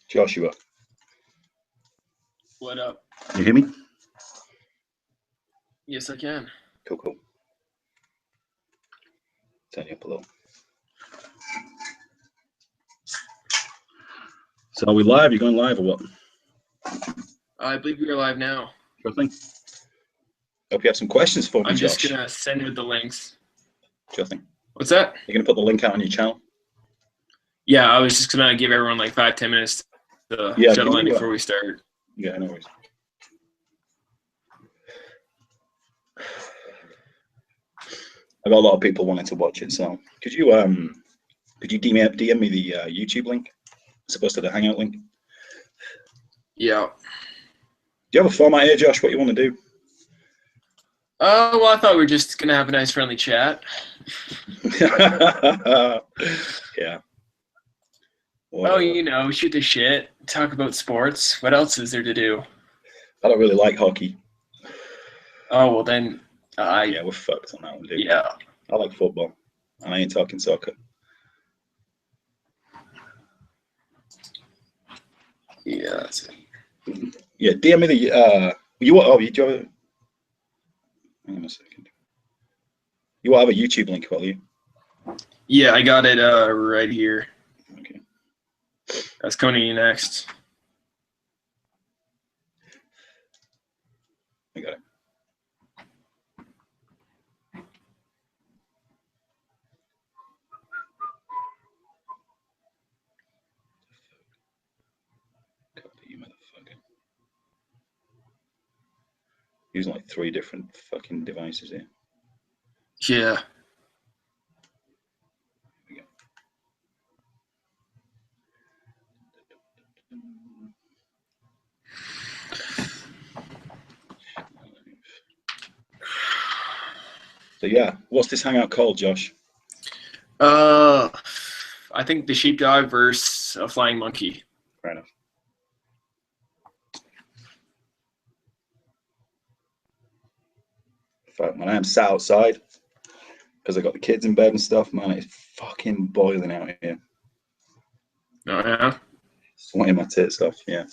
Joshua. What up? You hear me? Yes, I can. Cool, cool. Turn you up a little. So are we live? You going live or what? I believe we are live now. Sure thing. Hope you have some questions for me, I'm Josh. just going to send you the links. Sure thing. What's that? You're going to put the link out on your channel? Yeah, I was just going to give everyone like 5-10 minutes to settle in before we start. Yeah, no worries. I got a lot of people wanting to watch it, so could you DM me the YouTube link as opposed to the Hangout link? Yeah. Do you have a format here, Josh? What you want to do? Well, I thought we were just going to have a nice friendly chat. Yeah. Oh, you know, shoot the shit, talk about sports. What else is there to do? I don't really like hockey. Oh, well then, yeah, we're fucked on that one, dude. Yeah. I like football, and I ain't talking soccer. Yeah, that's it. Yeah, DM me the you have a, hang on a second. You will have a YouTube link, will you? Yeah, I got it right here. Okay. That's coming to you next. I got it. You motherfucker. Using like 3 different fucking devices here. Yeah. So yeah, what's this hangout called, Josh? I think the sheepdog versus a flying monkey. Fair enough. Fuck, man, I am sat outside because I got the kids in bed and stuff. Man, it's fucking boiling out here. Oh yeah. Sweating my tits off. Yeah.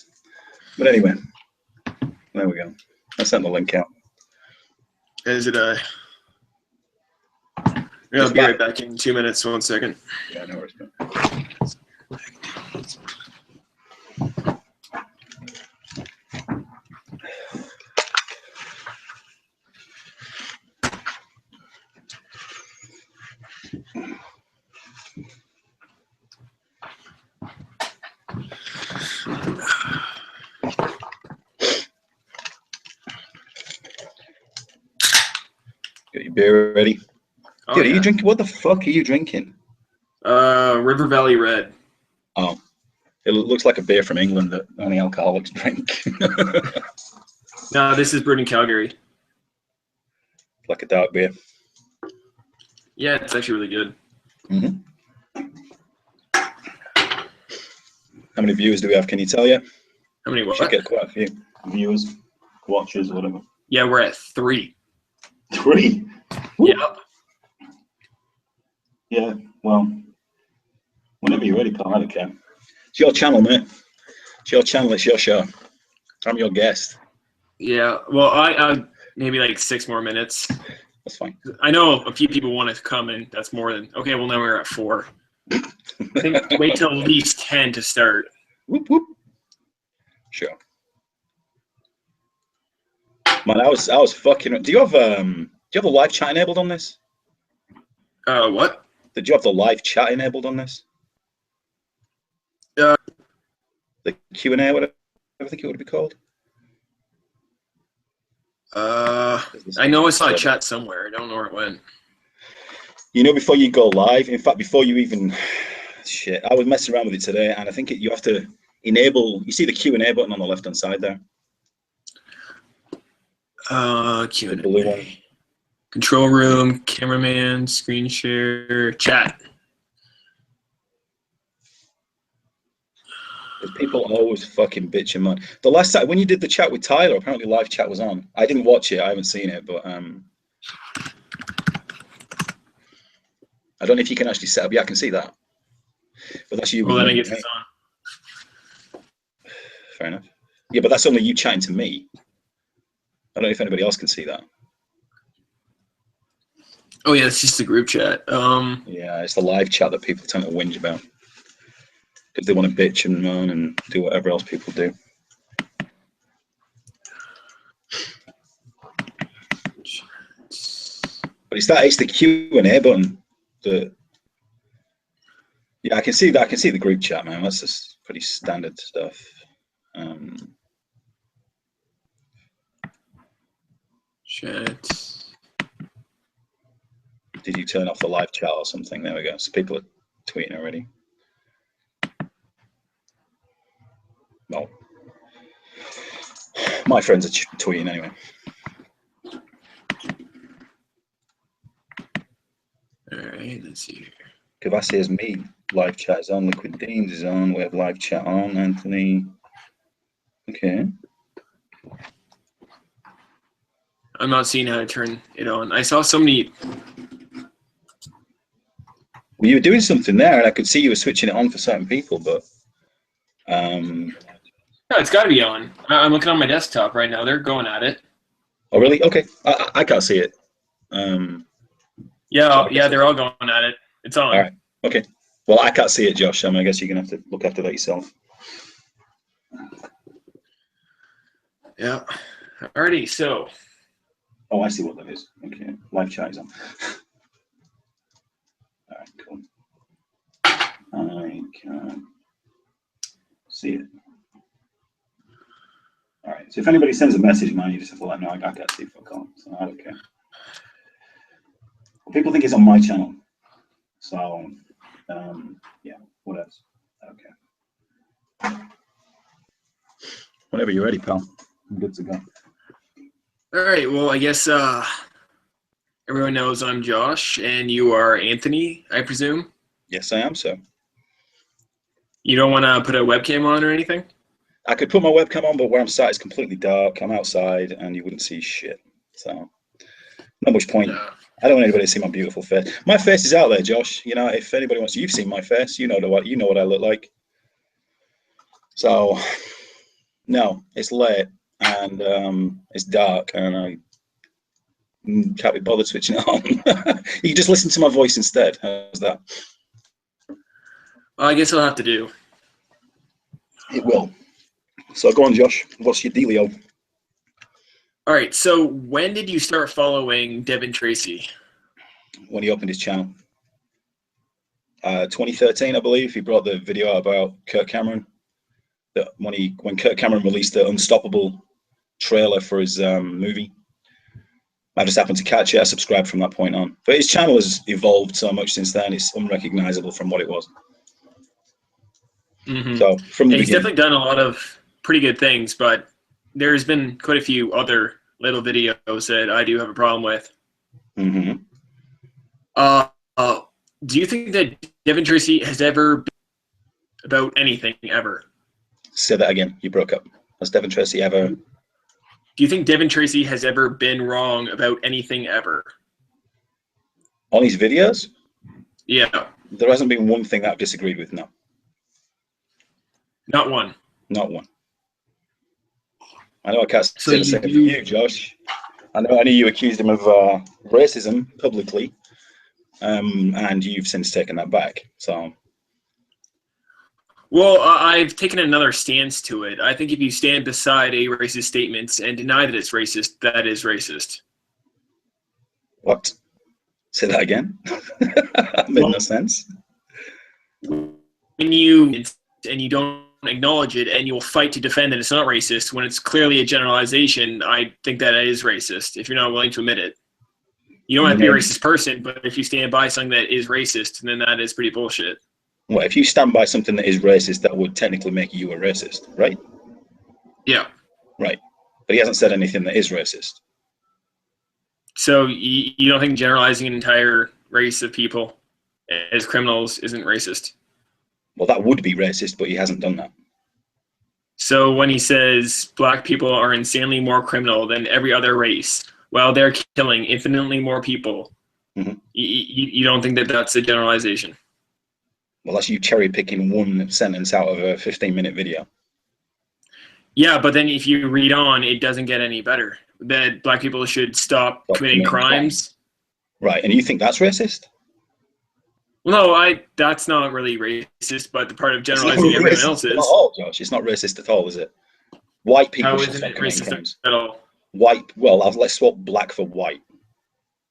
But anyway, there we go. I sent the link out. Is it a? Yeah, I'll be right back in 2 minutes. 1 second. Yeah, no worries. Got your beer ready? Oh, dude, yeah. Are you drinking? What the fuck are you drinking? River Valley Red. Oh, it looks like a beer from England that only alcoholics drink. No, this is brewed in Calgary. Like a dark beer. Yeah, it's actually really good. Mm-hmm. How many viewers do we have? Can you tell yet? How many what? Should get quite a few viewers, watchers, whatever. Yeah, we're at 3. 3? Yep. Yeah, well, whenever you're ready, pal, I don't care. It's your channel, mate. It's your channel, it's your show. I'm your guest. Yeah, well, I maybe like 6 more minutes. That's fine. I know a few people want to come in. That's more than, okay, well, now we're at 4. I think wait till at least 10 to start. Whoop, whoop. Sure. Man, I was fucking. Do you have the live chat enabled on this? What? Did you have the live chat enabled on this? The Q&A, whatever I think it would be called. I know I saw a chat somewhere. I don't know where it went. You know, before you go live, in fact, before you even, shit, I was messing around with it today, and I think you have to enable. You see the Q&A button on the left-hand side there? Q&A. The blue one. Control room, cameraman, screen share, chat. Because people always fucking bitching, man. The last time when you did the chat with Tyler, apparently live chat was on. I didn't watch it. I haven't seen it, but I don't know if you can actually set up. Yeah, I can see that. But that's you. Well, then I guess it's on. Fair enough. Yeah, but that's only you chatting to me. I don't know if anybody else can see that. Oh yeah, it's just the group chat. Yeah, it's the live chat that people tend to whinge about because they want to bitch and moan and do whatever else people do. But it's the Q&A button. Yeah, I can see that. I can see the group chat, man. That's just pretty standard stuff. Chat. Did you turn off the live chat or something? There we go. So people are tweeting already. No. My friends are tweeting anyway. All right, let's see here. Kavasi is me. Live chat is on. Liquid Deans is on. We have live chat on. Anthony. Okay. I'm not seeing how to turn it on. I saw so many. Well, you were doing something there, and I could see you were switching it on for certain people, but. No, it's got to be on. I'm looking on my desktop right now. They're going at it. Oh, really? Okay. I can't see it. Yeah, so yeah, they're all going at it. It's on. All right. Okay. Well, I can't see it, Josh. I guess you're going to have to look after that yourself. Yeah. Alrighty, so. Oh, I see what that is. Okay. Live chat is on. All right, cool. I can see it. All right. So if anybody sends a message, man, you just have to let me know. I can't see fuck all. So I don't care. Well, people think it's on my channel. So, yeah, what else? Okay. Whenever you're ready, pal. I'm good to go. All right, well, I guess everyone knows I'm Josh, and you are Anthony, I presume? Yes, I am, sir. You don't want to put a webcam on or anything? I could put my webcam on, but where I'm sat is completely dark. I'm outside, and you wouldn't see shit. So, not much point. No. I don't want anybody to see my beautiful face. My face is out there, Josh. You know, if anybody wants, you've seen my face. You know what I look like. So, no, it's late and it's dark, and I can't be bothered switching it on. You can just listen to my voice instead. How's that? Well, I guess I'll have to do. It will. So go on, Josh. What's your dealio? All right, so when did you start following Devon Tracey? When he opened his channel. 2013, I believe. He brought the video out about Kirk Cameron. That when Kirk Cameron released the Unstoppable trailer for his movie. I just happened to catch it. I subscribed from that point on. But his channel has evolved so much since then. It's unrecognizable from what it was. Mm-hmm. So from the he's beginning. definitely done a lot of pretty good things, but there's been quite a few other little videos that I do have a problem with. Mm-hmm. Do you think that Devon Tracey has ever been about anything ever? Say that again. You broke up. Has Devon Tracey ever? Do you think Devon Tracey has ever been wrong about anything ever? On his videos? Yeah. There hasn't been one thing that I've disagreed with, no. Not one. Not one. I know I can't So say the same for you, Josh. I know you accused him of racism publicly, and you've since taken that back. So. Well, I've taken another stance to it. I think if you stand beside a racist statement and deny that it's racist, that is racist. What? Say that again? That made no sense. When you don't acknowledge it and you'll fight to defend that it's not racist when it's clearly a generalization, I think that it is racist if you're not willing to admit it. You don't have to be a racist person, but if you stand by something that is racist, then that is pretty bullshit. Well, if you stand by something that is racist, that would technically make you a racist, right? Yeah. Right. But he hasn't said anything that is racist. So you don't think generalizing an entire race of people as criminals isn't racist? Well, that would be racist, but he hasn't done that. So when he says black people are insanely more criminal than every other race, while they're killing infinitely more people, You don't think that that's a generalization? Well, that's you cherry picking one sentence out of a 15-minute video. Yeah, but then if you read on, it doesn't get any better. That black people should stop committing crimes. Right, and you think that's racist? Well, no, that's not really racist, but the part of generalizing everyone else is. Not all, Josh. It's not racist at all, is it? White people should stop committing crimes. At all? White, well, let's swap black for white.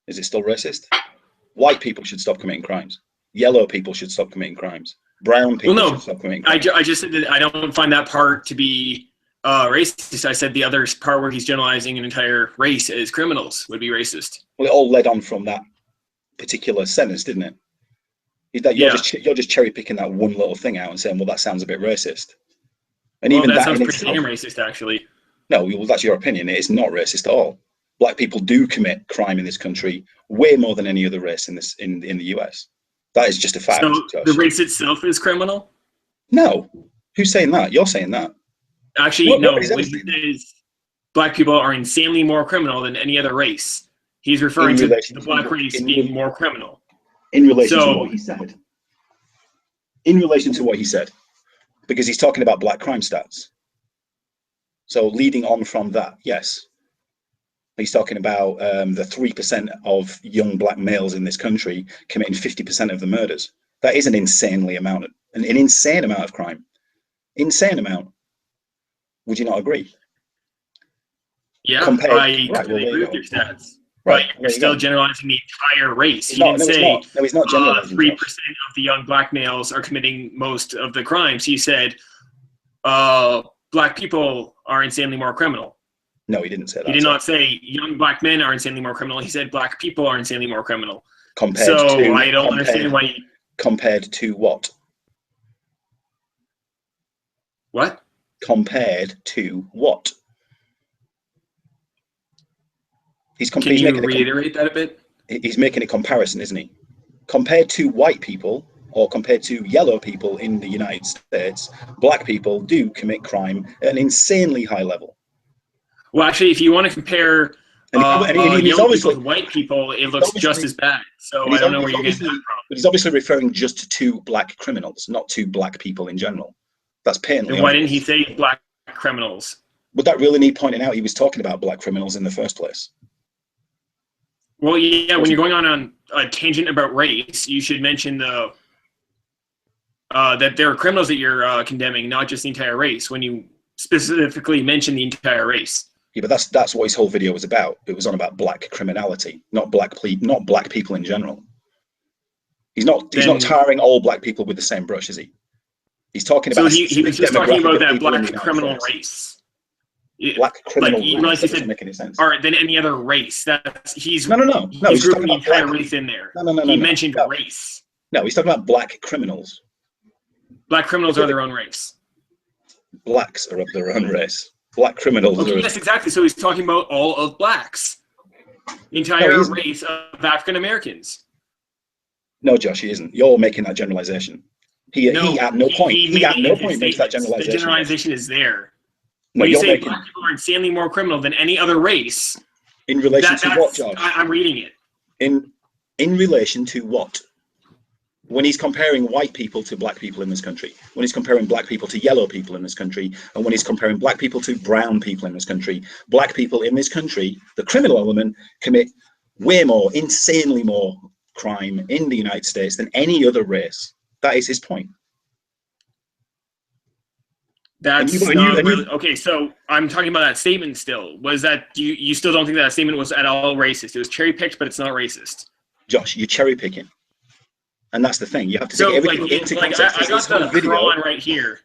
Is it still racist? White people should stop committing crimes. Yellow people should stop committing crimes. Brown people should stop committing crimes. I just said that I don't find that part to be racist. I said the other part where he's generalizing an entire race as criminals would be racist. Well, it all led on from that particular sentence, didn't it? You're just cherry picking that one little thing out and saying, well, that sounds a bit racist. And even that sounds pretty damn racist, actually. No, well, that's your opinion. It's not racist at all. Black people do commit crime in this country way more than any other race in the US. That is just a fact. So Josh. The race itself is criminal? No. Who's saying that? You're saying that. Actually, no. When he says black people are insanely more criminal than any other race, he's referring to the black race being more criminal. In relation to what he said. In relation to what he said. Because he's talking about black crime stats. So leading on from that, yes. He's talking about the 3% of young black males in this country committing 50% of the murders. That is an insane amount of crime. Insane amount. Would you not agree? Yeah, I agree with your stats. Right, you're still generalizing the entire race. He didn't say he's not generalizing. 3% of the young black males are committing most of the crimes. He said black people are insanely more criminal. No, he didn't say that. He did not say young black men are insanely more criminal. He said black people are insanely more criminal. I don't understand why. Compared to what? What? Compared to what? Can you reiterate that a bit? He's making a comparison, isn't he? Compared to white people or compared to yellow people in the United States, black people do commit crime at an insanely high level. Well, actually, if you want to compare young people with white people, it looks just as bad. So I don't know where you're getting that from. But he's obviously referring just to black criminals, not to black people in general. That's patently obvious. Why didn't he say black criminals? Would that really need pointing out? He was talking about black criminals in the first place. Well, yeah, when you're going on a tangent about race, you should mention that there are criminals that you're condemning, not just the entire race, when you specifically mention the entire race. Yeah, but that's what his whole video was about. It was on about black criminality, not black people in general. He's not tarring all black people with the same brush, is he? He's talking about. So he was just talking about that black criminal race. Black criminal race. That doesn't make any sense. All right, then any other race. He's grouping the entire race in there. He mentioned race. No, he's talking about black criminals. Black criminals are their own race. Blacks are of their own race. Black criminals. Okay, yes, exactly. So he's talking about all of blacks, the entire race of African Americans. No, Josh, he isn't. You're making that generalization. He at no point makes that generalization. The generalization is there. When you say black people are insanely more criminal than any other race. In relation to what, Josh? I'm reading it. In relation to what? When he's comparing white people to black people in this country, when he's comparing black people to yellow people in this country, and when he's comparing black people to brown people in this country, black people in this country, the criminal element, commit way more, insanely more crime in the United States than any other race. That is his point. Okay, so I'm talking about that statement still. Was that, you still don't think that statement was at all racist? It was cherry picked, but it's not racist. Josh, you're cherry picking. And that's the thing. You have to take everything into context. I got the Quran right here.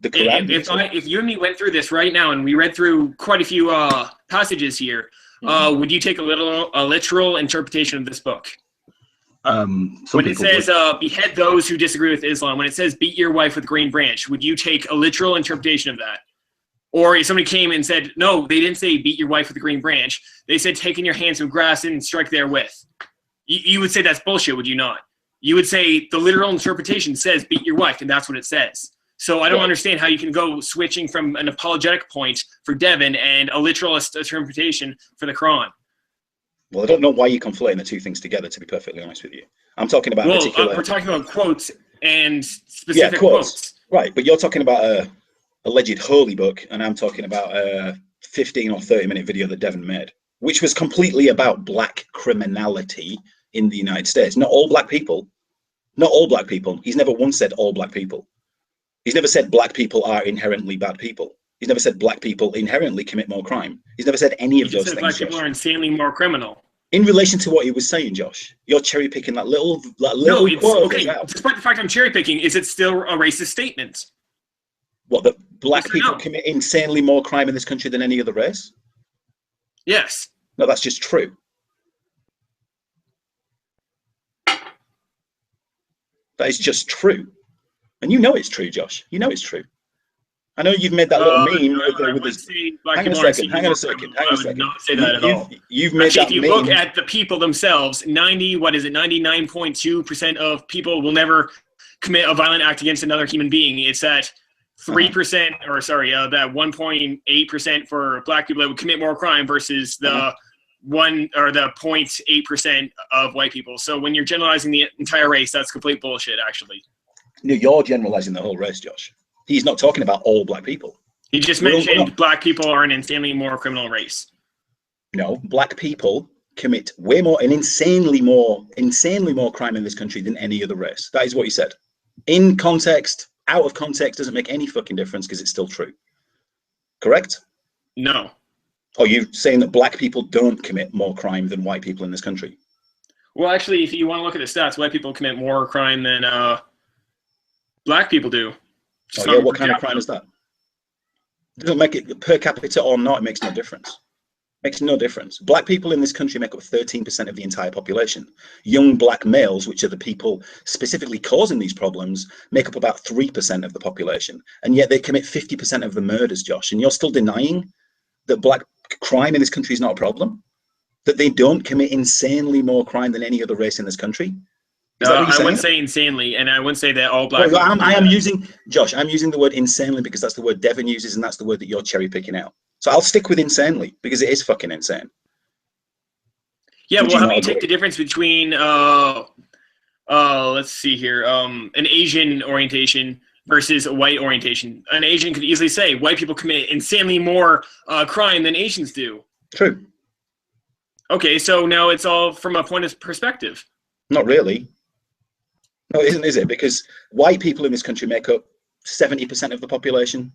The Quran. If you and me went through this right now and we read through quite a few passages here, would you take a literal interpretation of this book? When it says behead those who disagree with Islam, when it says beat your wife with a green branch, would you take a literal interpretation of that? Or if somebody came and said, no, they didn't say beat your wife with a green branch. They said take in your hands some grass and strike therewith. You would say that's bullshit, would you not? You would say the literal interpretation says beat your wife, and that's what it says. So I don't understand how you can go switching from an apologetic point for Devin and a literalist interpretation for the Quran. Well, I don't know why you're conflating the two things together, to be perfectly honest with you. I'm talking about we're talking about quotes and yeah, specific quotes. Right, but you're talking about a alleged holy book, and I'm talking about a 15 or 30-minute video that Devin made, which was completely about black criminality in the United States. Not all black people. Not all black people. He's never once said all black people. He's never said black people are inherently bad people. He's never said black people inherently commit more crime. He's never said any of those things. Black people are insanely more criminal. In relation to what he was saying, Josh, you're cherry picking that little no, it's, quote. Okay, despite the fact I'm cherry picking, is it still a racist statement? What, that black people commit insanely more crime in this country than any other race? Yes. No, that's just true. That is just true. And you know it's true, Josh. You know it's true. I know you've made that little meme with this. Hang on a second. I would not say that at all. You've made that meme. If you look at the people themselves, 99.2% of people will never commit a violent act against another human being. It's that 3%, or sorry, that 1.8% for black people that would commit more crime versus the 0.8% of white people. So when you're generalizing the entire race, that's complete bullshit, actually. No, you're generalizing the whole race, Josh. He's not talking about all black people. He just mentioned black people are an insanely more criminal race. No, black people commit way more and insanely more crime in this country than any other race. That is what he said. In context, out of context, doesn't make any fucking difference because it's still true. Correct? No. Are you saying that black people don't commit more crime than white people in this country? Well, actually, if you want to look at the stats, white people commit more crime than black people do. Oh, yeah, what kind of crime is that? It doesn't make it per capita or not. It makes no difference. Makes no difference. Black people in this country make up 13% of the entire population. Young black males, which are the people specifically causing these problems, make up about 3% of the population. And yet they commit 50% of the murders, Josh. And you're still denying that black crime in this country is not a problem? That they don't commit insanely more crime than any other race in this country? I wouldn't say insanely, and I wouldn't say that all black people. I'm using the word insanely because that's the word Devin uses, and that's the word that you're cherry picking out. So I'll stick with insanely because it is fucking insane. Yeah, well, how do you take the difference between let's see here, an Asian orientation versus a white orientation? An Asian could easily say white people commit insanely more crime than Asians do. True. Okay, so now it's all from a point of perspective. Not really. No, it isn't, is it? Because white people in this country make up 70% of the population,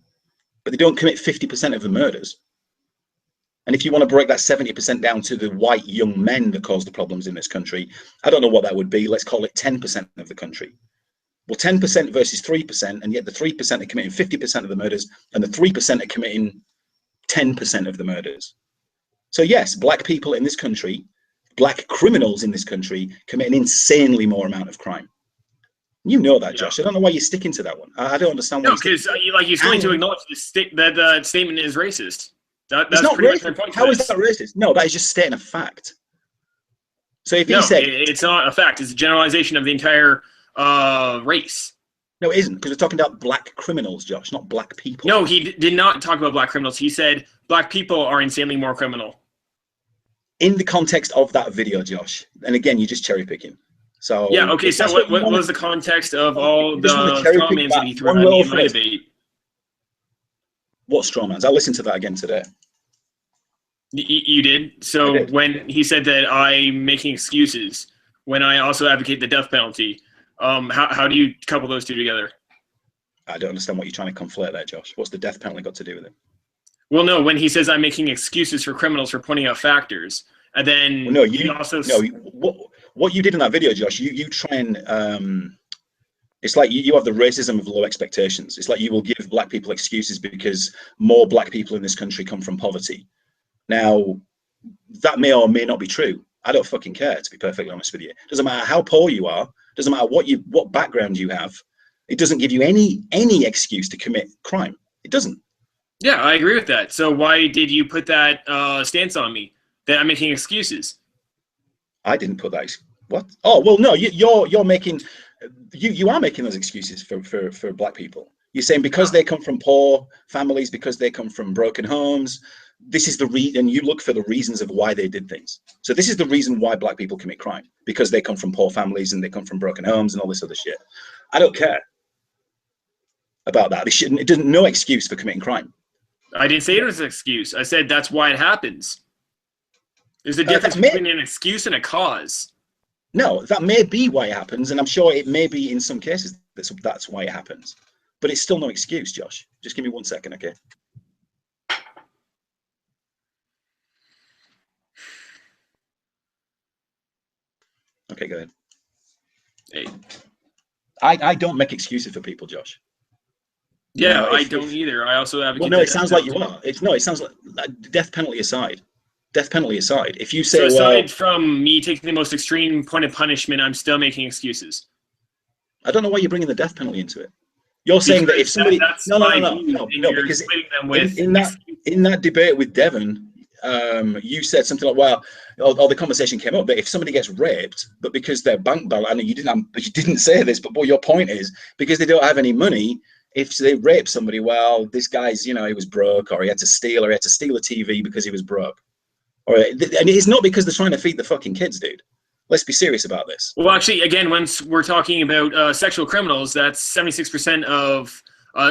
but they don't commit 50% of the murders. And if you want to break that 70% down to the white young men that cause the problems in this country, I don't know what that would be. Let's call it 10% of the country. Well, 10% versus 3%, and yet the 3% are committing 50% of the murders, and the 3% are committing 10% of the murders. So yes, black people in this country, black criminals in this country commit an insanely more amount of crime. You know that, Josh. I don't know why you're sticking to that one. I don't understand why. No, because you're going to acknowledge that the statement is racist. That's not pretty racist. much my point. How is that racist? No, that is just stating a fact. So if he said it's not a fact. It's a generalization of the entire race. No, it isn't, because we're talking about black criminals, Josh, not black people. No, he did not talk about black criminals. He said black people are insanely more criminal. In the context of that video, Josh, and again, you're just cherry picking. So yeah, okay. So what was the context of all the strawmans that he threw at me in my debate? What strawmans? I'll listen to that again today. You did? So when he said that I'm making excuses, when I also advocate the death penalty, how do you couple those two together? I don't understand what you're trying to conflate there, Josh. What's the death penalty got to do with it? Well, no, when he says I'm making excuses for criminals for pointing out factors, and then what you did in that video, Josh, you try and it's like you have the racism of low expectations. It's like you will give black people excuses because more black people in this country come from poverty. Now, that may or may not be true. I don't fucking care, to be perfectly honest with you. Doesn't matter how poor you are. Doesn't matter what background you have. It doesn't give you any excuse to commit crime. It doesn't. Yeah, I agree with that. So why did you put that stance on me that I'm making excuses? I didn't put that. What? Oh well, no. You're making you are making those excuses for black people. You're saying because they come from poor families, because they come from broken homes, this is the and you look for the reasons of why they did things. So this is the reason why black people commit crime, because they come from poor families and they come from broken homes and all this other shit. I don't care about that. It doesn't no excuse for committing crime. I didn't say it was an excuse. I said that's why it happens. There's a difference between an excuse and a cause. No, that may be why it happens, and I'm sure it may be in some cases that's why it happens. But it's still no excuse, Josh. Just give me 1 second, okay? Okay, go ahead. Hey. I don't make excuses for people, Josh. Yeah, I don't either. I also advocate. Well, no, it sounds like you are. It sounds like death penalty aside. Death penalty aside, if you say, so aside from me taking the most extreme point of punishment, I'm still making excuses. I don't know why you're bringing the death penalty into it. You're saying that if somebody no, because in that debate with Devin, you said something like, well, or the conversation came up that if somebody gets raped, but because they're bank balance, I know you didn't say this, but your point is because they don't have any money, if they rape somebody, well, this guy's, he was broke, or he had to steal a TV because he was broke. Or, and it's not because they're trying to feed the fucking kids, dude. Let's be serious about this. Well, actually, again, once we're talking about sexual criminals, that's 76% of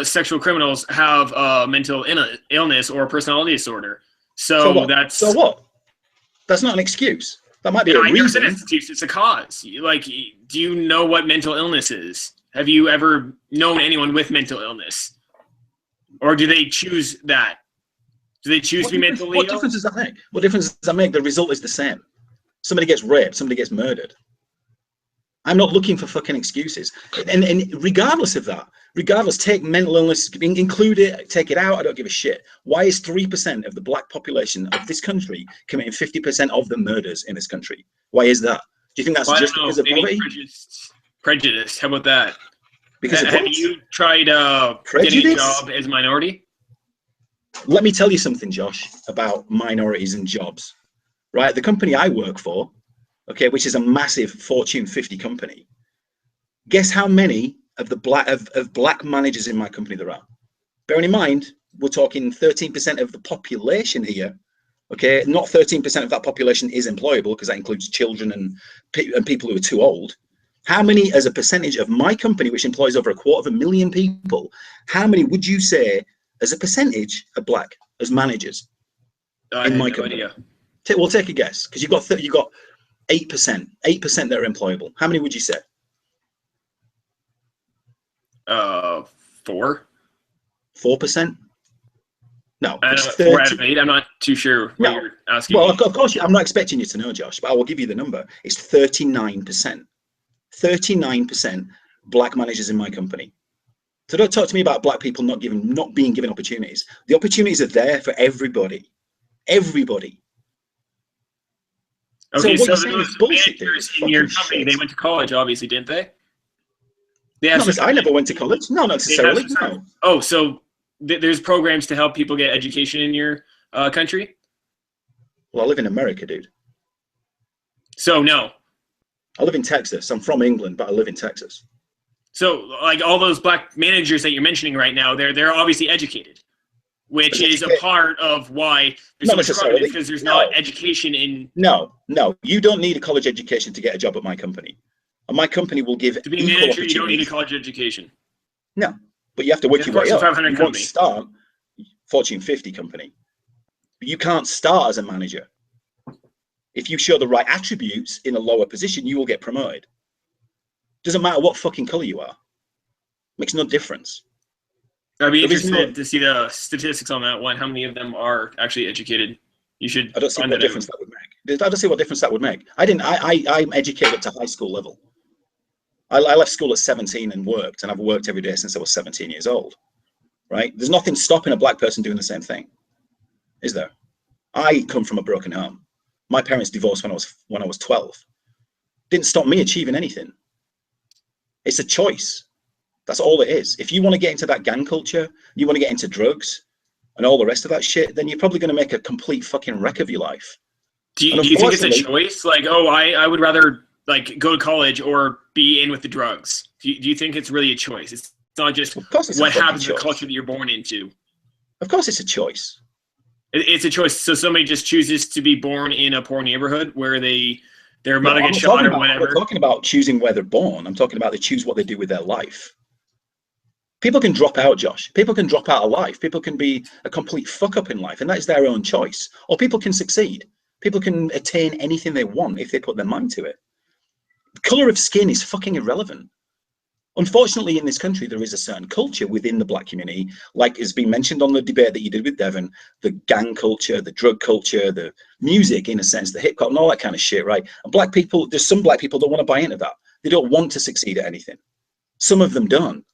sexual criminals have mental illness or personality disorder. So what? That's not an excuse. That might be a reason. I never said it's an excuse. It's a cause. Like, do you know what mental illness is? Have you ever known anyone with mental illness? Or do they choose that? Do they choose to be mentally ill? What difference does that make? What difference does that make? The result is the same. Somebody gets raped, somebody gets murdered. I'm not looking for fucking excuses. And regardless of that, take mental illness, include it, take it out, I don't give a shit. Why is 3% of the black population of this country committing 50% of the murders in this country? Why is that? Do you think that's just because of poverty? Prejudice. How about that? Because have you tried getting a job as a minority? Let me tell you something, Josh, about minorities and jobs, right? The company I work for, okay, which is a massive Fortune 50 company, guess how many of the black managers in my company there are? Bearing in mind, we're talking 13% of the population here, okay? Not 13% of that population is employable, because that includes children and people who are too old. How many, as a percentage of my company, which employs over 250,000 people, how many would you say as a percentage are black as managers in my company? We'll take a guess, because you've got 8% that are employable. How many would you say? 4%. No, 4 out of 8. I'm not too sure what you're asking. Well, of course, I'm not expecting you to know, Josh, but I will give you the number. It's 39%. 39% black managers in my company. So don't talk to me about black people not being given opportunities. The opportunities are there for everybody. Everybody. Okay, so those managers in your company, they went to college, obviously, didn't they? I never went to college. No, not necessarily. No. Oh, so there's programs to help people get education in your country? Well, I live in America, dude. So no. I live in Texas. I'm from England, but I live in Texas. So, like, all those black managers that you're mentioning right now, they're obviously educated, which is a part of why there's so much crime, because there's not education in. No, you don't need a college education to get a job at my company. And my company will give to be a manager. You don't need a college education. No, but you have to work your way up. You won't start Fortune 50 company. But you can't start as a manager. If you show the right attributes in a lower position, you will get promoted. Doesn't matter what fucking color you are. Makes no difference. I'd be interested to see the statistics on that one. How many of them are actually educated? You should. I don't see what difference that would make. I don't see what difference that would make. I'm educated to high school level. I left school at 17 and worked, and I've worked every day since I was 17 years old. Right? There's nothing stopping a black person doing the same thing, is there? I come from a broken home. My parents divorced when I was 12. Didn't stop me achieving anything. It's a choice. That's all it is. If you want to get into that gang culture, you want to get into drugs and all the rest of that shit, then you're probably going to make a complete fucking wreck of your life. Do you think it's a choice? Like, oh, I would rather like go to college or be in with the drugs. Do you think it's really a choice? It's not just what happens in the culture that you're born into. Of course it's a choice. It's a choice. So somebody just chooses to be born in a poor neighborhood where their mother gets shot or whatever. I'm not talking about choosing where they're born. I'm talking about they choose what they do with their life. People can drop out, Josh. People can drop out of life. People can be a complete fuck up in life, and that is their own choice. Or people can succeed. People can attain anything they want if they put their mind to it. The colour of skin is fucking irrelevant. Unfortunately, in this country, there is a certain culture within the black community, like has been mentioned on the debate that you did with Devin, the gang culture, the drug culture, the music, in a sense, the hip hop, and all that kind of shit, right? And black people, there's some black people that want to buy into that. They don't want to succeed at anything. Some of them don't.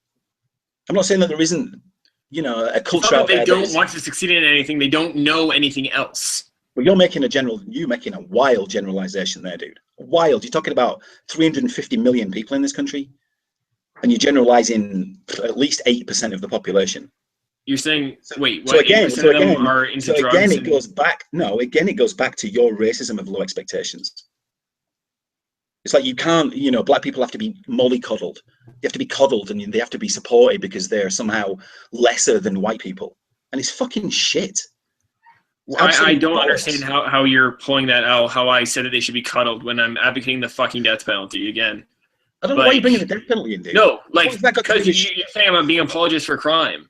I'm not saying that there isn't, you know, a culture out there. They don't want to succeed in anything. They don't know anything else. Well, you're making a wild generalization there, dude. Wild. You're talking about 350 million people in this country. And you're generalizing at least 8% of the population. You're saying, wait, what, so again, are into drugs? Again, it goes back. No, again, it goes back to your racism of low expectations. It's like you can't, you know, black people have to be mollycoddled. They have to be coddled, and they have to be supported because they're somehow lesser than white people. And it's fucking shit. I don't understand how you're pulling that out. How I said that they should be cuddled when I'm advocating the fucking death penalty again. I don't know why you're bringing the death penalty in, dude. No, like, because you're saying I'm being an apologist for crime.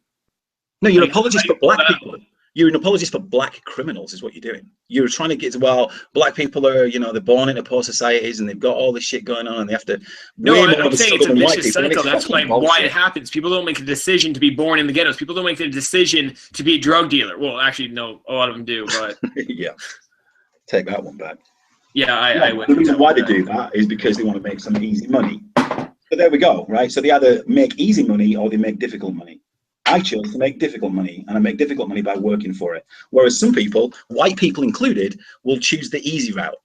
No, you're an apologist for black people. You're an apologist for black criminals is what you're doing. You're trying to get to, well, black people are, you know, they're born into poor societies and they've got all this shit going on and they have to... No, I'm saying it's a vicious cycle. That's like why it happens. People don't make a decision to be born in the ghettos. People don't make the decision to be a drug dealer. Well, actually, no, a lot of them do, but... Yeah. Take that one back. Yeah, I would. The reason why they do that is because they want to make some easy money. But there we go, right? So they either make easy money or they make difficult money. I chose to make difficult money, and I make difficult money by working for it. Whereas some people, white people included, will choose the easy route.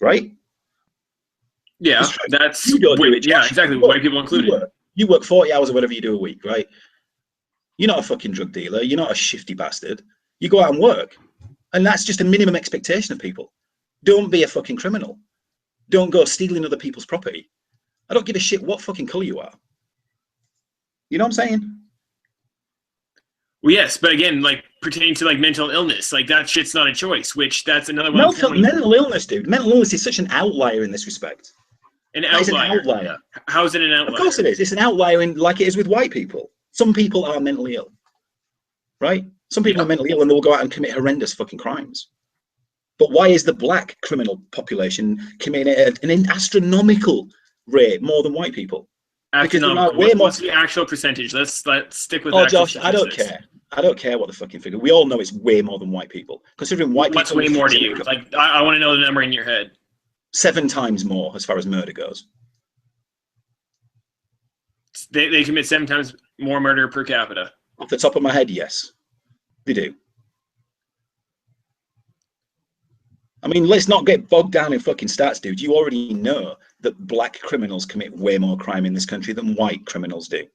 Right? Yeah, that's... yeah, exactly. White people included. You work 40 hours or whatever you do a week, right? You're not a fucking drug dealer. You're not a shifty bastard. You go out and work. And that's just a minimum expectation of people. Don't be a fucking criminal. Don't go stealing other people's property. I don't give a shit what fucking color you are. You know what I'm saying? Well, yes, but again, like pertaining to like mental illness, like that shit's not a choice, which that's another one. Mental illness, dude. Mental illness is such an outlier in this respect. An outlier. How is it an outlier? Of course it is. It's an outlier in like it is with white people. Some people are mentally ill, right? Some people are mentally ill and they'll go out and commit horrendous fucking crimes. But why is the black criminal population committing at an astronomical rate more than white people? Because there are way more. What's the actual percentage? Let's stick with. Oh, Josh, I don't care. I don't care what the fucking figure. We all know it's way more than white people. Considering white people. What's way more to you? Like, I want to know the number in your head. 7 times more as far as murder goes. They commit 7 times more murder per capita. Off the top of my head, yes, they do. I mean, let's not get bogged down in fucking stats, dude. You already know that black criminals commit way more crime in this country than white criminals do.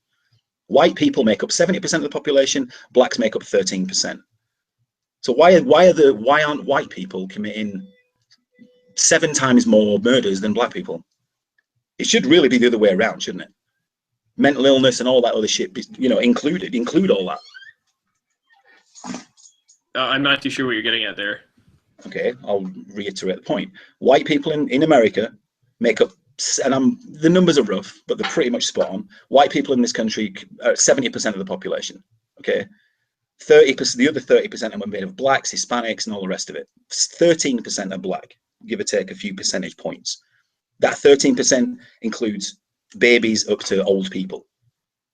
White people make up 70% of the population. Blacks make up 13%. So why aren't white people committing 7 times more murders than black people? It should really be the other way around, shouldn't it? Mental illness and all that other shit, you know, include all that. I'm not too sure what you're getting at there. Okay, I'll reiterate the point. White people in America make up, and the numbers are rough, but they're pretty much spot on. White people in this country are 70% of the population. Okay, 30%. The other 30% are made of blacks, Hispanics, and all the rest of it. 13% are black, give or take a few percentage points. That 13% includes babies up to old people.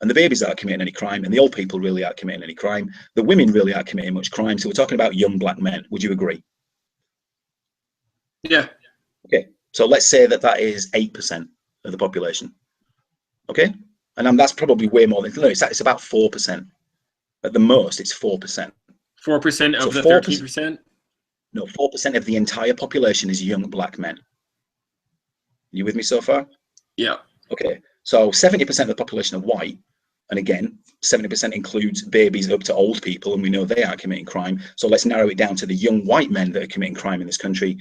And the babies aren't committing any crime, and the old people really aren't committing any crime. The women really aren't committing much crime. So we're talking about young black men. Would you agree? Yeah. Okay. So let's say that is 8% of the population. Okay. And that's probably way more than, no, it's about 4%. At the most, it's 4%. 4% of the 13%? No, 4% of the entire population is young black men. You with me so far? Yeah. Okay. So 70% of the population are white. And again, 70% includes babies up to old people, and we know they are committing crime. So let's narrow it down to the young white men that are committing crime in this country.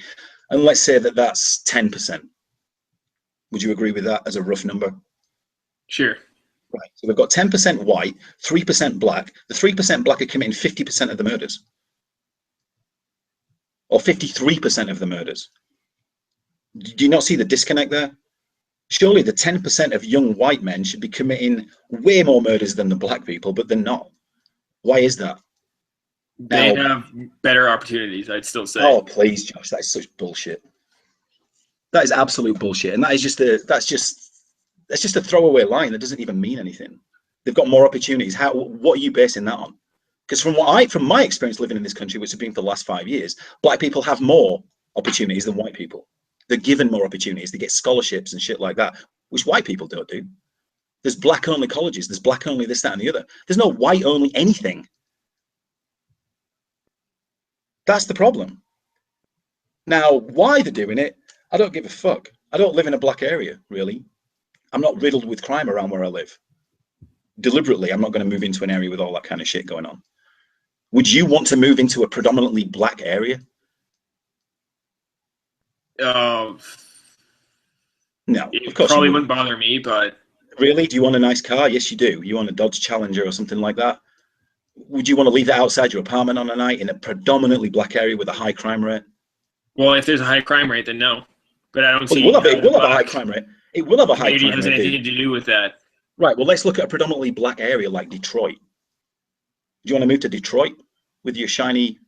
And let's say that that's 10%. Would you agree with that as a rough number? Sure. Right. So we've got 10% white, 3% black. The 3% black are committing 50% of the murders, or 53% of the murders. Do you not see the disconnect there? Surely the 10% of young white men should be committing way more murders than the black people, but they're not. Why is that? They have better opportunities, I'd still say. Oh, please, Josh, that is such bullshit. That is absolute bullshit, and that's just a throwaway line that doesn't even mean anything. They've got more opportunities. What are you basing that on? Because from my experience living in this country, which has been for the last 5 years, black people have more opportunities than white people. They're given more opportunities. They get scholarships and shit like that, which white people don't do. There's black only colleges. There's black only this, that, and the other. There's no white only anything. That's the problem. Now, why they're doing it, I don't give a fuck. I don't live in a black area, really. I'm not riddled with crime around where I live. Deliberately, I'm not going to move into an area with all that kind of shit going on. Would you want to move into a predominantly black area? No, it probably wouldn't bother me, but... Really? Do you want a nice car? Yes, you do. You want a Dodge Challenger or something like that? Would you want to leave that outside your apartment on a night in a predominantly black area with a high crime rate? Well, if there's a high crime rate, then no. But I don't see... It will have a high crime rate. It will have a high crime rate. Maybe it has anything to do with that. Right, well, let's look at a predominantly black area like Detroit. Do you want to move to Detroit with your shiny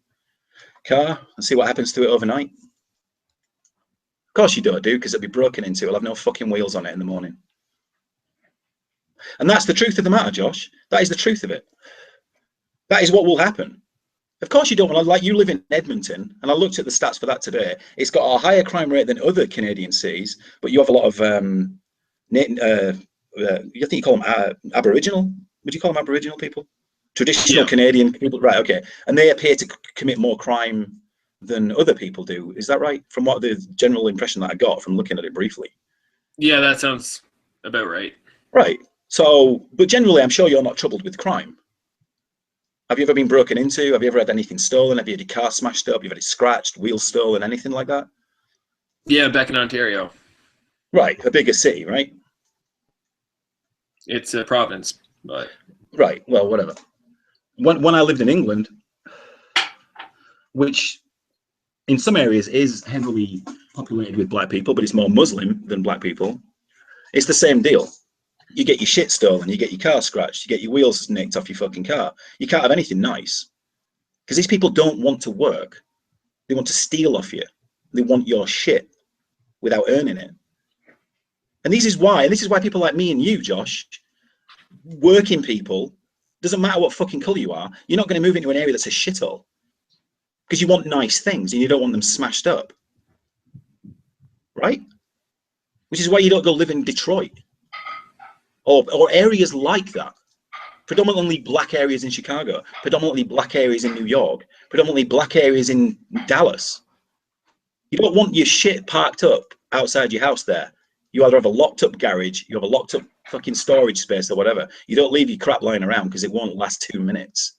car and see what happens to it overnight? Of course you don't, dude, because it'll be broken into. It'll have no fucking wheels on it in the morning. And that's the truth of the matter, Josh. That is the truth of it. That is what will happen. Of course you don't want to, like, you live in Edmonton, and I looked at the stats for that today. It's got a higher crime rate than other Canadian cities, but you have a lot of, you think you call them Aboriginal? Would you call them Aboriginal people? Traditional Canadian people, right? Okay, and they appear to commit more crime than other people do. Is that right? From what the general impression that I got from looking at it briefly. Yeah, that sounds about right. Right. So, but generally, I'm sure you're not troubled with crime. Have you ever been broken into? Have you ever had anything stolen? Have you had your car smashed up? Have you had it scratched, wheels stolen, anything like that? Yeah, back in Ontario. Right, a bigger city, right? It's a province, but... Right, well, whatever. When I lived in England, which in some areas is heavily populated with black people, but it's more Muslim than black people, it's the same deal. You get your shit stolen, you get your car scratched, you get your wheels nicked off your fucking car. You can't have anything nice. Because these people don't want to work. They want to steal off you. They want your shit without earning it. And this is why people like me and you, Josh, working people, doesn't matter what fucking colour you are, you're not going to move into an area that's a shithole. Because you want nice things and you don't want them smashed up. Right? Which is why you don't go live in Detroit. Or areas like that. Predominantly black areas in Chicago, predominantly black areas in New York, predominantly black areas in Dallas. You don't want your shit parked up outside your house there. You either have a locked up garage, you have a locked up fucking storage space or whatever. You don't leave your crap lying around because it won't last 2 minutes.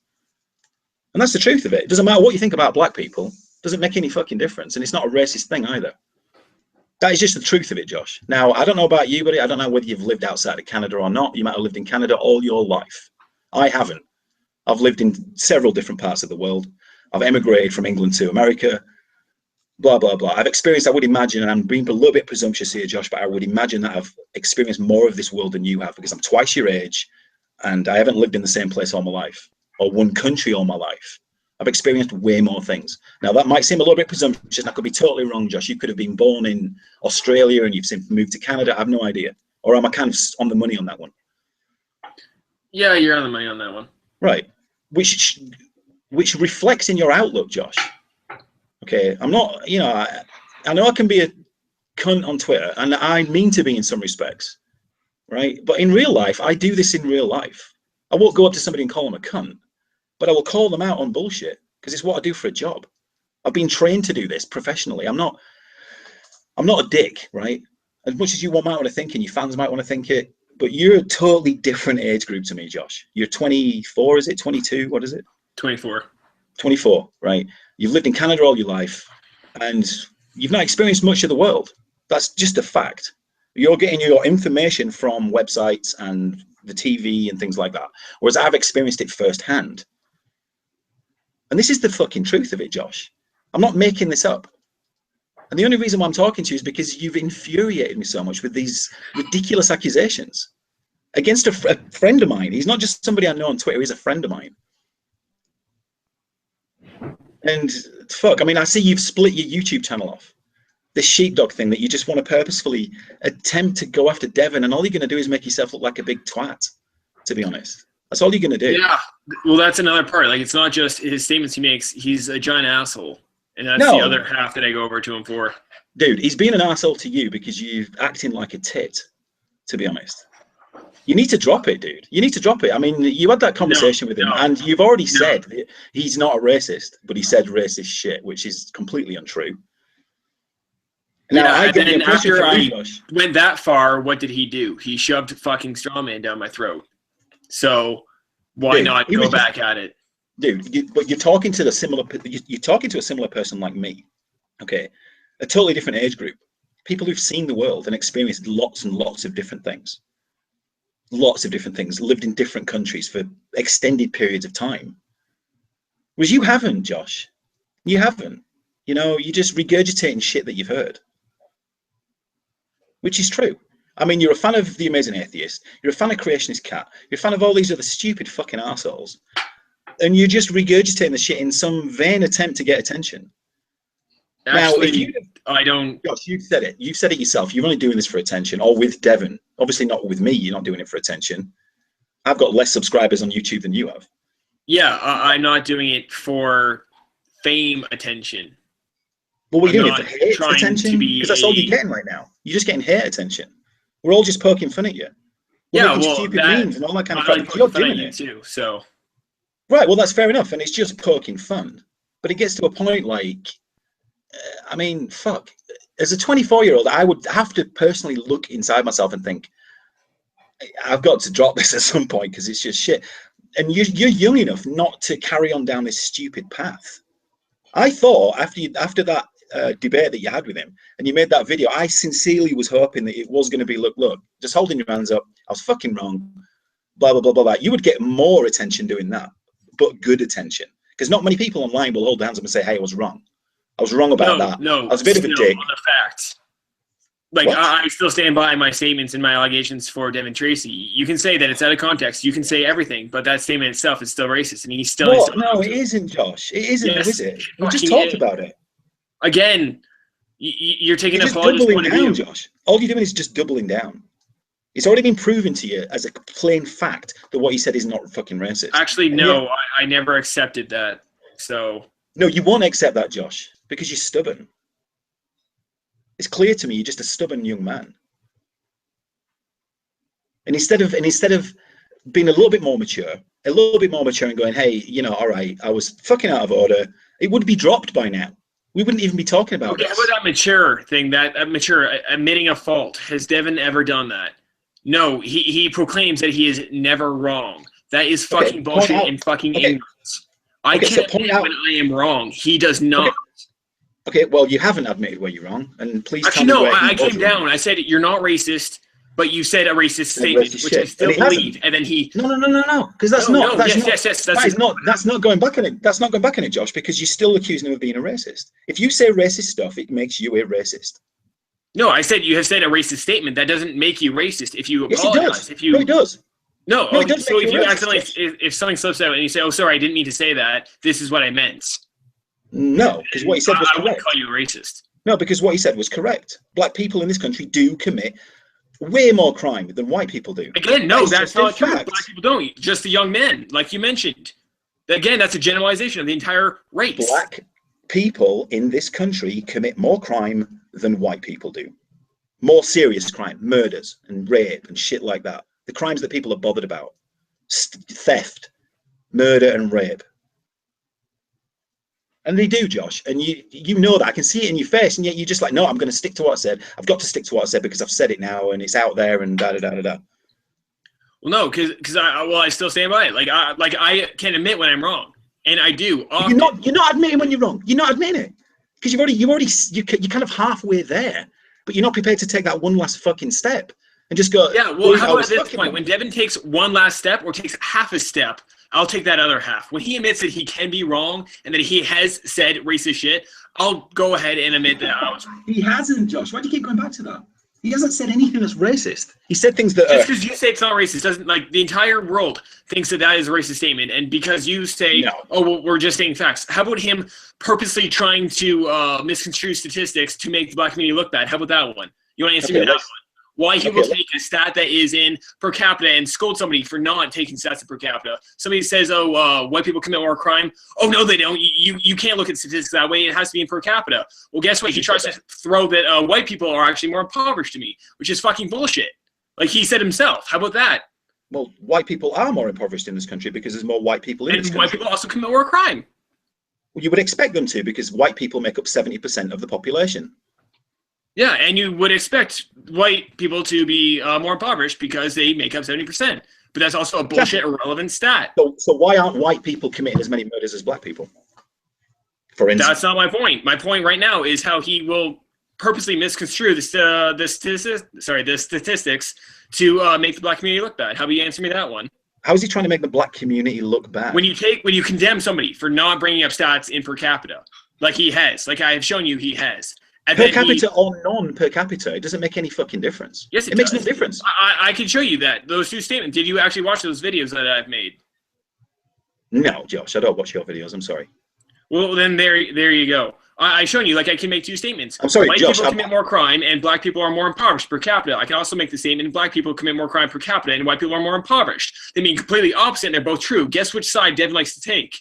And that's the truth of it. It doesn't matter what you think about black people. It doesn't make any fucking difference. And it's not a racist thing either. That is just the truth of it, Josh. Now, I don't know about you, buddy. I don't know whether you've lived outside of Canada or not. You might have lived in Canada all your life. I haven't. I've lived in several different parts of the world. I've emigrated from England to America, blah, blah, blah. I've experienced, I would imagine, and I'm being a little bit presumptuous here, Josh, but I would imagine that I've experienced more of this world than you have because I'm twice your age and I haven't lived in the same place all my life or one country all my life. I've experienced way more things. Now, that might seem a little bit presumptuous, and I could be totally wrong, Josh. You could have been born in Australia and you've simply moved to Canada. I have no idea. Or am I kind of on the money on that one? Yeah, you're on the money on that one. Right. Which reflects in your outlook, Josh. Okay, I'm not, I know I can be a cunt on Twitter, and I mean to be in some respects, right? But in real life, I do this in real life. I won't go up to somebody and call them a cunt, but I will call them out on bullshit because it's what I do for a job. I've been trained to do this professionally. I'm not a dick, right? As much as you might want to think, and your fans might want to think it, but you're a totally different age group to me, Josh. You're 24, is it? 22? What is it? 24. 24, right? You've lived in Canada all your life, and you've not experienced much of the world. That's just a fact. You're getting your information from websites and the TV and things like that, whereas I've experienced it firsthand. And this is the fucking truth of it, Josh. I'm not making this up. And the only reason why I'm talking to you is because you've infuriated me so much with these ridiculous accusations against a friend of mine. He's not just somebody I know on Twitter, he's a friend of mine. And fuck, I mean, I see you've split your YouTube channel off. This sheepdog thing that you just want to purposefully attempt to go after Devin, and all you're going to do is make yourself look like a big twat, to be honest. That's all you're going to do. Yeah, well, that's another part. Like, it's not just his statements he makes. He's a giant asshole. And that's the other half that I go over to him for. Dude, he's being an asshole to you because you're acting like a tit, to be honest. You need to drop it, dude. You need to drop it. I mean, you had that conversation with him, and you've already said he's not a racist, but he said racist shit, which is completely untrue. Now, and then after I went that far, what did he do? He shoved fucking strawman down my throat. So why not go back at it? Dude, but you're talking to a similar person like me, okay? A totally different age group. People who've seen the world and experienced lots and lots of different things. Lots of different things, lived in different countries for extended periods of time. Whereas you haven't, Josh. You haven't. You know, you're just regurgitating shit that you've heard. Which is true. I mean, you're a fan of The Amazing Atheist. You're a fan of Creationist Cat. You're a fan of all these other stupid fucking assholes. And you're just regurgitating the shit in some vain attempt to get attention. Actually, now, if I don't... Josh, you've said it. You've said it yourself. You're only doing this for attention, or with Devin. Obviously not with me. You're not doing it for attention. I've got less subscribers on YouTube than you have. Yeah, I'm not doing it for fame attention. Well, we're doing it for hate attention? Because that's all you're getting right now. You're just getting hate attention. We're all just poking fun at you. We're making stupid memes and all that kind of stuff. You're doing it too, so... Right, well, that's fair enough, and it's just poking fun. But it gets to a point like, I mean, fuck. As a 24-year-old, I would have to personally look inside myself and think, I've got to drop this at some point because it's just shit. And you're young enough not to carry on down this stupid path. I thought after that debate that you had with him, and you made that video, I sincerely was hoping that it was going to be, look, just holding your hands up. I was fucking wrong. Blah, blah, blah, blah, blah. You would get more attention doing that. But good attention, because not many people online will hold their hands up and say, "Hey, I was wrong. I was wrong about that. I was a bit of a dick." On the facts, like I still stand by my statements and my allegations for Devon Tracey. You can say that it's out of context. You can say everything, but that statement itself is still racist, and he's still. No, it isn't, Josh. It isn't, is it? We just talked about it. Again, you're taking a doubling down, Josh. All you're doing is just doubling down. It's already been proven to you as a plain fact that what you said is not fucking racist. Actually, no, I never accepted that. So no, you won't accept that, Josh, because you're stubborn. It's clear to me you're just a stubborn young man. And instead of being a little bit more mature and going, hey, you know, all right, I was fucking out of order, it would be dropped by now. We wouldn't even be talking about it. How about that mature thing, that mature admitting a fault? Has Devin ever done that? No, he proclaims that he is never wrong. That is fucking bullshit and fucking ignorance. I can't admit when I am wrong. He does not. Okay, well, you haven't admitted where you're wrong, and please tell me where I came down. I said you're not racist, but you said a racist statement, which I still believe. And then he no, because that's not. That's not going back on it. That's not going back on it, Josh, because you're still accusing him of being a racist. If you say racist stuff, it makes you a racist. No, I said you have said a racist statement. That doesn't make you racist. If you apologize, yes, it does. It does. No, it does. So if you accidentally, if something slips out and you say, "Oh, sorry, I didn't mean to say that. This is what I meant." No, because what he said was correct. I wouldn't call you a racist. No, because what he said was correct. Black people in this country do commit way more crime than white people do. Again, no, that's not true. Black people don't. Just the young men, like you mentioned. Again, that's a generalization of the entire race. Black people in this country commit more crime than white people do. More serious crime, murders and rape and shit like that. The crimes that people are bothered about. Theft, murder and rape. And they do, Josh. And you know that. I can see it in your face, and yet you're just like, no, I'm going to stick to what I said. I've got to stick to what I said because I've said it now and it's out there and da-da-da-da-da. Well, no, because I still stand by it. Like I can admit when I'm wrong. And I do. Often. You're not admitting when you're wrong. You're not admitting it because you're kind of halfway there, but you're not prepared to take that one last fucking step. and just go. Yeah, well, how about at this point, when Devin takes one last step or takes half a step, I'll take that other half. When he admits that he can be wrong and that he has said racist shit, I'll go ahead and admit that I was wrong. He hasn't, Josh. Why do you keep going back to that? He hasn't said anything that's racist. He said things that just because you say it's not racist doesn't, like, the entire world thinks that that is a racist statement, and because you say, no. Oh, well, we're just saying facts. How about him purposely trying to misconstrue statistics to make the black community look bad? How about that one? You want to answer me that one? Why he will take a stat that is in per capita and scold somebody for not taking stats in per capita. Somebody says, oh, white people commit more crime. Oh, no, they don't. You can't look at statistics that way. It has to be in per capita. Well, guess what? He tries to throw that white people are actually more impoverished to me, which is fucking bullshit. Like he said himself. How about that? Well, white people are more impoverished in this country because there's more white people in this country. And white people also commit more crime. Well, you would expect them to, because white people make up 70% of the population. Yeah, and you would expect white people to be more impoverished because they make up 70%. But that's also a bullshit, irrelevant stat. So why aren't white people committing as many murders as black people? For instance, that's not my point. My point right now is how he will purposely misconstrue the statistics to make the black community look bad. How about you answer me that one? How is he trying to make the black community look bad? When you condemn somebody for not bringing up stats in per capita, like he has, like I have shown you, he has. And per capita or non-per capita, it doesn't make any fucking difference. Yes, it makes no difference. I can show you that. Those two statements. Did you actually watch those videos that I've made? No, Josh, I don't watch your videos. I'm sorry. Well, then there you go. I've shown you, like, I can make two statements. I'm sorry, white Josh. People commit more crime, and black people are more impoverished per capita. I can also make the statement: black people commit more crime per capita, and white people are more impoverished. They mean completely opposite, and they're both true. Guess which side Devin likes to take?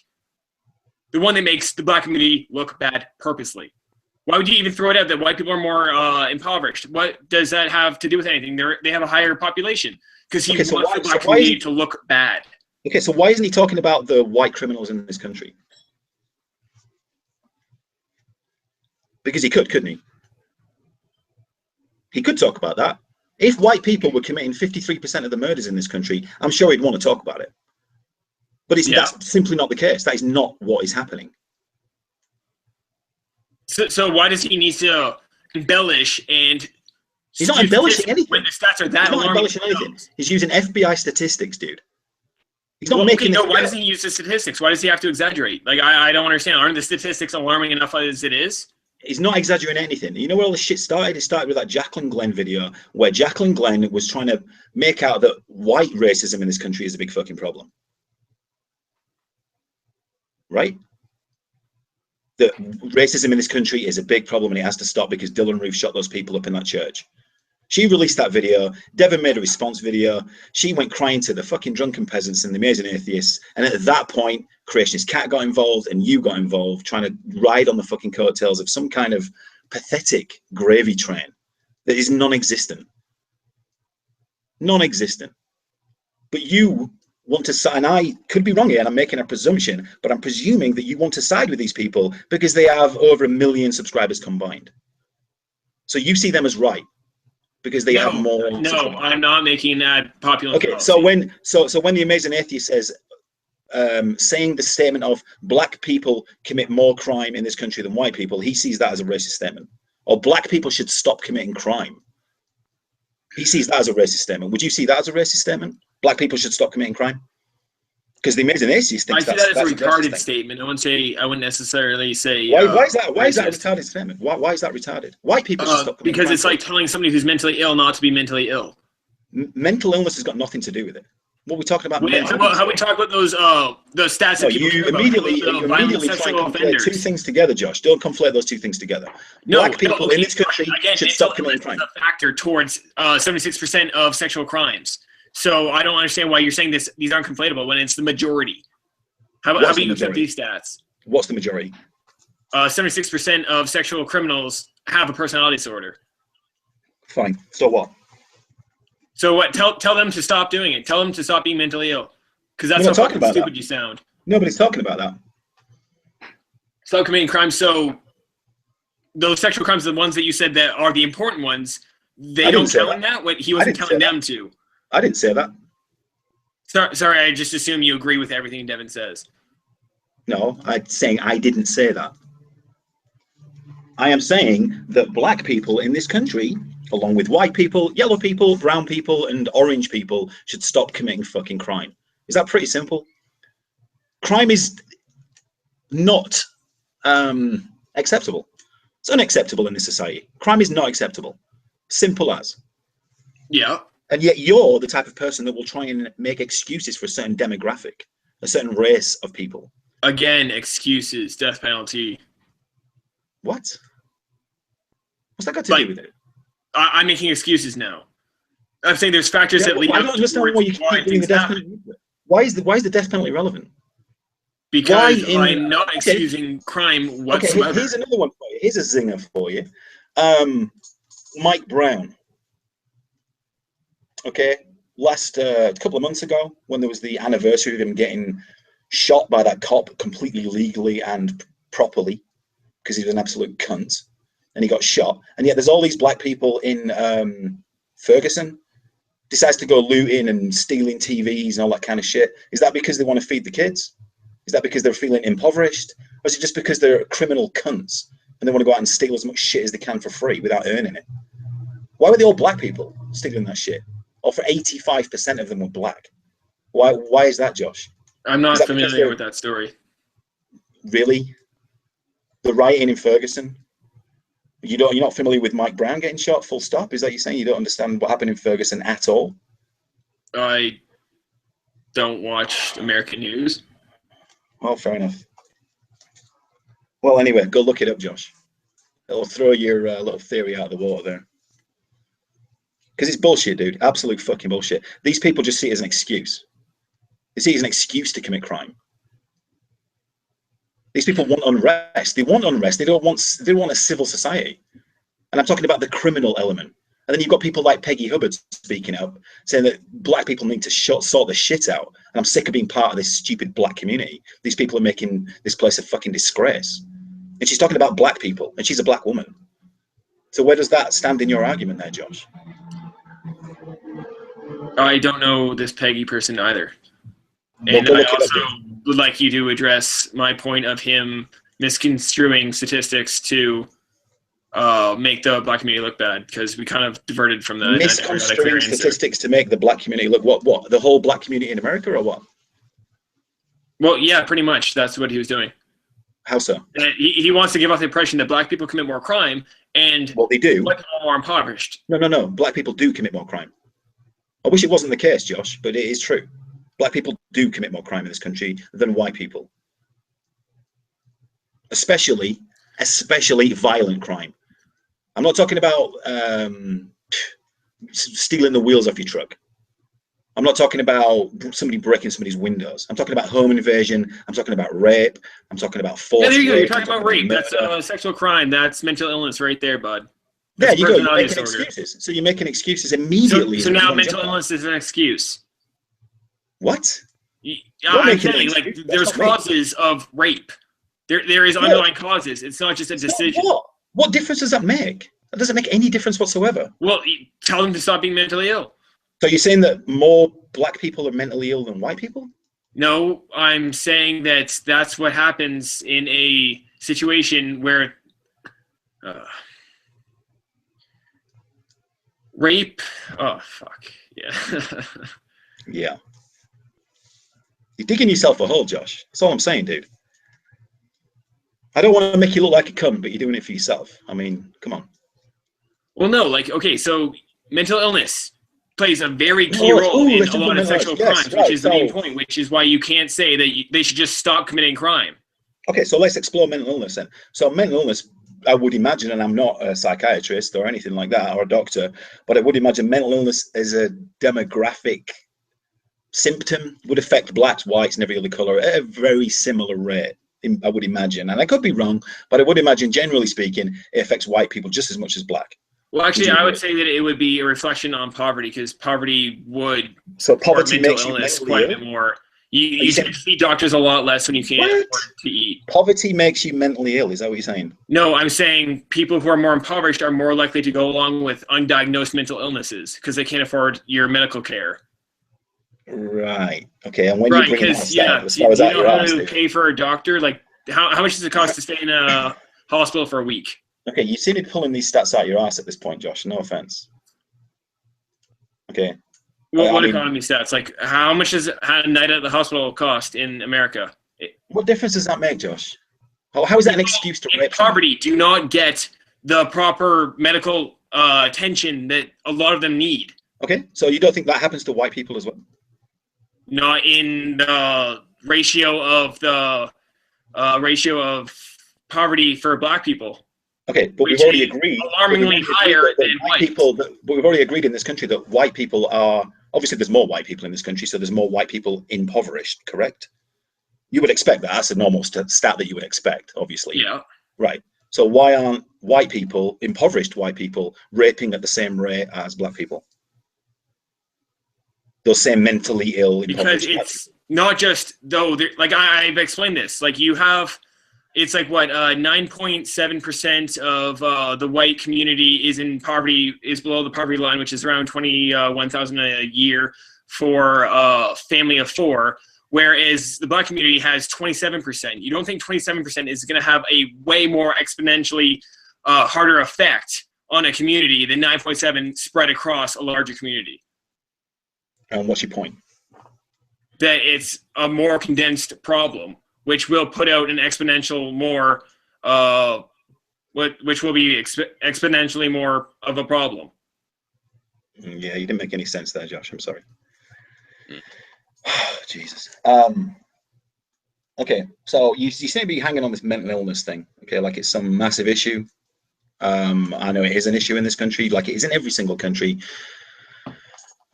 The one that makes the black community look bad purposely. Why would you even throw it out that white people are more impoverished? What does that have to do with anything? They have a higher population because he wants the black community to look bad. Okay, so why isn't he talking about the white criminals in this country? Because he could, couldn't he? He could talk about that. If white people were committing 53% of the murders in this country, I'm sure he'd want to talk about it. But that's simply not the case. That is not what is happening. So why does he need to embellish and... He's not embellishing anything. When the stats are that He's not embellishing anything. He's using FBI statistics, dude. He's not making... No, why doesn't he use the statistics? Why does he have to exaggerate? Like, I don't understand. Aren't the statistics alarming enough as it is? He's not exaggerating anything. You know where all this shit started? It started with that Jacqueline Glenn video where Jacqueline Glenn was trying to make out that white racism in this country is a big fucking problem. Right? That racism in this country is a big problem and it has to stop because Dylan Roof shot those people up in that church. She released that video. Devin made a response video. She went crying to the fucking drunken peasants and the amazing atheists. And at that point, Creationist Cat got involved and you got involved, trying to ride on the fucking coattails of some kind of pathetic gravy train that is non-existent. Non-existent. But you want to side, and I could be wrong here, and I'm making a presumption, but I'm presuming that you want to side with these people because they have over 1 million subscribers combined. So you see them as right. Because they have more. No, I'm not making that popular. Okay, so when the amazing atheist says, saying the statement of black people commit more crime in this country than white people, he sees that as a racist statement. Or black people should stop committing crime. He sees that as a racist statement. Would you see that as a racist statement? Black people should stop committing crime? Because the amazing atheist thinks I see that as a retarded statement. I wouldn't necessarily say. Why is that a retarded statement? Why is that retarded? White people should stop committing crime. Because it's like telling somebody who's mentally ill not to be mentally ill. Mental illness has got nothing to do with it. What we're talking about. How we talk about those the stats that people you immediately try and conflate two things together, Josh. Don't conflate those two things together. Black people in this country should stop committing crime. A factor towards 76% of sexual crimes. So I don't understand why you're saying these aren't conflatable when it's the majority. How about you accept these stats? What's the majority? 76% of sexual criminals have a personality disorder. Fine. So what? So what? Tell them to stop doing it. Tell them to stop being mentally ill. Because that's how fucking stupid you sound. Nobody's talking about that. Stop committing crimes. So those sexual crimes are the ones that you said that are the important ones. They don't tell him that. What he wasn't telling them to. I didn't say that. Sorry, I just assume you agree with everything Devin says. No, I'm saying I didn't say that. I am saying that black people in this country along with white people, yellow people, brown people, and orange people, should stop committing fucking crime. Is that pretty simple? Crime is not acceptable. It's unacceptable in this society. Crime is not acceptable. Simple as. Yeah. And yet you're the type of person that will try and make excuses for a certain demographic, a certain race of people. Again, excuses, death penalty. What? What's that got to do with it? I'm making excuses now. I'm saying there's factors that lead up. I don't understand why you keep doing the death penalty. Why is the death penalty relevant? Because I'm not excusing crime whatsoever. Okay, here's another one for you. Here's a zinger for you. Mike Brown. Okay, last couple of months ago, when there was the anniversary of him getting shot by that cop completely legally and properly, because he was an absolute cunt, and he got shot. And yet there's all these black people in Ferguson decides to go looting and stealing TVs and all that kind of shit. Is that because they want to feed the kids? Is that because they're feeling impoverished? Or is it just because they're criminal cunts and they want to go out and steal as much shit as they can for free without earning it? Why were they all black people stealing that shit? Or for 85% of them were black. Why is that, Josh? I'm not familiar with that story. Really? The rioting in Ferguson? You're not familiar with Mike Brown getting shot, full stop? Is that you're saying you don't understand what happened in Ferguson at all? I don't watch American news. Well, fair enough. Well, anyway, go look it up, Josh. It'll throw your little theory out of the water there. Because it's bullshit, dude. Absolute fucking bullshit. These people just see it as an excuse. They see it as an excuse to commit crime. These people want unrest. They want unrest. They don't want a civil society. And I'm talking about the criminal element. And then you've got people like Peggy Hubbard speaking up, saying that black people need to sort the shit out. And I'm sick of being part of this stupid black community. These people are making this place a fucking disgrace. And she's talking about black people, and she's a black woman. So where does that stand in your argument there, Josh? I don't know this Peggy person either. And I also would like you to address my point of him misconstruing statistics to make the black community look bad, because we kind of diverted from that. Misconstruing statistics to make the black community look what? The whole black community in America, or what? Well, yeah, pretty much. That's what he was doing. How so? He wants to give off the impression that black people commit more crime, and well, they do. White people are more impoverished. No. Black people do commit more crime. I wish it wasn't the case, Josh, but it is true. Black people do commit more crime in this country than white people. Especially violent crime. I'm not talking about stealing the wheels off your truck. I'm not talking about somebody breaking somebody's windows. I'm talking about home invasion. I'm talking about rape. I'm talking about forced rape. Yeah, there you go. You're talking about rape. That's sexual crime. That's mental illness right there, bud. That's you go. You're making excuses. So you're making excuses immediately. So now mental illness is an excuse. What? I'm saying, like, there's causes of rape. There is underlying causes. It's not just a decision. What difference does that make? That doesn't make any difference whatsoever. Well, tell them to stop being mentally ill. So you're saying that more black people are mentally ill than white people? No, I'm saying that that's what happens in a situation where rape. Oh, fuck. Yeah. Yeah. You're digging yourself a hole, Josh. That's all I'm saying, dude. I don't want to make you look like a cunt, but you're doing it for yourself. I mean, come on. Well, no, like, okay, so mental illness plays a very key role in a lot of sexual crimes, which is the main point, which is why you can't say that they should just stop committing crime. Okay, so let's explore mental illness then. So mental illness, I would imagine, and I'm not a psychiatrist or anything like that, or a doctor, but I would imagine mental illness is a demographic symptom, would affect blacks, whites, and every other color at a very similar rate, I would imagine. And I could be wrong, but I would imagine, generally speaking, it affects white people just as much as black. Well, actually, I would say that it would be a reflection on poverty, because poverty would poverty makes you quite a bit more. You see doctors a lot less when you can't afford to eat. Poverty makes you mentally ill. Is that what you're saying? No, I'm saying people who are more impoverished are more likely to go along with undiagnosed mental illnesses because they can't afford your medical care. Right. Okay. And when you bring that stuff, as far as that, you know how to pay for a doctor? Like, how much does it cost to stay in a hospital for a week? Okay, you seem to be pulling these stats out your ass at this point, Josh. No offense. Okay. What economy stats? Like, how much does a night at the hospital cost in America? What difference does that make, Josh? How is that an excuse to rape someone? Poverty do not get the proper medical attention that a lot of them need. Okay, so you don't think that happens to white people as well? Not in the ratio of poverty for Black people. Okay, but we've already agreed. Alarmingly higher than white people. But we've already agreed in this country that white people are, obviously there's more white people in this country, so there's more white people impoverished, correct? You would expect that. That's a normal stat that you would expect, obviously. Yeah. Right. So why aren't white people, impoverished white people, raping at the same rate as Black people? Those same mentally ill, impoverished. Because it's not just, though, like I've explained this, like you have, it's like what 9.7% of the white community is in poverty, is below the poverty line, which is around $21,000 a year for a family of four, whereas the Black community has 27%. You don't think 27% is going to have a way more exponentially harder effect on a community than 9.7 spread across a larger community? And what's your point? That it's a more condensed problem, which will put out an exponential more, which will be exponentially more of a problem. Yeah, you didn't make any sense there, Josh. I'm sorry. Jesus. Okay, so you seem to be hanging on this mental illness thing. Okay, like it's some massive issue. I know it is an issue in this country, like it is in every single country.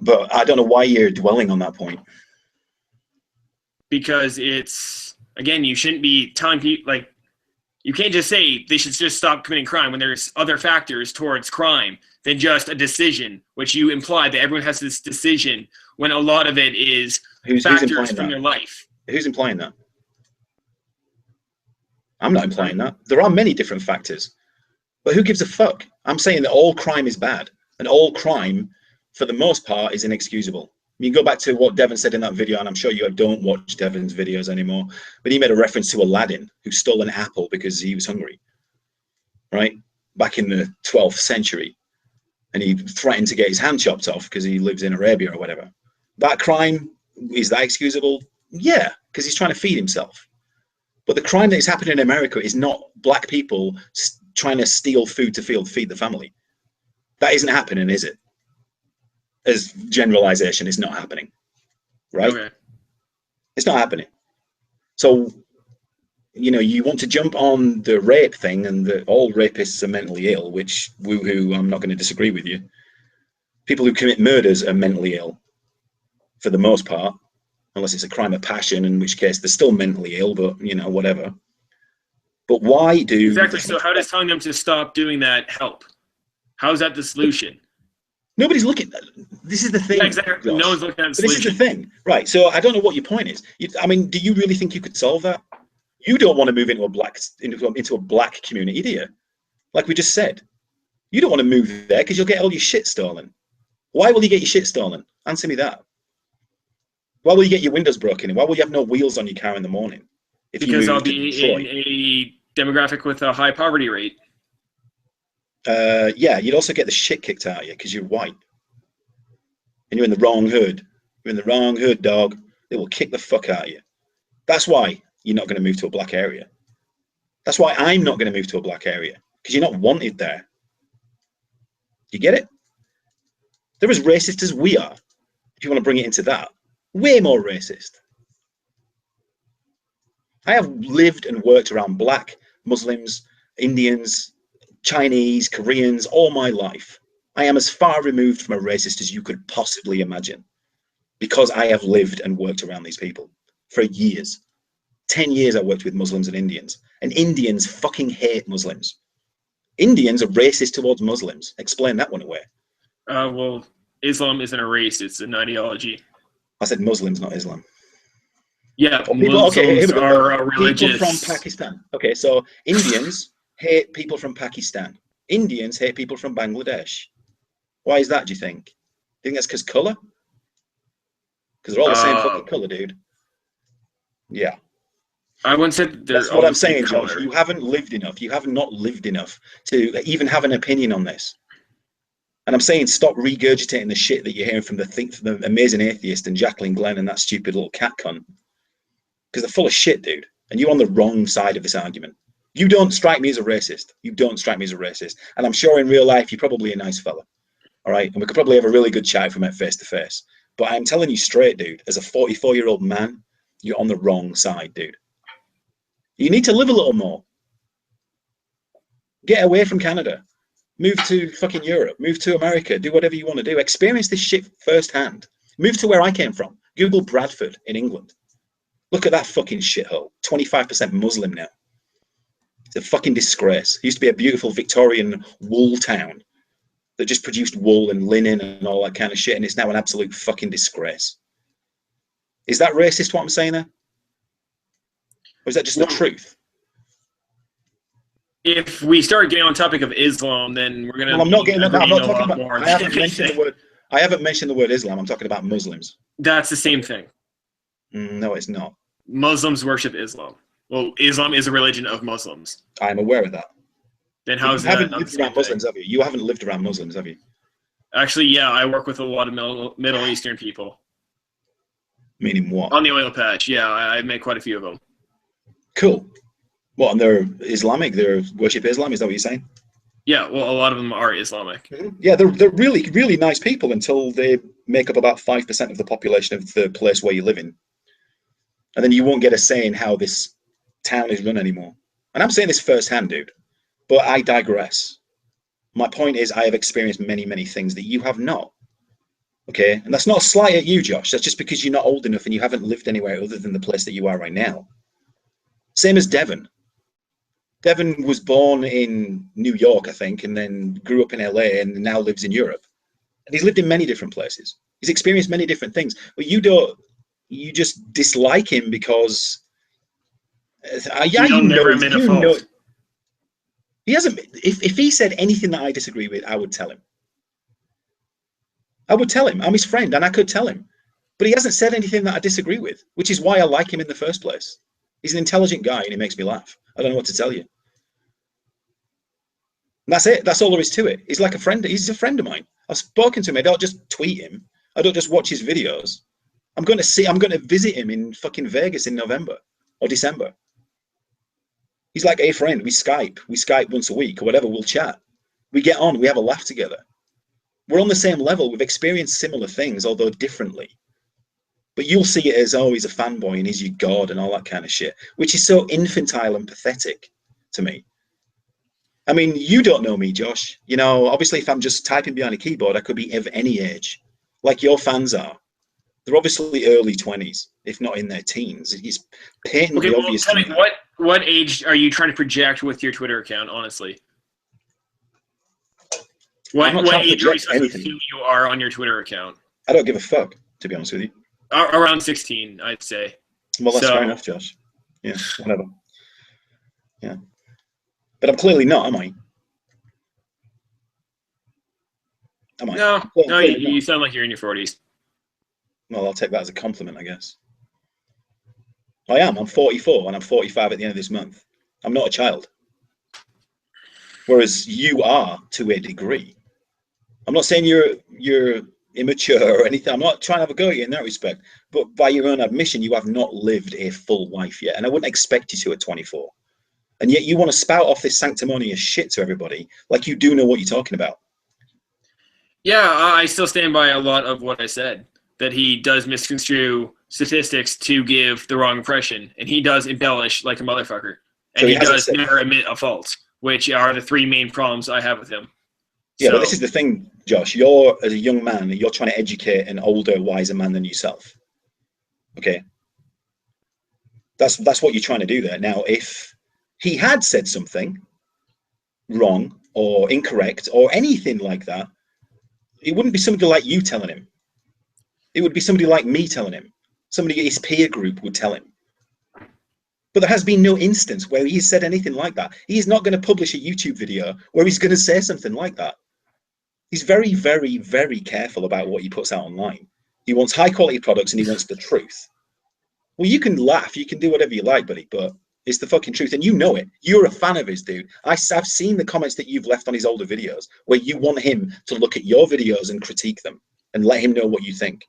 But I don't know why you're dwelling on that point. Because it's, again, you shouldn't be telling people, like, you can't just say they should just stop committing crime when there's other factors towards crime than just a decision, which you imply that everyone has this decision when a lot of it is factors from their life. Who's implying that? I'm not implying that. There are many different factors. But who gives a fuck? I'm saying that all crime is bad. And all crime, for the most part, is inexcusable. You go back to what Devin said in that video, and I'm sure you don't watch Devin's videos anymore, but he made a reference to Aladdin, who stole an apple because he was hungry, right? Back in the 12th century. And he threatened to get his hand chopped off because he lives in Arabia or whatever. That crime, is that excusable? Yeah, because he's trying to feed himself. But the crime that is happening in America is not Black people trying to steal food to feed the family. That isn't happening, is it? As generalization, it's not happening, right? Okay. It's not happening. So, you know, you want to jump on the rape thing and that all rapists are mentally ill, which, woohoo, I'm not going to disagree with you. People who commit murders are mentally ill, for the most part, unless it's a crime of passion, in which case they're still mentally ill, but, you know, whatever. But why do... Exactly, so how does telling them to stop doing that help? How is that the solution? Nobody's looking. This is the thing. Yeah, exactly. No one's looking at the solution. This is the thing, right? So I don't know what your point is. I mean, do you really think you could solve that? You don't want to move into a black community, do you? Like we just said, you don't want to move there because you'll get all your shit stolen. Why will you get your shit stolen? Answer me that. Why will you get your windows broken in? Why will you have no wheels on your car in the morning? Because I'll be in a demographic with a high poverty rate. Yeah, you'd also get the shit kicked out of you because you're white. And you're in the wrong hood. You're in the wrong hood, dog. They will kick the fuck out of you. That's why you're not going to move to a black area. That's why I'm not going to move to a black area. Because you're not wanted there. You get it? They're as racist as we are. If you want to bring it into that. Way more racist. I have lived and worked around black, Muslims, Indians, Chinese, Koreans, all my life. I am as far removed from a racist as you could possibly imagine because I have lived and worked around these people for years. 10 years I worked with Muslims and Indians fucking hate Muslims. Indians are racist towards Muslims. Explain that one away. Well, Islam isn't a race, it's an ideology. I said Muslims, not Islam. Yeah, Muslims are religious. People from Pakistan. Okay, so Indians hate people from Pakistan. Indians hate people from Bangladesh. Why is that, do you think? Do you think that's because colour? Because they're all the same fucking colour, dude. Yeah. I wouldn't say that That's what I'm saying, Josh. You haven't lived enough. You have not lived enough to even have an opinion on this. And I'm saying stop regurgitating the shit that you're hearing from the amazing atheist and Jacqueline Glenn and that stupid little cat cunt. Because they're full of shit, dude. And you're on the wrong side of this argument. You don't strike me as a racist. You don't strike me as a racist. And I'm sure in real life, you're probably a nice fella. All right? And we could probably have a really good chat if we met face to face. But I'm telling you straight, dude, as a 44-year-old man, you're on the wrong side, dude. You need to live a little more. Get away from Canada. Move to fucking Europe. Move to America. Do whatever you want to do. Experience this shit firsthand. Move to where I came from. Google Bradford in England. Look at that fucking shithole. 25% Muslim now. It's a fucking disgrace. It used to be a beautiful Victorian wool town that just produced wool and linen and all that kind of shit, and it's now an absolute fucking disgrace. Is that racist, what I'm saying there? Or is that just the truth? If we start getting on topic of Islam, then we're gonna. Well, I'm not getting that. I'm not talking about. More I haven't mentioned the word. I haven't mentioned the word Islam. I'm talking about Muslims. That's the same thing. No, it's not. Muslims worship Islam. Well, Islam is a religion of Muslims. I'm aware of that. Then how is that? You haven't lived around Muslims, have you? You haven't lived around Muslims, have you? Actually, yeah, I work with a lot of Middle Eastern people. Meaning what? On the oil patch, yeah, I met quite a few of them. Cool. What, and they're Islamic? They worship Islam? Is that what you're saying? Yeah, well, a lot of them are Islamic. Yeah, they're really, really nice people until they make up about 5% of the population of the place where you live in. And then you won't get a say in how this town is run anymore. And I'm saying this firsthand, dude. But I digress. My point is I have experienced many, many things that you have not. Okay? And that's not a slight at you, Josh. That's just because you're not old enough and you haven't lived anywhere other than the place that you are right now. Same as Devin. Devin was born in New York, I think, and then grew up in LA and now lives in Europe. And he's lived in many different places. He's experienced many different things. But you just dislike him because he hasn't. If he said anything that I disagree with, I would tell him. I would tell him. I'm his friend, and I could tell him. But he hasn't said anything that I disagree with, which is why I like him in the first place. He's an intelligent guy, and he makes me laugh. I don't know what to tell you. And that's it. That's all there is to it. He's like a friend. He's a friend of mine. I've spoken to him. I don't just tweet him. I don't just watch his videos. I'm going to visit him in fucking Vegas in November or December. He's like a friend. We Skype once a week or whatever. We'll chat. We get on. We have a laugh together. We're on the same level. We've experienced similar things, although differently. But you'll see it as, oh, he's a fanboy and he's your god and all that kind of shit, which is so infantile and pathetic to me. I mean, you don't know me, Josh. You know, obviously, if I'm just typing behind a keyboard, I could be of any age, like your fans are. They're obviously early 20s, if not in their teens. It's patently obvious. Tell me, what age are you trying to project with your Twitter account, honestly? What age are you supposed to assume you are on your Twitter account? I don't give a fuck, to be honest with you. Around 16, I'd say. Well, that's fair enough, Josh. Yeah, whatever. Yeah. But I'm clearly not, am I? Am I? No, you sound like you're in your 40s. Well, I'll take that as a compliment, I guess. I am. I'm 44 and I'm 45 at the end of this month. I'm not a child. Whereas you are to a degree. I'm not saying you're immature or anything. I'm not trying to have a go at you in that respect. But by your own admission, you have not lived a full life yet. And I wouldn't expect you to at 24. And yet you want to spout off this sanctimonious shit to everybody like you do know what you're talking about. Yeah, I still stand by a lot of what I said. That he does misconstrue statistics to give the wrong impression. And he does embellish like a motherfucker. And so he does never admit a fault, which are the three main problems I have with him. Yeah, but this is the thing, Josh. You're, as a young man, you're trying to educate an older, wiser man than yourself. Okay? That's what you're trying to do there. Now, if he had said something wrong or incorrect or anything like that, it wouldn't be somebody like you telling him. It would be somebody like me telling him. Somebody his peer group would tell him. But there has been no instance where he's said anything like that. He's not going to publish a YouTube video where he's going to say something like that. He's very, very, very careful about what he puts out online. He wants high quality products and he wants the truth. Well, you can laugh, you can do whatever you like, buddy, but it's the fucking truth, and you know it. You're a fan of his, dude. I've seen the comments that you've left on his older videos where you want him to look at your videos and critique them and let him know what you think.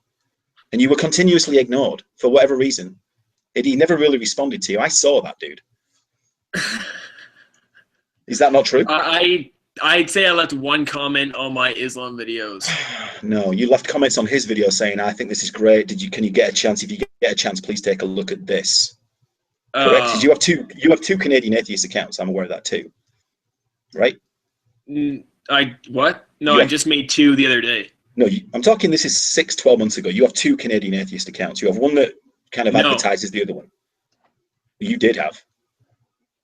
And you were continuously ignored for whatever reason. He never really responded to you. I saw that, dude. Is that not true? I'd say I left one comment on my Islam videos. No, you left comments on his video saying, "I think this is great. Can you get a chance? If you get a chance, please take a look at this." Correct? Because you have two Canadian Atheist accounts. I'm aware of that too. Right? What? No, I just made 2 the other day. No, I'm talking. This is 12 months ago. You have 2 Canadian Atheist accounts. You have one that kind of advertises the other one. You did have.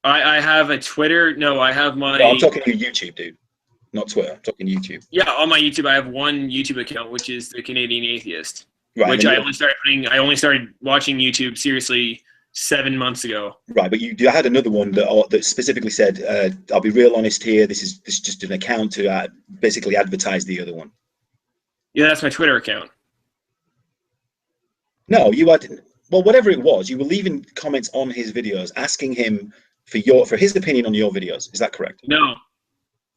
I have a Twitter. No, I have my. No, I'm talking to YouTube, dude. Not Twitter. I'm talking YouTube. Yeah, on my YouTube, I have one YouTube account, which is the Canadian Atheist, right, which I only started watching YouTube seriously 7 months ago. Right, but you had another one that specifically said, "I'll be real honest here. This is just an account to basically advertise the other one." Yeah, that's my Twitter account. No, you had. Well, whatever it was, you were leaving comments on his videos asking him for his opinion on your videos. Is that correct? No.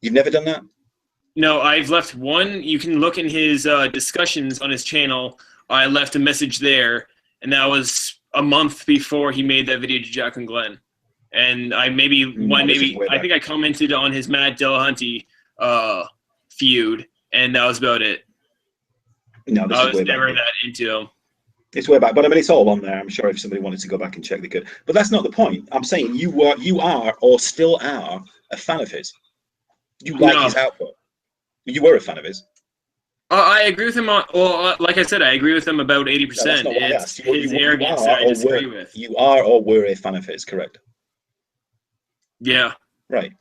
You've never done that? No, I've left one. You can look in his discussions on his channel. I left a message there, and that was a month before he made that video to Jack and Glenn. And I think I commented on his Matt Dillahunty feud, and that was about it. No, I was never that into him. It's way back, but I mean, it's all on there. I'm sure if somebody wanted to go back and check, they could. But that's not the point. I'm saying you are, or still are, a fan of his. You like his output. You were a fan of his. I agree with him on. Well, like I said, I agree with him about 80%. No, it's his arrogance that I disagree with. You are or were a fan of his, correct? Yeah. Right.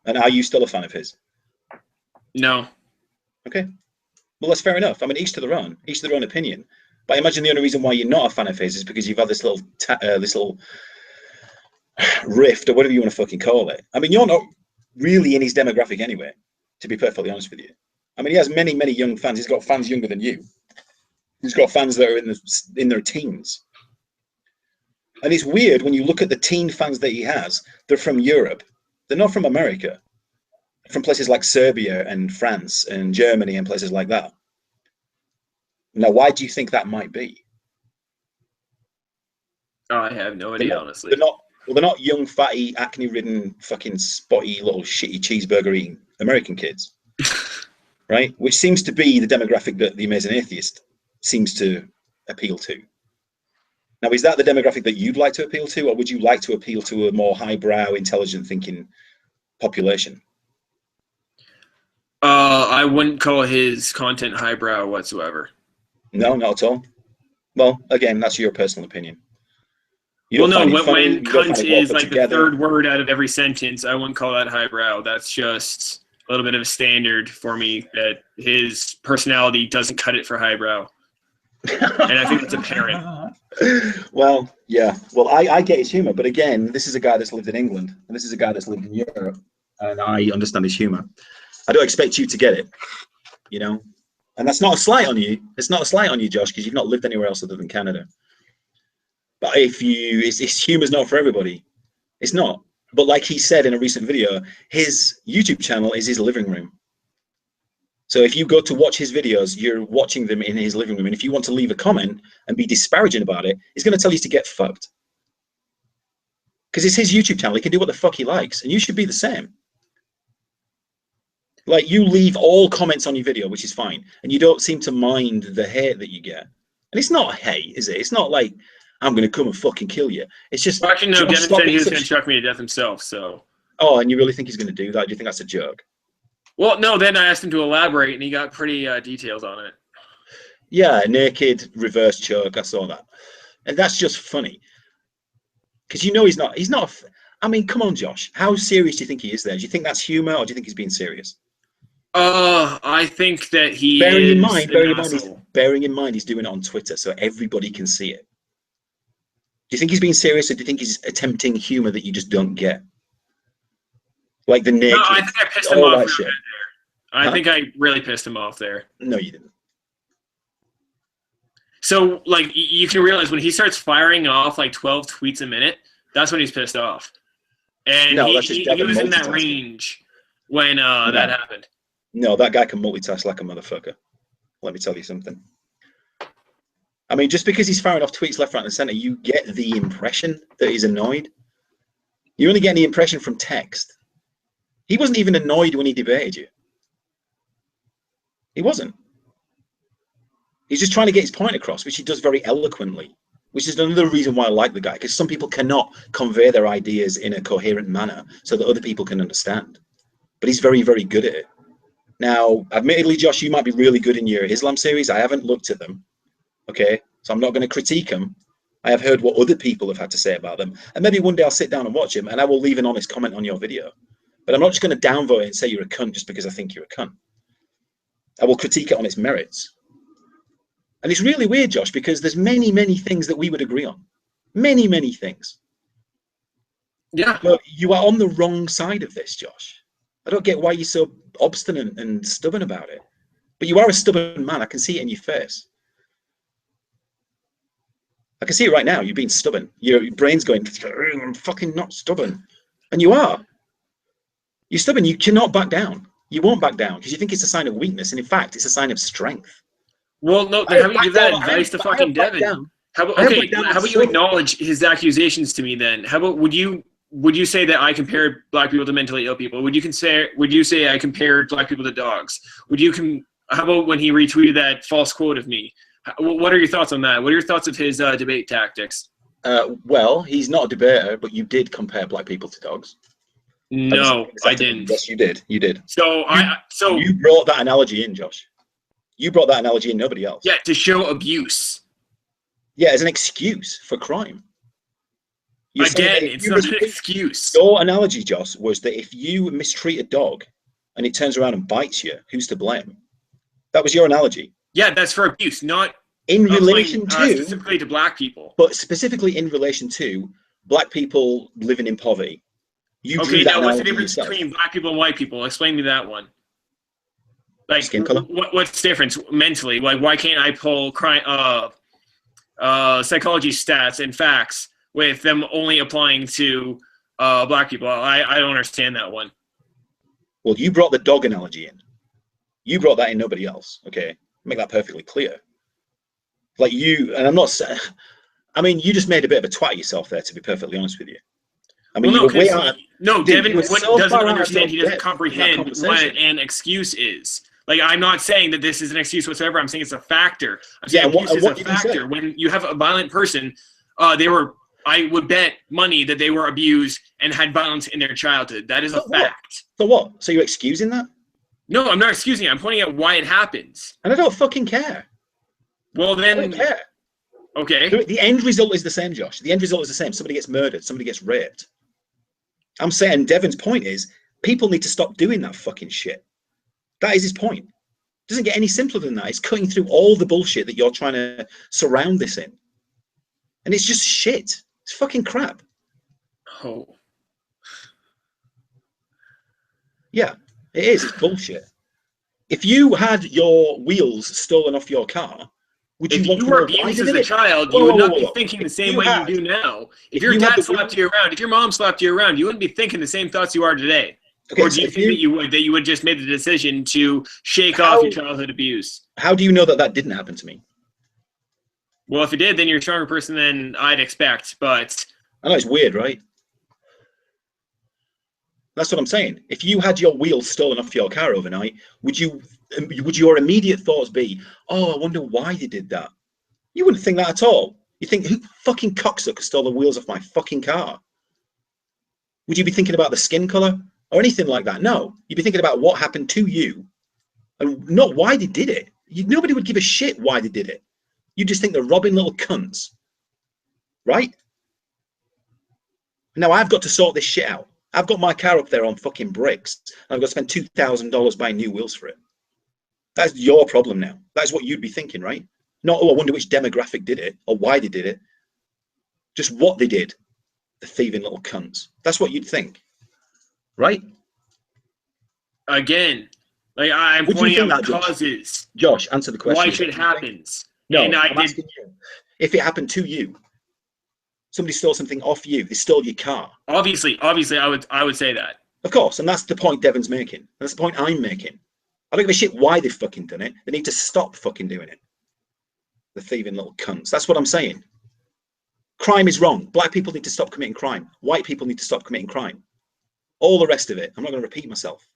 And are you still a fan of his? No. Okay. Well, that's fair enough. I mean, each to their own opinion. But I imagine the only reason why you're not a fan of his is because you've had this little rift or whatever you want to fucking call it. I mean, you're not really in his demographic anyway, to be perfectly honest with you. I mean, he has many, many young fans. He's got fans younger than you. He's got fans that are in their teens. And it's weird when you look at the teen fans that he has, they're from Europe. They're not from America. From places like Serbia and France and Germany and places like that. Now, why do you think that might be? Oh, I have no idea, honestly. They're not young, fatty, acne-ridden, fucking spotty, little shitty cheeseburger-eating American kids, right? Which seems to be the demographic that the Amazing Atheist seems to appeal to. Now, is that the demographic that you'd like to appeal to, or would you like to appeal to a more highbrow, intelligent-thinking population? I wouldn't call his content highbrow whatsoever. No, not at all. Well, again, that's your personal opinion. Well, no, when cunt is like the third word out of every sentence, I wouldn't call that highbrow. That's just a little bit of a standard for me that his personality doesn't cut it for highbrow. And I think that's apparent. Well, yeah. Well, I get his humor, but again, this is a guy that's lived in England, and this is a guy that's lived in Europe, and I understand his humor. I don't expect you to get it, you know? And that's not a slight on you. It's not a slight on you, Josh, because you've not lived anywhere else other than Canada. But his humor's not for everybody. It's not. But like he said in a recent video, his YouTube channel is his living room. So if you go to watch his videos, you're watching them in his living room. And if you want to leave a comment and be disparaging about it, he's going to tell you to get fucked. Because it's his YouTube channel. He can do what the fuck he likes. And you should be the same. Like, you leave all comments on your video, which is fine. And you don't seem to mind the hate that you get. And it's not hate, is it? It's not like, I'm going to come and fucking kill you. It's just... Well, actually, no, Devin said he was going to chuck me to death himself, so... Oh, and you really think he's going to do that? Do you think that's a joke? Well, no, then I asked him to elaborate, and he got pretty detailed on it. Yeah, naked, reverse choke, I saw that. And that's just funny. Because you know he's not... I mean, come on, Josh. How serious do you think he is there? Do you think that's humor, or do you think he's being serious? I think that he bearing in mind he's doing it on Twitter, so everybody can see it. Do you think he's being serious, or do you think he's attempting humor that you just don't get? Like the naked. No, I think I pissed him off there. I think I really pissed him off there. No, you didn't. So, like, you can realize when he starts firing off like 12 tweets a minute, that's when he's pissed off. And No, he was in that multitasking. range when that happened. No, that guy can multitask like a motherfucker. Let me tell you something. I mean, just because he's firing off tweets left, right, and center, you get the impression that he's annoyed. You only get the impression from text. He wasn't even annoyed when he debated you. He wasn't. He's just trying to get his point across, which he does very eloquently, which is another reason why I like the guy, because some people cannot convey their ideas in a coherent manner so that other people can understand. But he's very, very good at it. Now, admittedly, Josh, you might be really good in your Islam series. I haven't looked at them. Okay, so I'm not going to critique them. I have heard what other people have had to say about them. And maybe one day I'll sit down and watch them and I will leave an honest comment on your video. But I'm not just going to downvote it and say you're a cunt just because I think you're a cunt. I will critique it on its merits. And it's really weird, Josh, because there's many, many things that we would agree on. Many, many things. Yeah. But you are on the wrong side of this, Josh. I don't get why you're so obstinate and stubborn about it. But you are a stubborn man. I can see it in your face. I can see it right now. You're being stubborn. Your brain's going, I'm fucking not stubborn. And you are. You're stubborn. You cannot back down. You won't back down because you think it's a sign of weakness. And in fact, it's a sign of strength. Well, no, then how about you give that advice to fucking Devin? How about you acknowledge his accusations to me then? How about would you say that I compared black people to mentally ill people? Would you say I compared black people to dogs? How about when he retweeted that false quote of me? What are your thoughts on that? What are your thoughts of his debate tactics? Well, he's not a debater, but you did compare black people to dogs. No, I didn't. Yes, you did. You did. So you brought that analogy in, Josh. You brought that analogy in, nobody else. Yeah, to show abuse. Yeah, as an excuse for crime. Again, it's not an excuse. Your analogy, Josh, was that if you mistreat a dog and it turns around and bites you, who's to blame? That was your analogy. Yeah, that's for abuse, not in relation to specifically to black people. But specifically in relation to black people living in poverty. Okay, now what's the difference between black people and white people? Explain me that one. Like, skin color. What's the difference mentally? Like, why can't I pull psychology stats and facts with them only applying to black people? I don't understand that one. Well, you brought the dog analogy in. You brought that in, nobody else. Okay, make that perfectly clear. Like you, and I'm not saying. I mean, you just made a bit of a twat of yourself there, to be perfectly honest with you. I mean, well, Devin doesn't understand. He doesn't comprehend what an excuse is. Like, I'm not saying that this is an excuse whatsoever. I'm saying it's a factor. I'm saying abuse is a factor. When you have a violent person, I would bet money that they were abused and had violence in their childhood. That is a fact. So what? So you're excusing that? No, I'm not excusing it. I'm pointing out why it happens. And I don't fucking care. Well, then. I don't care. Okay. The end result is the same, Josh. The end result is the same. Somebody gets murdered. Somebody gets raped. I'm saying Devin's point is people need to stop doing that fucking shit. That is his point. It doesn't get any simpler than that. It's cutting through all the bullshit that you're trying to surround this in. And it's just shit. It's fucking crap. Oh. Yeah, it is. It's bullshit. If you had your wheels stolen off your car, would you want to know why abused as a child, you would not be thinking the same way you do now. If your dad slapped you around, if your mom slapped you around, you wouldn't be thinking the same thoughts you are today. Okay, or do you think that you would just made the decision to shake off your childhood abuse? How do you know that that didn't happen to me? Well, if it did, then you're a stronger person than I'd expect. But I know it's weird, right? That's what I'm saying. If you had your wheels stolen off your car overnight, would your immediate thoughts be, "Oh, I wonder why they did that"? You wouldn't think that at all. You think, "Who fucking cocksucker stole the wheels off my fucking car?" Would you be thinking about the skin color or anything like that? No, you'd be thinking about what happened to you, and not why they did it. Nobody would give a shit why they did it. You just think they're robbing little cunts, right? Now I've got to sort this shit out. I've got my car up there on fucking bricks. And I've got to spend $2,000 buying new wheels for it. That's your problem now. That's what you'd be thinking, right? Not, oh, I wonder which demographic did it or why they did it. Just what they did. The thieving little cunts. That's what you'd think, right? Again, like I'm pointing out causes. Josh, answer the question. Why shit happens. No, and I'm asking you. If it happened to you, somebody stole something off you, they stole your car. Obviously, I would say that. Of course, and that's the point Devon's making. That's the point I'm making. I don't give a shit why they've fucking done it. They need to stop fucking doing it. The thieving little cunts. That's what I'm saying. Crime is wrong. Black people need to stop committing crime. White people need to stop committing crime. All the rest of it. I'm not going to repeat myself.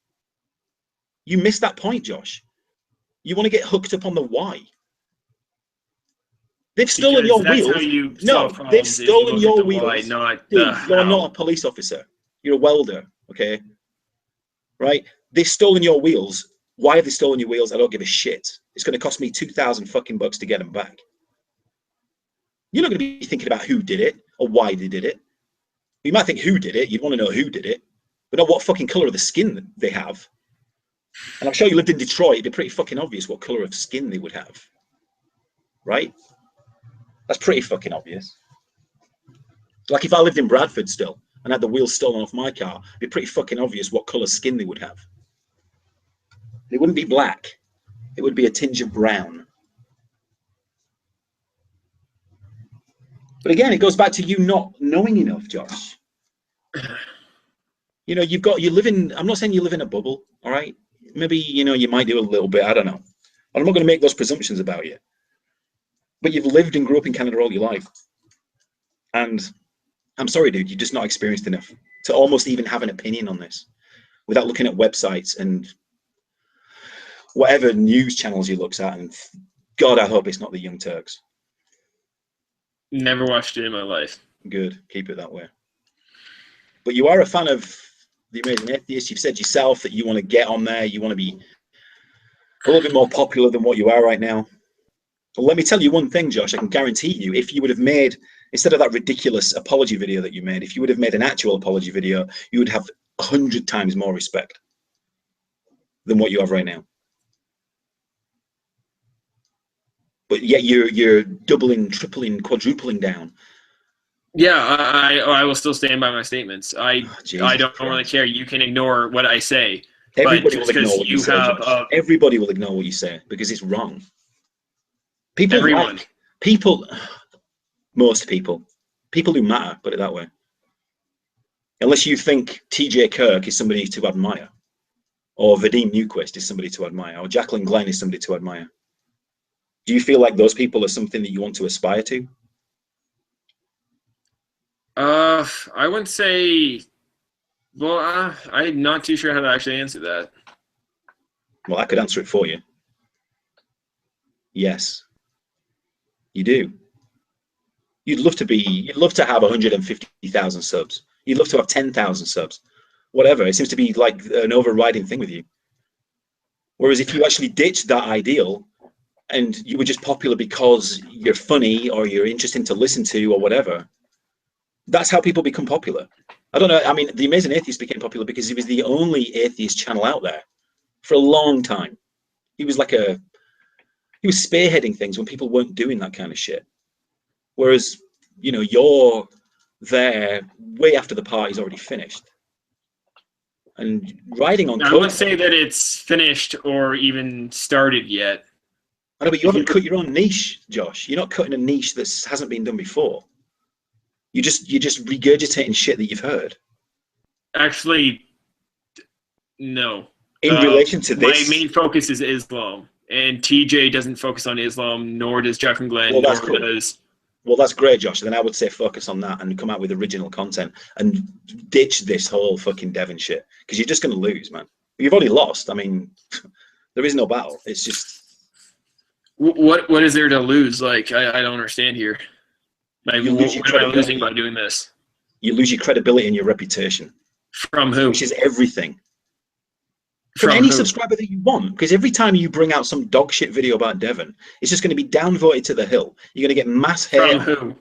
You missed that point, Josh. You want to get hooked up on the why. They've stolen your wheels. No, they've stolen your wheels. Dude, you're not a police officer. You're a welder, okay? Right? They've stolen your wheels. Why have they stolen your wheels? I don't give a shit. It's going to cost me $2,000 fucking bucks to get them back. You're not going to be thinking about who did it or why they did it. You might think who did it. You'd want to know who did it, but not what fucking color of the skin they have. And I'm sure you lived in Detroit. It'd be pretty fucking obvious what color of skin they would have. Right? That's pretty fucking obvious. Like if I lived in Bradford still and had the wheels stolen off my car, it'd be pretty fucking obvious what color skin they would have. It wouldn't be black. It would be a tinge of brown. But again, it goes back to you not knowing enough, Josh. You know, you live in, I'm not saying you live in a bubble, all right? Maybe, you know, you might do a little bit, I don't know. I'm not going to make those presumptions about you. But you've lived and grew up in Canada all your life. And I'm sorry, dude, you're just not experienced enough to almost even have an opinion on this without looking at websites and whatever news channels you look at. And God, I hope it's not the Young Turks. Never watched it in my life. Good, keep it that way. But you are a fan of the Amazing Atheist. You've said yourself that you want to get on there. You want to be a little bit more popular than what you are right now. Well, let me tell you one thing, Josh. I can guarantee you, if you would have made, instead of that ridiculous apology video that you made, if you would have made an actual apology video, you would have 100 times more respect than what you have right now. But yet you're doubling, tripling, quadrupling down. Yeah, I will still stand by my statements. I don't really care. You can ignore what I say. Everybody will ignore what you say, Josh. Everybody will ignore what you say because it's wrong. Most people who matter, put it that way. Unless you think TJ Kirk is somebody to admire, or Vadim Newquist is somebody to admire, or Jacqueline Glenn is somebody to admire. Do you feel like those people are something that you want to aspire to? I wouldn't say. Well, I'm not too sure how to actually answer that. Well, I could answer it for you. Yes, you do. You'd love to have 150,000 subs. You'd love to have 10,000 subs. Whatever. It seems to be like an overriding thing with you. Whereas if you actually ditched that ideal and you were just popular because you're funny or you're interesting to listen to or whatever, that's how people become popular. I don't know. I mean, The Amazing Atheist became popular because he was the only atheist channel out there for a long time. He was spearheading things when people weren't doing that kind of shit. Whereas, you know, you're there way after the party's already finished. And riding on... I wouldn't say that it's finished or even started yet. I know, but you haven't cut your own niche, Josh. You're not cutting a niche that hasn't been done before. You're just regurgitating shit that you've heard. Actually, no. In relation to this... My main focus is Islam. And TJ doesn't focus on Islam, nor does Jacqueline Glenn, Well, that's great, Josh. Then I would say focus on that and come out with original content and ditch this whole fucking Devin shit. Because you're just going to lose, man. You've already lost. I mean, there is no battle. It's just... What is there to lose? Like, I don't understand here. Like, what am I losing by doing this? You lose your credibility and your reputation. From who? Which is everything. From any subscriber that you want. Because every time you bring out some dog shit video about Devon, it's just going to be downvoted to the hill. You're going to get mass hate. From who?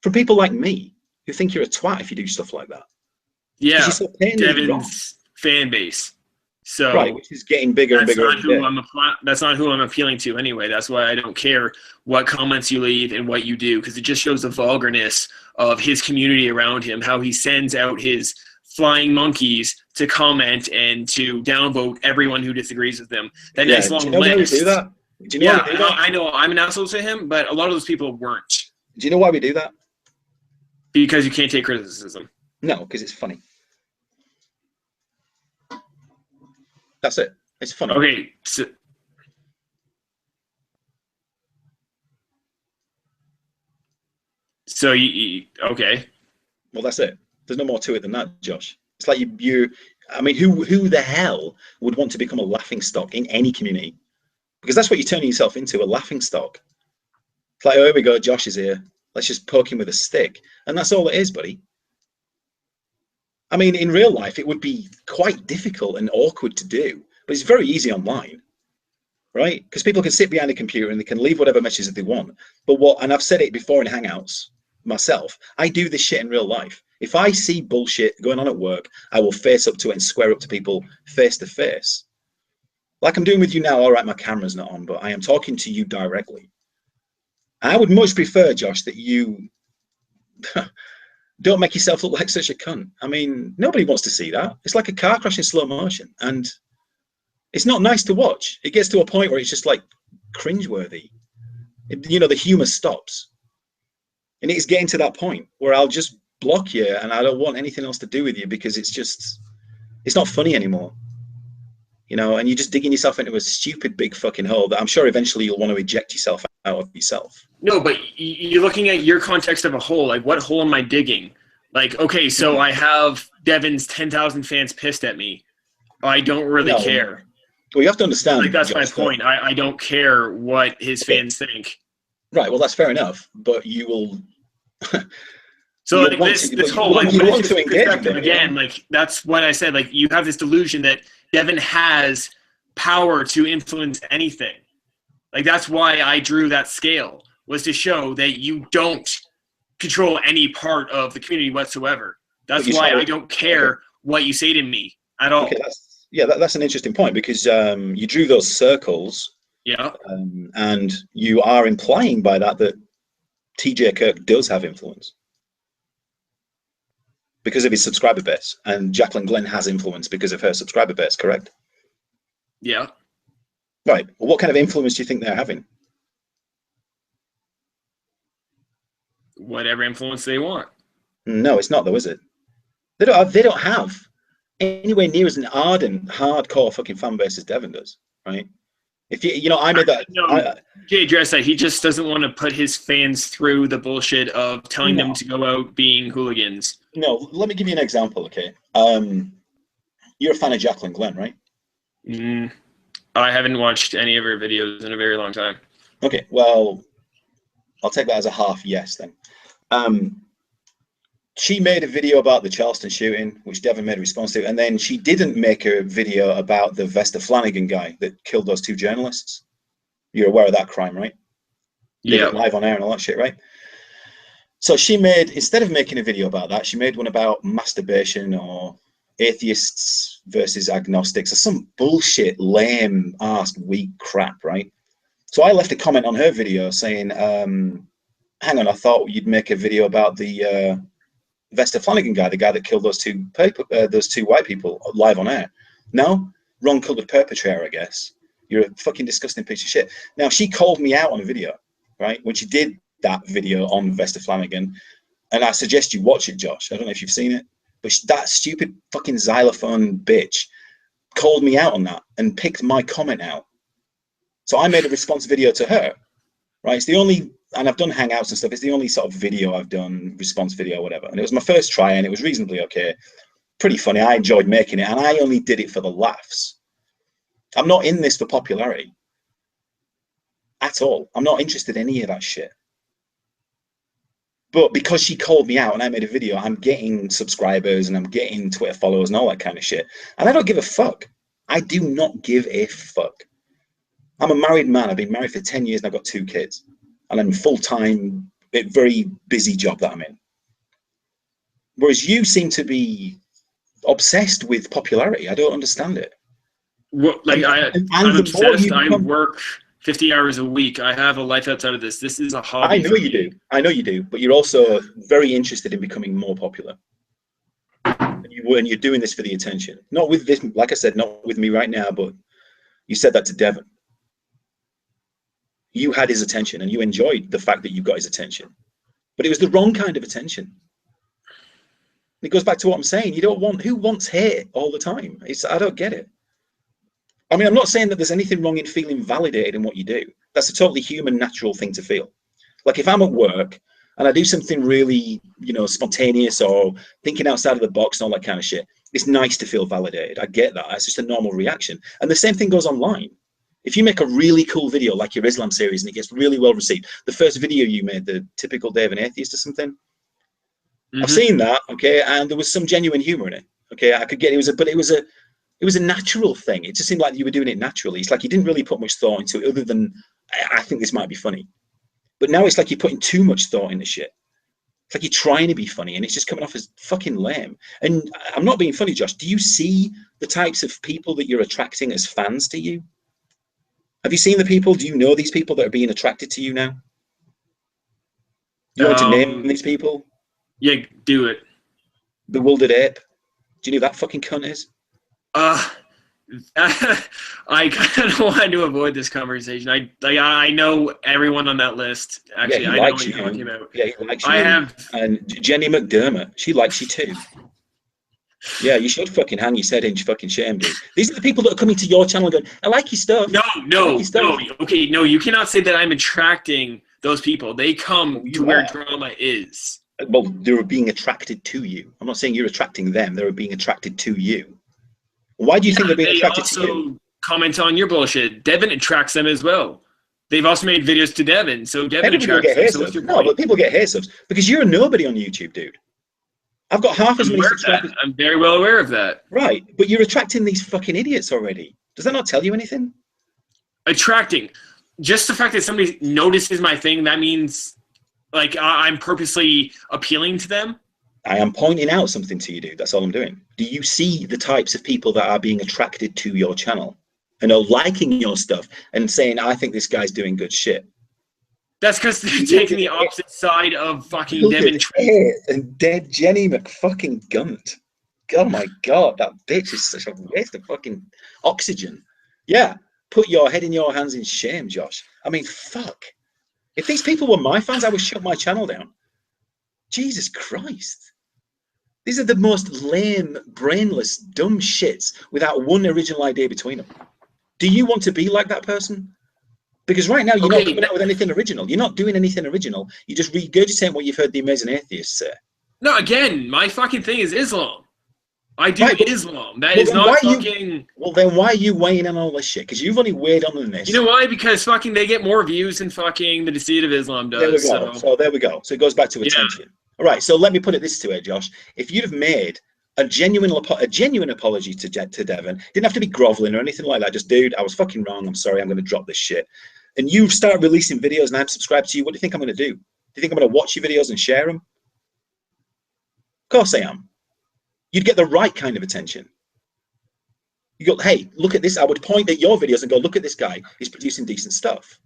From people like me, who think you're a twat if you do stuff like that. Yeah, Devin's fan base. So right, which is getting bigger and bigger. That's not who I'm appealing to anyway. That's why I don't care what comments you leave and what you do, because it just shows the vulgarness of his community around him, how he sends out his flying monkeys to comment and to downvote everyone who disagrees with him. That nice long list. Do that? Do you know why we do that? I know I'm an asshole to him, but a lot of those people weren't. Do you know why we do that? Because you can't take criticism. No, because it's funny. That's it. It's funny. Okay. So okay. Well, that's it. There's no more to it than that, Josh. It's like you. I mean, who the hell would want to become a laughingstock in any community? Because that's what you're turning yourself into, a laughingstock. It's like, oh, here we go, Josh is here. Let's just poke him with a stick. And that's all it is, buddy. I mean, in real life, it would be quite difficult and awkward to do, but it's very easy online, right? Because people can sit behind a computer and they can leave whatever messages they want. But and I've said it before in Hangouts myself, I do this shit in real life. If I see bullshit going on at work, I will face up to it and square up to people face to face. Like I'm doing with you now. All right, my camera's not on, but I am talking to you directly. I would much prefer, Josh, that you don't make yourself look like such a cunt. I mean, nobody wants to see that. It's like a car crash in slow motion, and it's not nice to watch. It gets to a point where it's just like cringeworthy. The humor stops. And it's getting to that point where I'll just block you and I don't want anything else to do with you because it's not funny anymore. And you're just digging yourself into a stupid big fucking hole that I'm sure eventually you'll want to eject yourself out of yourself. No, but you're looking at your context of a hole. Like, what hole am I digging? Like, okay, so I have Devin's 10,000 fans pissed at me. I don't really care. Well, you have to understand. Like, that's my point. I don't care what his fans think. Right. Well, that's fair enough. But you will. So like this whole like you want to engage them, again, like that's what I said. Like you have this delusion that Devin has power to influence anything. Like that's why I drew that scale, was to show that you don't control any part of the community whatsoever. That's why I don't care what you say to me at all. Okay, that's an interesting point because you drew those circles. Yeah. And you are implying by that TJ Kirk does have influence because of his subscriber base, and Jacqueline Glenn has influence because of her subscriber base, correct? Yeah. Right. Well, what kind of influence do you think they're having? Whatever influence they want. No, it's not though, is it? They don't have anywhere near as an ardent, hardcore fucking fan base as Devin does, right? If I made that. Jay addressed that he just doesn't want to put his fans through the bullshit of telling them to go out being hooligans. No, let me give you an example, okay? You're a fan of Jacqueline Glenn, right? I haven't watched any of her videos in a very long time. Okay, well, I'll take that as a half yes then. She made a video about the Charleston shooting, which Devin made a response to, and then she didn't make a video about the Vesta Flanagan guy that killed those two journalists. You're aware of that crime, right? Yeah. Live on air and all that shit, right? So she made, instead of making a video about that, she made one about masturbation or atheists versus agnostics or some bullshit, lame ass, weak crap, right? So I left a comment on her video saying, hang on, I thought you'd make a video about the Vesta Flanagan guy, the guy that killed those two white people live on air. No, wrong coloured perpetrator, I guess. You're a fucking disgusting piece of shit. Now, she called me out on a video, right? When she did that video on Vesta Flanagan, and I suggest you watch it, Josh. I don't know if you've seen it, but that stupid fucking xylophone bitch called me out on that and picked my comment out. So I made a response video to her, right? It's the only, and I've done Hangouts and stuff, it's the only sort of video I've done, response video, whatever. And it was my first try and it was reasonably okay. Pretty funny. I enjoyed making it and I only did it for the laughs. I'm not in this for popularity at all. I'm not interested in any of that shit. But because she called me out and I made a video, I'm getting subscribers and I'm getting Twitter followers and all that kind of shit. And I don't give a fuck. I do not give a fuck. I'm a married man. I've been married for 10 years and I've got 2 kids. And I'm full-time, very busy job that I'm in. Whereas you seem to be obsessed with popularity. I don't understand it. Well, like I'm obsessed. I work 50 hours a week. I have a life outside of this. This is a hobby. I know you do. I know you do. But you're also very interested in becoming more popular. And you're doing this for the attention. Not with this, like I said, not with me right now, but you said that to Devin. you had his attention and you enjoyed the fact that you got his attention, but it was the wrong kind of attention. It goes back to what I'm saying. You don't want, who wants hate all the time? I don't get it. I mean, I'm not saying that there's anything wrong in feeling validated in what you do. That's a totally human, natural thing to feel. Like if I'm at work and I do something really, you know, spontaneous or thinking outside of the box and all that kind of shit, it's nice to feel validated. I get that. It's just a normal reaction. And the same thing goes online. If you make a really cool video like your Islam series and it gets really well received, the first video you made, the typical Devon Atheist or something, I've seen that, okay, and there was some genuine humor in it. Okay, I could get it was a natural thing. It just seemed like you were doing it naturally. It's like you didn't really put much thought into it other than I think this might be funny. But now it's like you're putting too much thought into shit. It's like you're trying to be funny and it's just coming off as fucking lame. And I'm not being funny, Josh. Do you see the types of people that you're attracting as fans to you? Have you seen the people? Do you know these people that are being attracted to you now? Do you want to name these people? Yeah, do it. Bewildered Ape. Do you know who that fucking cunt is? I kind of wanted to avoid this conversation. I know everyone on that list. Actually, yeah, I know what you're talking about. Yeah, he likes you. I have. And Jenny McDermott, she likes you too. Yeah, you should fucking hang your head in fucking shame, dude. These are the people that are coming to your channel and going, I like your stuff. No. Okay, no, you cannot say that I'm attracting those people. They come to where drama is. Well, they're being attracted to you. I'm not saying you're attracting them. They're being attracted to you. Why do you think they're being attracted to you? They also comment on your bullshit. Devin attracts them as well. They've also made videos to Devin, so Devin attracts them. So what's your point? No, but people get hate subs because you're a nobody on YouTube, dude. I've got half as many subscribers. I'm very well aware of that. Right, but you're attracting these fucking idiots already. Does that not tell you anything? Attracting. Just the fact that somebody notices my thing, that means like I'm purposely appealing to them. I am pointing out something to you, dude. That's all I'm doing. Do you see the types of people that are being attracted to your channel and are liking your stuff and saying, I think this guy's doing good shit? That's because they're taking the opposite side of fucking Devon Tracey. And dead Jenny McFucking Gunt. Oh my God, that bitch is such a waste of fucking oxygen. Yeah, put your head in your hands in shame, Josh. I mean, fuck. If these people were my fans, I would shut my channel down. Jesus Christ. These are the most lame, brainless, dumb shits without one original idea between them. Do you want to be like that person? Because right now you're not coming out with anything original. You're not doing anything original. You're just regurgitating what you've heard the amazing atheists say. No, again, my fucking thing is Islam. I do Islam. That is not fucking... Well, then why are you weighing on all this shit? Because you've only weighed on this. You know why? Because fucking they get more views than fucking the Deceit of Islam does. There we go. So there we go. So it goes back to attention. Yeah. All right, so let me put it this way, Josh. If you'd have made a genuine apology to Devin, didn't have to be groveling or anything like that. Just, dude, I was fucking wrong. I'm sorry. I'm going to drop this shit. And you start releasing videos and I'm subscribed to you. What do you think I'm going to do? Do you think I'm going to watch your videos and share them? Of course I am. You'd get the right kind of attention. You go, hey, look at this. I would point at your videos and go, look at this guy. He's producing decent stuff.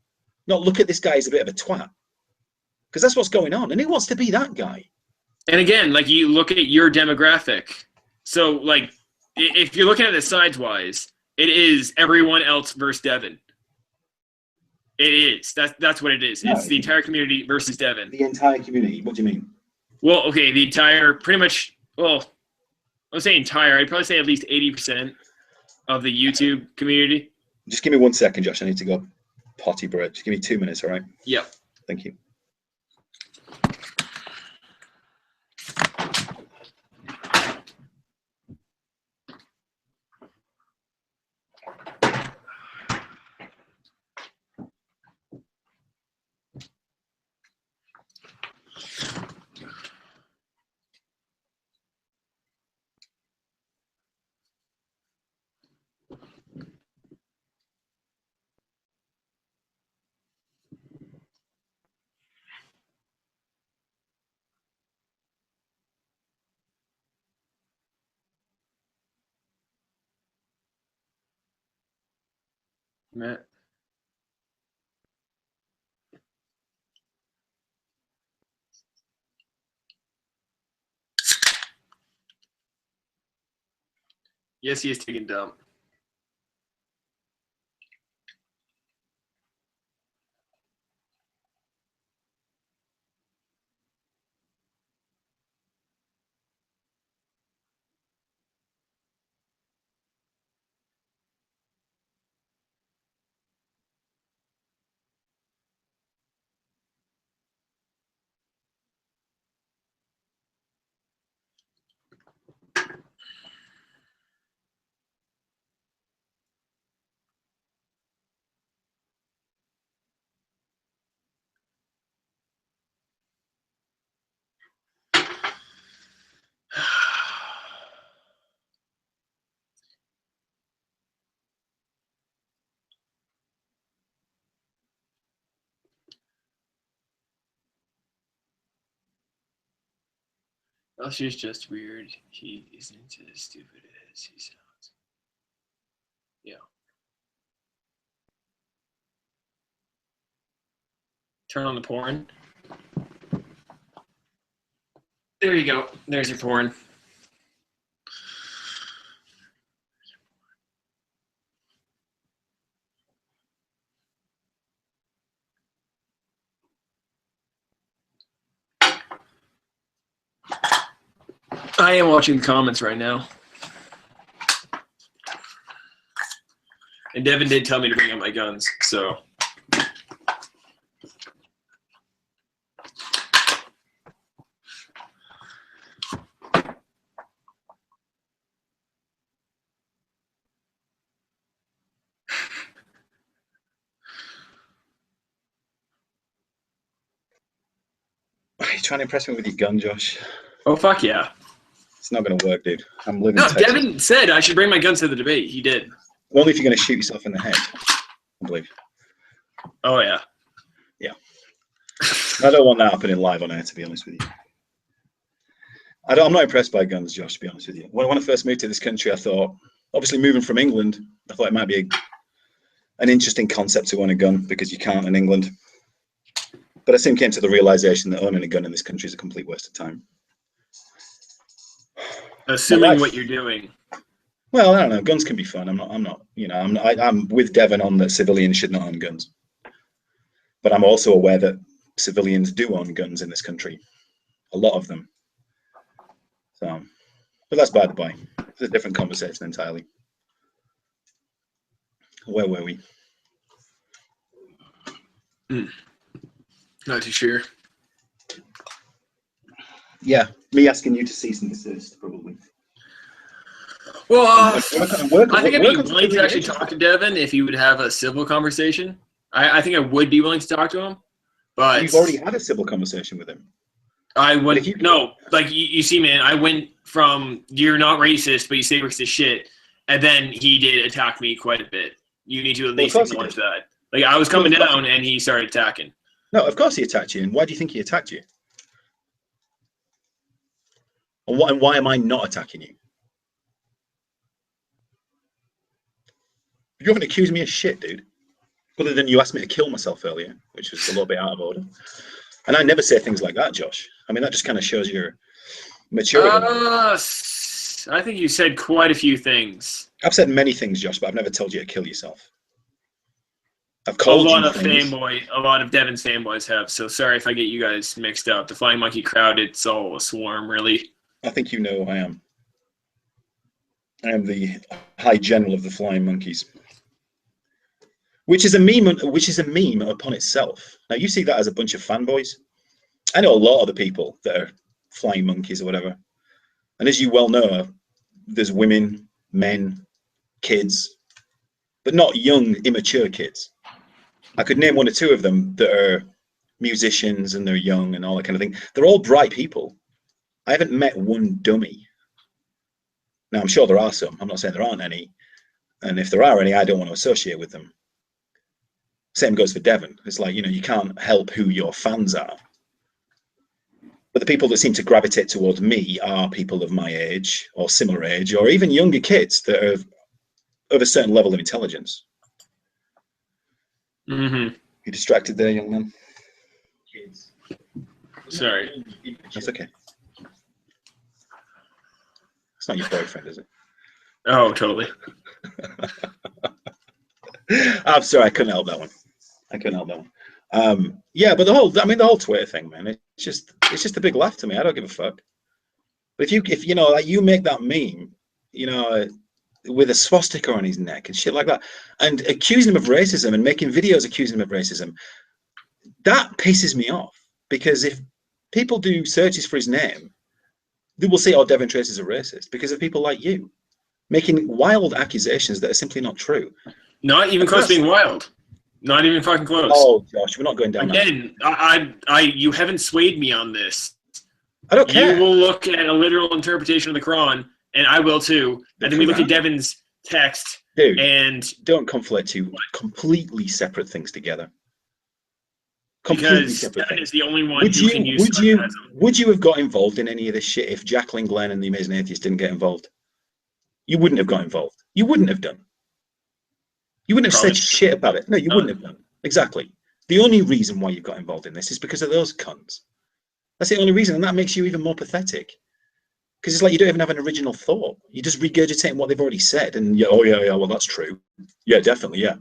Not look at this guy as a bit of a twat. Because that's what's going on. And who wants to be that guy? And again, like you look at your demographic. So like if you're looking at it sides-wise, it is everyone else versus Devin. It is. That's what it is. No, it's the entire community versus Devin. The entire community? What do you mean? Well, okay, the entire, pretty much, well, I would say entire. I'd probably say at least 80% of the YouTube community. Just give me 1 second, Josh. I need to go potty break. Just give me 2 minutes, all right? Yep. Thank you. Matt. Yes, he is taking dump. Well, she's just weird. He isn't as stupid as he sounds. Yeah. Turn on the porn. There you go. There's your porn. I am watching the comments right now. And Devin did tell me to bring up my guns, so. Are you trying to impress me with your gun, Josh? Oh, fuck yeah. It's not going to work, dude. I'm living No, in Texas. Devin said I should bring my guns to the debate. He did. Only if you're going to shoot yourself in the head, I believe. Oh, yeah. Yeah. I don't want that happening live on air, to be honest with you. I'm not impressed by guns, Josh, to be honest with you. When I first moved to this country, I thought, obviously moving from England, I thought it might be an interesting concept to own a gun because you can't in England. But I soon came to the realization that owning a gun in this country is a complete waste of time. Assuming what you're doing. Well, I don't know. Guns can be fun. I'm with Devon on that civilians should not own guns. But I'm also aware that civilians do own guns in this country. A lot of them. So, but that's by the by. It's a different conversation entirely. Where were we? Not too sure. Yeah, me asking you to cease and desist, probably. Well, I think I'd be willing to actually talk to Devin if he would have a civil conversation. I think I would be willing to talk to him. But you've already had a civil conversation with him. I would you see, man, I went from you're not racist, but you say racist shit, and then he did attack me quite a bit. You need to at least acknowledge that. Like I was coming down, and he started attacking. No, of course he attacked you. And why do you think he attacked you? And why am I not attacking you? You haven't accused me of shit, dude. Other than you asked me to kill myself earlier, which was a little bit out of order. And I never say things like that, Josh. I mean, that just kind of shows your maturity. I think you said quite a few things. I've said many things, Josh, but I've never told you to kill yourself. I've called a lot of Devin's fanboys have. So sorry if I get you guys mixed up. The Flying Monkey crowd, it's all a swarm, really. I think you know who I am. I am the High General of the Flying Monkeys. Which is a meme upon itself. Now you see that as a bunch of fanboys. I know a lot of the people that are flying monkeys or whatever. And as you well know, there's women, men, kids, but not young, immature kids. I could name one or two of them that are musicians and they're young and all that kind of thing. They're all bright people. I haven't met one dummy. Now I'm sure there are some. I'm not saying there aren't any. And if there are any, I don't want to associate with them. Same goes for Devon. It's like, you can't help who your fans are. But the people that seem to gravitate towards me are people of my age or similar age, or even younger kids that are of a certain level of intelligence. Mm-hmm. You distracted there, young man? Kids. Sorry. That's okay. It's not your boyfriend, is it? Oh, totally. I'm sorry, I couldn't help that one. Yeah, but the whole Twitter thing, man, it's just a big laugh to me. I don't give a fuck. But if you make that meme, with a swastika on his neck and shit like that, and accusing him of racism and making videos accusing him of racism, that pisses me off. Because if people do searches for his name, they will say, "Oh, Devon Tracey is a racist," because of people like you making wild accusations that are simply not true. Not even close to being wild. Not even fucking close. Oh, Josh, we're not going down again. You haven't swayed me on this. I don't care. You will look at a literal interpretation of the Quran, and I will too. And then we look at Devon's text. Dude, and don't conflate two completely separate things together. Completely Because separate Devin thing. is the only one who can use sarcasm. Would you have got involved in any of this shit if Jacqueline Glenn and the Amazing Atheist didn't get involved? You wouldn't have got involved. You wouldn't have done. You wouldn't have Probably said shit about it. No, you not. wouldn't have done. Exactly. The only reason why you've got involved in this is because of those cunts. That's the only reason, and that makes you even more pathetic. Because it's like you don't even have an original thought. You're just regurgitating what they've already said, and well, that's true. Yeah, definitely, yeah.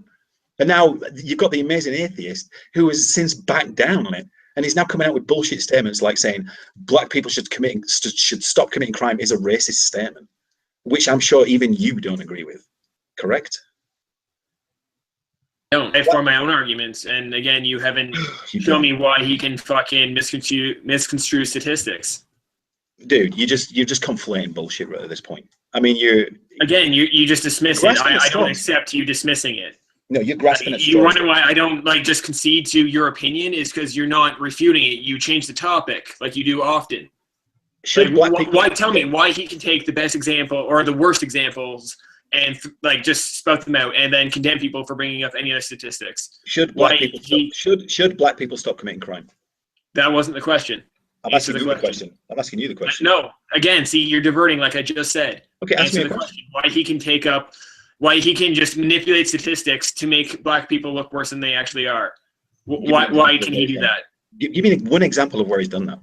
And now you've got the Amazing Atheist who has since backed down on it, and he's now coming out with bullshit statements like saying black people should stop committing crime is a racist statement, which I'm sure even you don't agree with. Correct? I form my own arguments, and again, you haven't shown me why he can fucking misconstrue statistics. Dude, you're just conflating bullshit right at this point. I mean, you just dismiss it. I don't accept you dismissing it. No, you're grasping at straws. You wonder why I don't just concede to your opinion is because you're not refuting it. You change the topic like you do often. Why tell me why he can take the best example or the worst examples and just spout them out and then condemn people for bringing up any other statistics? Should black people stop committing crime? That wasn't the question. I'm asking you the question. I'm asking you the question. No, again, see, you're diverting like I just said. Okay, answer the question. Why he can just manipulate statistics to make black people look worse than they actually are. Why can he do that? Give me one example of where he's done that.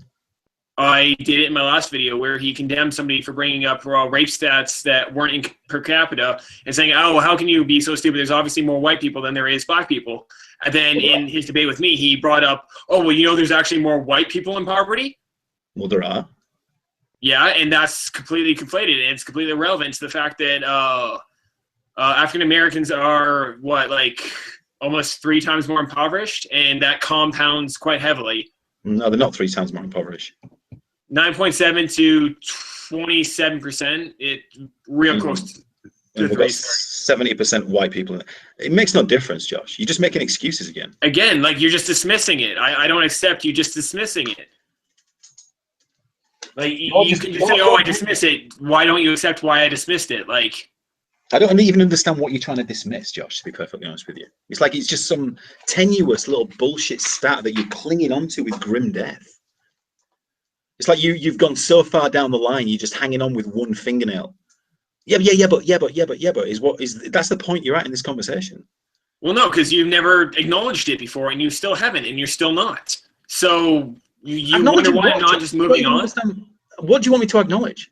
I did it in my last video where he condemned somebody for bringing up rape stats that weren't in per capita and saying, oh, how can you be so stupid? There's obviously more white people than there is black people. And then in his debate with me, he brought up, oh, well, there's actually more white people in poverty. Well, there are. Yeah, and that's completely conflated. And it's completely irrelevant to the fact that African Americans are, almost 3 times more impoverished, and that compounds quite heavily. No, they're not 3 times more impoverished. 9.7 to 27%. It real close to we've got 70% white people. It makes no difference, Josh. You're just making excuses again. Again, you're just dismissing it. I don't accept you just dismissing it. You can just say, oh, I dismiss it. Why don't you accept why I dismissed it? I don't even understand what you're trying to dismiss, Josh, to be perfectly honest with you. It's just some tenuous little bullshit stat that you're clinging onto with grim death. It's like you've gone so far down the line, you're just hanging on with one fingernail. But that's the point you're at in this conversation. Well, no, because you've never acknowledged it before, and you still haven't, and you're still not. So you wonder why I'm not just moving on? What do you want me to acknowledge?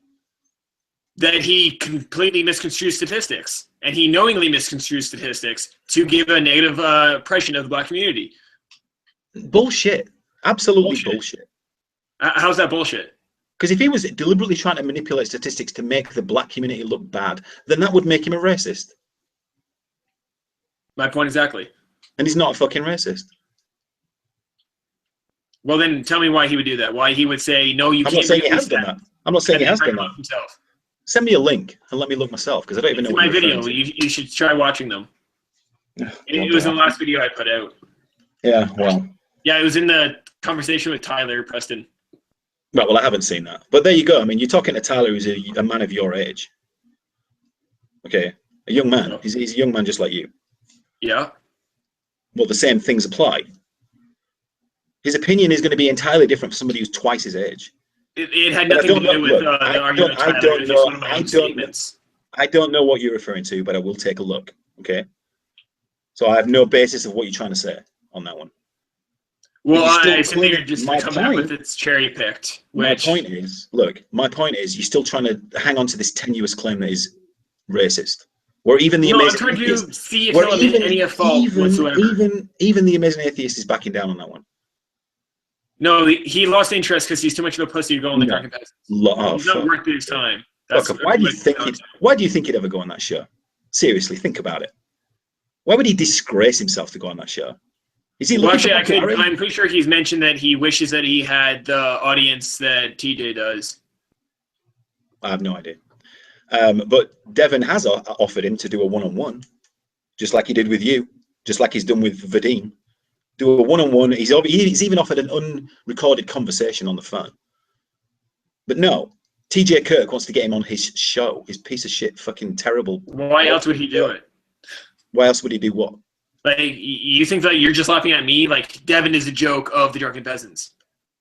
That he completely misconstrues statistics, and he knowingly misconstrues statistics to give a negative impression of the black community. Bullshit. Absolutely bullshit. How's that bullshit? Because if he was deliberately trying to manipulate statistics to make the black community look bad, then that would make him a racist. My point exactly. And he's not a fucking racist. Well, then tell me why he would do that. Why he would say, no, you can't. I'm not saying he has done that. I'm not saying he has done that. Himself. Send me a link and let me look myself, because I don't even know what my video. You should try watching them. It was in the last video I put out. Yeah, well. Yeah, it was in the conversation with Tyler Preston. Right, well, I haven't seen that. But there you go. I mean, you're talking to Tyler, who's a man of your age. Okay, a young man. He's a young man just like you. Yeah. Well, the same things apply. His opinion is going to be entirely different for somebody who's twice his age. It had nothing to do with the argument. I don't know what you're referring to, but I will take a look. Okay. So I have no basis of what you're trying to say on that one. Well, I assume you're just coming up with it's cherry picked. My point is, you're still trying to hang on to this tenuous claim that is racist. Where even the amazing I'm trying to see if he'll admit any fault whatsoever. Even the Amazing Atheist is backing down on that one. No, he lost interest because he's too much of a pussy to go on the Drunken Peasants. He's not worth his time. Why do you think he'd ever go on that show? Seriously, think about it. Why would he disgrace himself to go on that show? Is he I'm pretty sure he's mentioned that he wishes that he had the audience that TJ does. I have no idea. But Devin has offered him to do a one-on-one, just like he did with you, just like he's done with Vadim. Do a one-on-one. He's even offered an unrecorded conversation on the phone. But no, TJ Kirk wants to get him on his show, his piece of shit, fucking terrible. Why else would he do it? Why else would he do what? Like, you think that you're just laughing at me? Like, Devin is a joke of the drunken peasants.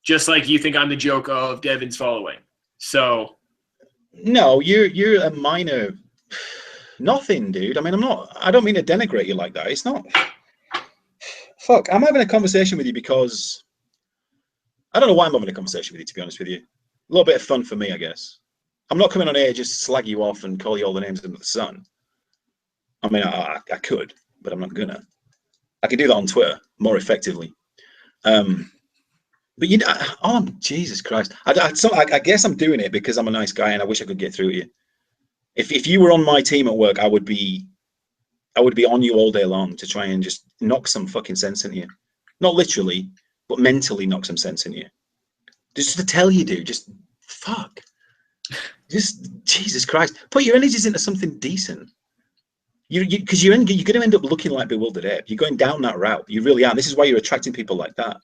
Just like you think I'm the joke of Devin's following. So... No, you're a minor nothing, dude. I mean, I don't mean to denigrate you like that. It's not... Fuck, I'm having a conversation with you because... I don't know why I'm having a conversation with you, to be honest with you. A little bit of fun for me, I guess. I'm not coming on here just to slag you off and call you all the names under the sun. I mean, I could, but I'm not gonna. I could do that on Twitter more effectively. But you know, oh Jesus Christ! I guess I'm doing it because I'm a nice guy and I wish I could get through to you. If you were on my team at work, I would be on you all day long to try and just knock some fucking sense into you. Not literally, but mentally knock some sense into you. Just to tell you, dude, just fuck. Just Jesus Christ, put your energies into something decent. Because you're going to end up looking like bewildered ape. You're going down that route. You really are. This is why you're attracting people like that.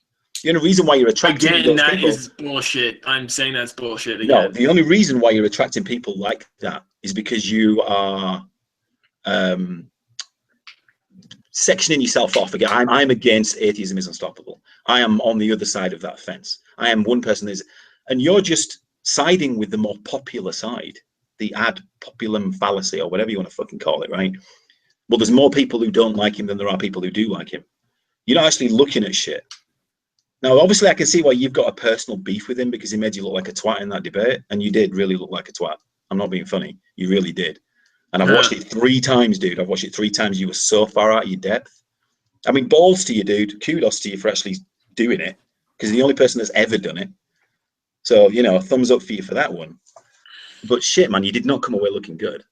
The only reason why you're attracting again, those that people, is bullshit. I'm saying that's bullshit again. No, the only reason why you're attracting people like that is because you are sectioning yourself off again. I'm against atheism is unstoppable. I am on the other side of that fence. I am one person and you're just siding with the more popular side, the ad populum fallacy or whatever you want to fucking call it, right? Well, there's more people who don't like him than there are people who do like him. You're not actually looking at shit. Now, obviously, I can see why you've got a personal beef with him because he made you look like a twat in that debate, and you did really look like a twat. I'm not being funny. You really did. And I've watched it 3 times, dude. I've watched it 3 times. You were so far out of your depth. I mean, balls to you, dude. Kudos to you for actually doing it because you're the only person that's ever done it. So, you know, thumbs up for you for that one. But shit, man, you did not come away looking good.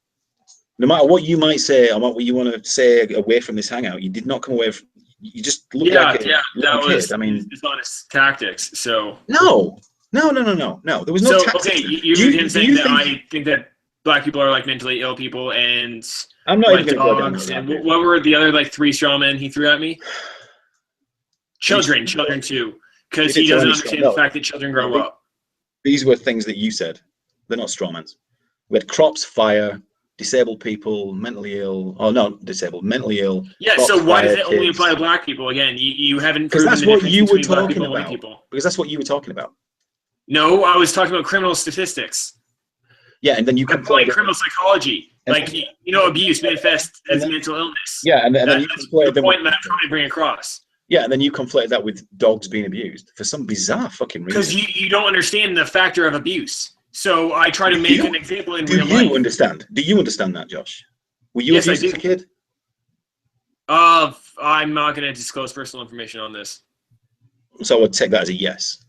No matter what you might say or what you want to say away from this hangout, you did not come away. You just look like a little kid. I mean, dishonest tactics. So no. There was no. So okay, you're saying that I think that black people are like mentally ill people, and I'm not even going to dogs. And what were the other like 3 straw men he threw at me? Children too, because he doesn't understand the fact that children grow up. These were things that you said. They're not straw men. We had crops, fire, disabled people, mentally ill. Oh no, disabled, mentally ill. Yeah. Crops, so why fire, does it only kids. apply to black people? Again, you haven't Because proven that's the what difference you were between black talking people and white about. people. Because that's what you were talking about. No, I was talking about criminal statistics. Yeah, and then you compared criminal psychology, like abuse manifests as mental illness. Yeah, and then you conflated the point that I'm trying to bring across. Yeah, and then you conflated that with dogs being abused for some bizarre fucking reason. Because you don't understand the factor of abuse. So I try to make an example in real life. Do you understand? Do you understand that, Josh? Were you abused as a kid? I'm not going to disclose personal information on this. So I would take that as a yes.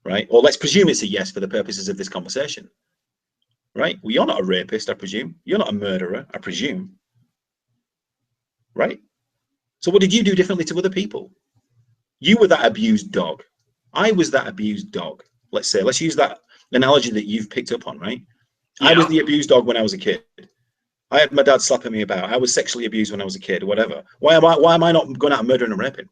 Right? Or let's presume it's a yes for the purposes of this conversation. Right? Well, you're not a rapist, I presume. You're not a murderer, I presume. Right? So what did you do differently to other people? You were that abused dog. I was that abused dog. Let's say, let's use that analogy that you've picked up on, right? Yeah. I was the abused dog when I was a kid. I had my dad slapping me about. I was sexually abused when I was a kid, whatever. Why am I not going out and murdering and raping?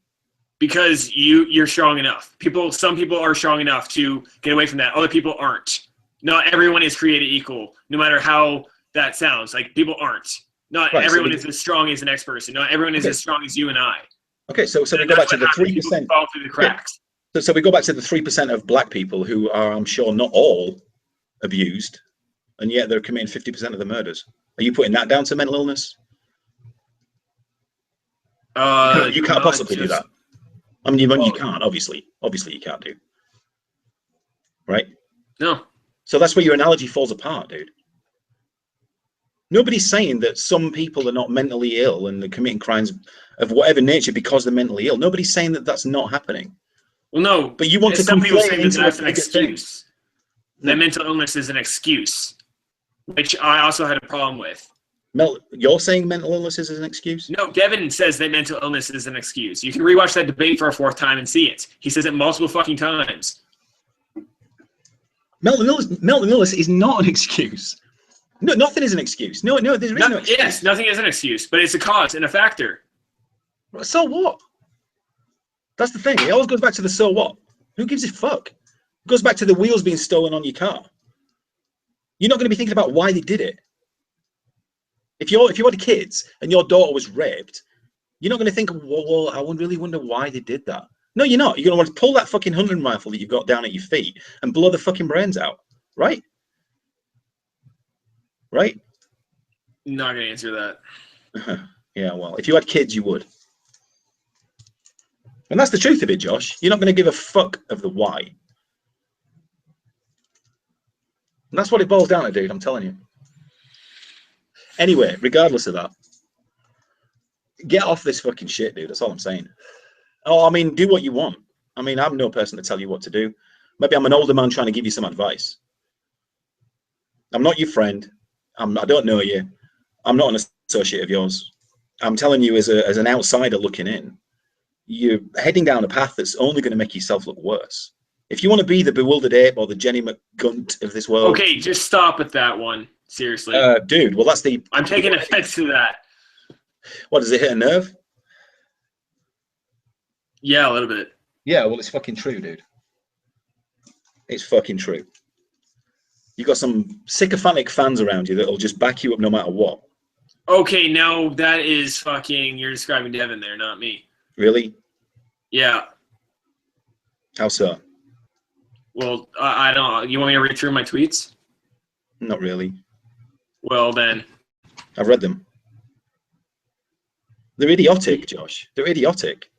Because you're strong enough. Some people are strong enough to get away from that. Other people aren't. Not everyone is created equal, no matter how that sounds. Like, people aren't. Not everyone is as strong as the next person. Not everyone is as strong as you and I. Okay, so we go back to the 3%. Fall through the cracks. Yeah. So we go back to the 3% of black people who are, I'm sure, not all abused, and yet they're committing 50% of the murders. Are you putting that down to mental illness? You can't possibly do that. I mean, you can't, obviously. Obviously, you can't do. Right? No. So that's where your analogy falls apart, dude. Nobody's saying that some people are not mentally ill and they're committing crimes of whatever nature because they're mentally ill. Nobody's saying that that's not happening. Well, no. But you want to some people say into that's an excuse. That mental illness is an excuse, which I also had a problem with. You're saying mental illness is an excuse? No, Devin says that mental illness is an excuse. You can rewatch that debate for a 4th time and see it. He says it multiple fucking times. Mental illness is not an excuse. No, nothing is an excuse. No, there is no excuse. Yes, nothing is an excuse, but it's a cause and a factor. So what? That's the thing. It always goes back to the so what. Who gives a fuck? It goes back to the wheels being stolen on your car. You're not going to be thinking about why they did it. If you had kids and your daughter was raped, You're not going to think, well, I would really wonder why they did that. No, you're not. You're going to want to pull that fucking hunting rifle that you've got down at your feet and blow the fucking brains out, right? Right? Not going to answer that. Yeah, well, if you had kids, you would. And that's the truth of it, Josh. You're not going to give a fuck of the why. And that's what it boils down to, dude. I'm telling you. Anyway, regardless of that, get off this fucking shit, dude. That's all I'm saying. Oh, I mean, do what you want. I mean, I'm no person to tell you what to do. Maybe I'm an older man trying to give you some advice. I'm not your friend. I don't know you. I'm not an associate of yours. I'm telling you as an outsider looking in, you're heading down a path that's only going to make yourself look worse. If you want to be the bewildered ape or the Jenny McGunt of this world... Okay, just stop with that one. Seriously. Dude, well, that's the... I'm taking offense to that. What, does it hit a nerve? Yeah, a little bit. Yeah, well, it's fucking true, dude. It's fucking true. You got some sycophantic fans around you that'll just back you up no matter what. Okay, now that is fucking... You're describing Devin there, not me. Really? Yeah. How so? Well, I don't know. You want me to read through my tweets? Not really. Well, then. I've read them. They're idiotic, Josh. They're idiotic.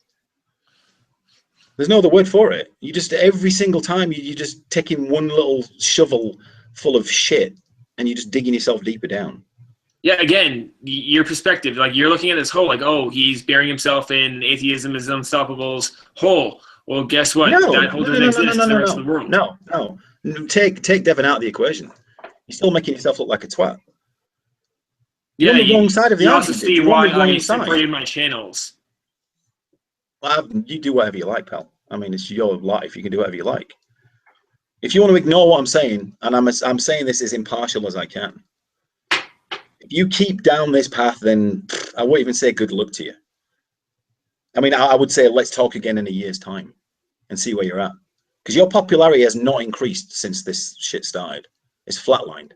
There's no other word for it. You just, every single time, you're just taking one little shovel full of shit and you're just digging yourself deeper down. Yeah, again, your perspective, like you're looking at this hole like, oh, he's burying himself in atheism is unstoppable's hole. Well, guess what? No, that hole doesn't exist in the rest of the world. No. Take Devin out of the equation. You're still making yourself look like a twat. You're on the wrong side of the argument. You also see why I separated my channels. Well, you do whatever you like, pal. I mean, it's your life. You can do whatever you like. If you want to ignore what I'm saying, and I'm saying this as impartial as I can, if you keep down this path, then I won't even say good luck to you. I mean, I would say let's talk again in a year's time and see where you're at. Because your popularity has not increased since this shit started. It's flatlined.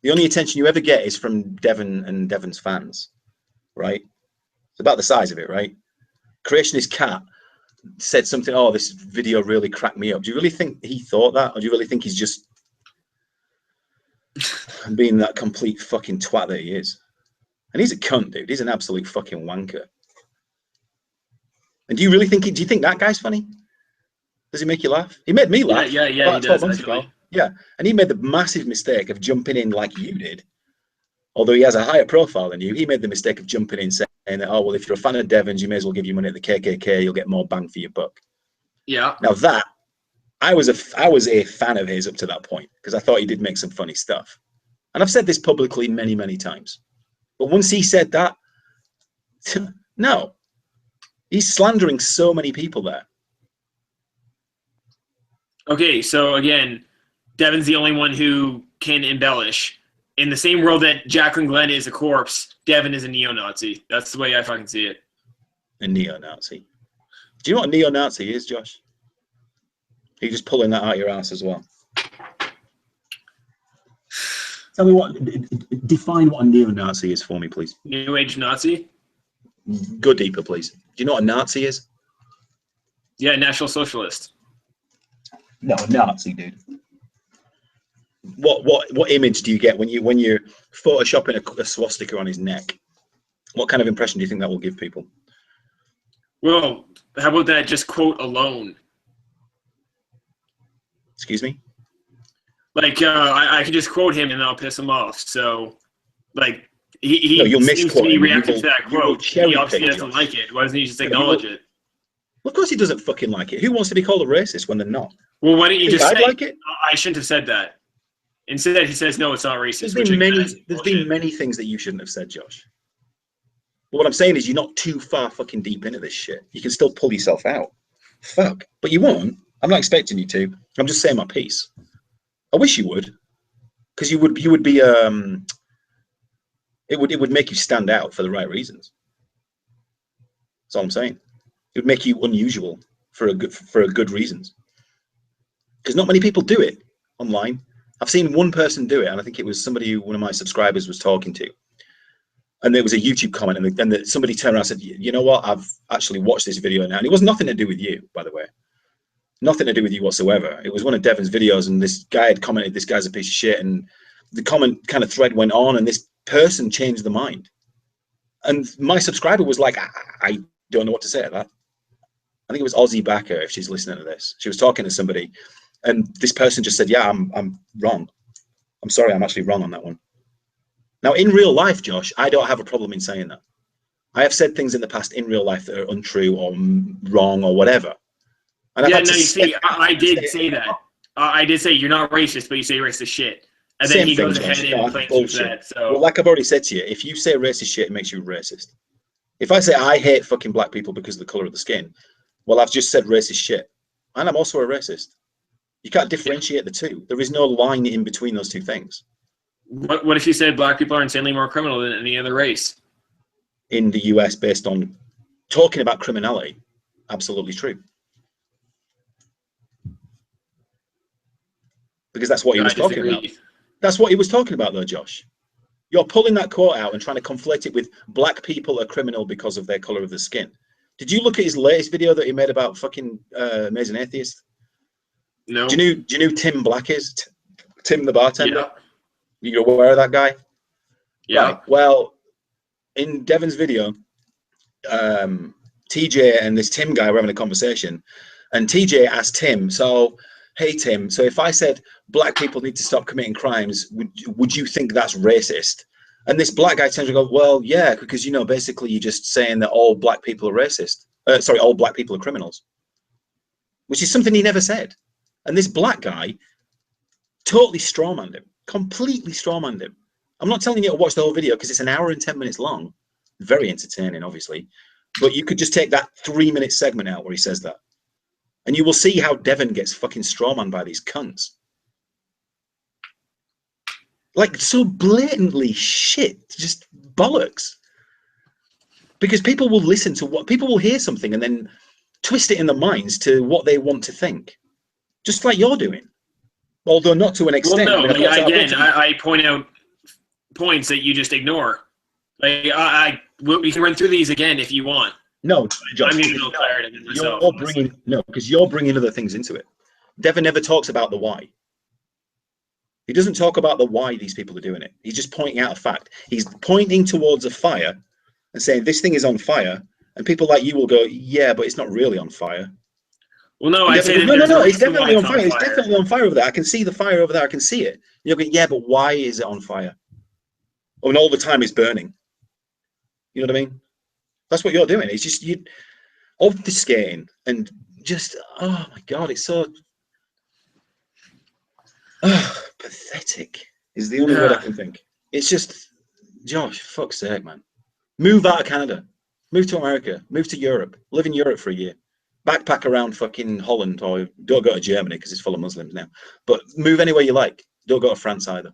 The only attention you ever get is from Devin and Devin's fans, right? It's about the size of it, right? Creationist Cat said something, oh, this video really cracked me up. Do you really think he thought that? Or do you really think he's just being that complete fucking twat that he is? And he's a cunt, dude. He's an absolute fucking wanker. And do you really think, do you think that guy's funny? Does he make you laugh? He made me laugh. Yeah, he does, actually. Yeah, and he made the massive mistake of jumping in like you did. Although he has a higher profile than you, he made the mistake of jumping in saying that, oh, well, if you're a fan of Devin's, you may as well give your money at the KKK, you'll get more bang for your buck. Yeah. Now that, I was a fan of his up to that point, because I thought he did make some funny stuff. And I've said this publicly many, many times. But once he said that, no. He's slandering so many people there. Okay, so again, Devin's the only one who can embellish. In the same world that Jacqueline Glenn is a corpse, Devin is a neo-Nazi. That's the way I fucking see it. A neo-Nazi. Do you know what a neo-Nazi is, Josh? Are you just pulling that out your ass as well? Tell me what, define what a neo-Nazi is for me, please. New Age Nazi? Go deeper, please. Do you know what a Nazi is? Yeah, National Socialist. No, a Nazi, dude. What image do you get when you're photoshopping a swastika on his neck? What kind of impression do you think that will give people? Well, how about that just quote alone? Excuse me? Like, I can just quote him and I'll piss him off. So, like, he you'll seems to be reacting to that quote. He obviously doesn't like it. Why doesn't he just acknowledge it? Well, of course he doesn't fucking like it. Who wants to be called a racist when they're not? Well, why don't you just say, like it? I shouldn't have said that. Instead, he says, no, it's not racist. There's been many things that you shouldn't have said, Josh. But what I'm saying is you're not too far fucking deep into this shit. You can still pull yourself out. Fuck. But you won't. I'm not expecting you to. I'm just saying my piece. I wish you would. Because you would be it would make you stand out for the right reasons. That's all I'm saying. It would make you unusual for good reasons. Because not many people do it online. I've seen one person do it, and I think it was somebody who one of my subscribers was talking to. And there was a YouTube comment, and somebody turned around and said, you know what, I've actually watched this video now. And it was nothing to do with you, by the way. Nothing to do with you whatsoever. It was one of Devin's videos, and this guy had commented, this guy's a piece of shit. And the comment kind of thread went on, and this person changed their mind. And my subscriber was like, I don't know what to say to that. I think it was Aussie Backer, if she's listening to this. She was talking to somebody, and this person just said, yeah, I'm wrong. I'm sorry, I'm actually wrong on that one. Now, in real life, Josh, I don't have a problem in saying that. I have said things in the past in real life that are untrue or wrong or whatever. And yeah, no, you see, I did say that. I did say you're not racist, but you say racist shit. And then he goes ahead and claims that. So. Well, like I've already said to you, if you say racist shit, it makes you racist. If I say I hate fucking black people because of the color of the skin, well, I've just said racist shit. And I'm also a racist. You can't differentiate the two. There is no line in between those two things. What if you said black people are insanely more criminal than any other race? In the US, based on talking about criminality, absolutely true. Because that's what he was talking about. That's what he was talking about, though, Josh. You're pulling that quote out and trying to conflate it with black people are criminal because of their color of the skin. Did you look at his latest video that he made about fucking Amazing Atheist? No. Do you know who Tim Black is? Tim the bartender? Yeah. You're aware of that guy? Yeah. Right. Well, in Devin's video, TJ and this Tim guy were having a conversation, and TJ asked Tim, so, hey, Tim, so if I said black people need to stop committing crimes, would you think that's racist? And this black guy tends to go, well, yeah, because, you know, basically you're just saying that all black people are racist. Sorry, all black people are criminals, which is something he never said. And this black guy totally strawmanned him, completely strawmanned him. I'm not telling you to watch the whole video because it's an hour and 10 minutes long. Very entertaining, obviously. But you could just take that 3-minute segment out where he says that. And you will see how Devin gets fucking strawmanned by these cunts. Like, so blatantly shit, just bollocks. Because people will listen to what, people will hear something and then twist it in their minds to what they want to think. Just like you're doing. Although not to an extent. Well, no, I mean, I point out points that you just ignore. Like, we can run through these again if you want. No, Josh, I'm getting no clarity in myself. Because you're bringing other things into it. Devin never talks about the why. He doesn't talk about the why these people are doing it. He's just pointing out a fact. He's pointing towards a fire and saying this thing is on fire, and people like you will go, yeah, but it's not really on fire. Well, no, I say no, it's definitely on fire. It's definitely on fire over there. I can see the fire over there. I can see it. You'll go, yeah, but why is it on fire? Oh, and all the time it's burning. You know what I mean? That's what you're doing. It's just you obfuscating and just, oh my God, it's so pathetic is the only word I can think. It's just, Josh, fuck's sake, man. Move out of Canada. Move to America. Move to Europe. Live in Europe for a year. Backpack around fucking Holland, or don't go to Germany because it's full of Muslims now. But move anywhere you like. Don't go to France either.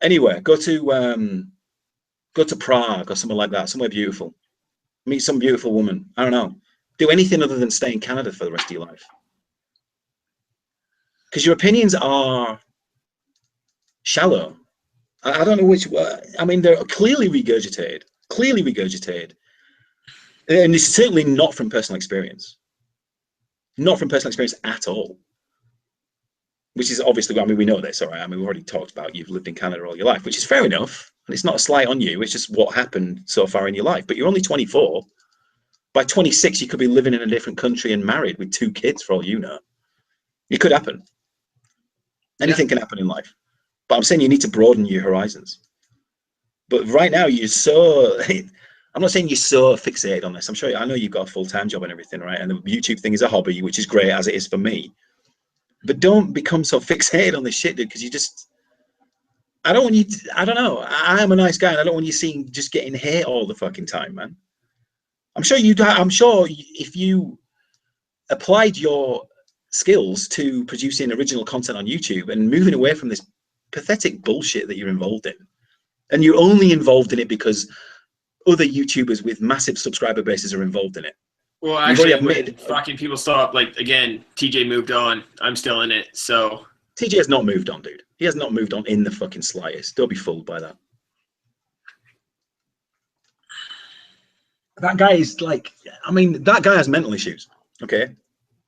Anywhere, go to Prague or somewhere like that, somewhere beautiful. Meet some beautiful woman. I don't know. Do anything other than stay in Canada for the rest of your life. Because your opinions are shallow. I don't know which. I mean, they're clearly regurgitated. And it's certainly not from personal experience. Not from personal experience at all. Which is obviously, I mean, we know this, all right? I mean, we've already talked about you've lived in Canada all your life, which is fair enough. And it's not a slight on you. It's just what happened so far in your life. But you're only 24. By 26, you could be living in a different country and married with 2 kids, for all you know. It could happen. Anything can happen in life. But I'm saying you need to broaden your horizons. But right now, you're so... I'm not saying you're so fixated on this. I know you've got a full-time job and everything, right? And the YouTube thing is a hobby, which is great, as it is for me. But don't become so fixated on this shit, dude, because you just... I don't want you to, I don't know. I'm a nice guy, and I don't want you just getting hate all the fucking time, man. I'm sure if you applied your skills to producing original content on YouTube and moving away from this pathetic bullshit that you're involved in, and you're only involved in it because other YouTubers with massive subscriber bases are involved in it. Well, actually, fucking people stop. Like, again, TJ moved on. I'm still in it, so... TJ has not moved on, dude. He has not moved on in the fucking slightest. Don't be fooled by that. That guy is like, I mean, that guy has mental issues. Okay,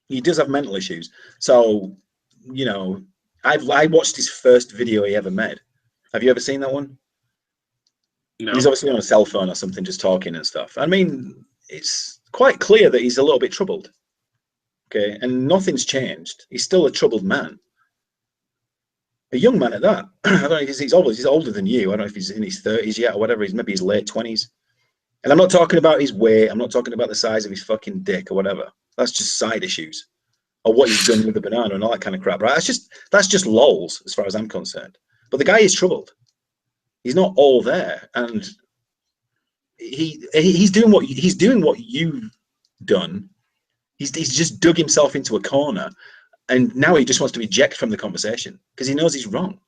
he does have mental issues. So, you know, I watched his first video he ever made. Have you ever seen that one? No. He's obviously on a cell phone or something, just talking and stuff. I mean, it's quite clear that he's a little bit troubled. Okay, and nothing's changed. He's still a troubled man. A young man at that. I don't know if he's older. He's older than you. I don't know if he's in his 30s yet or whatever. He's maybe his late 20s. And I'm not talking about his weight. I'm not talking about the size of his fucking dick or whatever. That's just side issues. Or what he's done with the banana and all that kind of crap, right? That's just lols as far as I'm concerned. But the guy is troubled. He's not all there, and he's doing what you've done. He's just dug himself into a corner, and now he just wants to eject from the conversation because he knows he's wrong.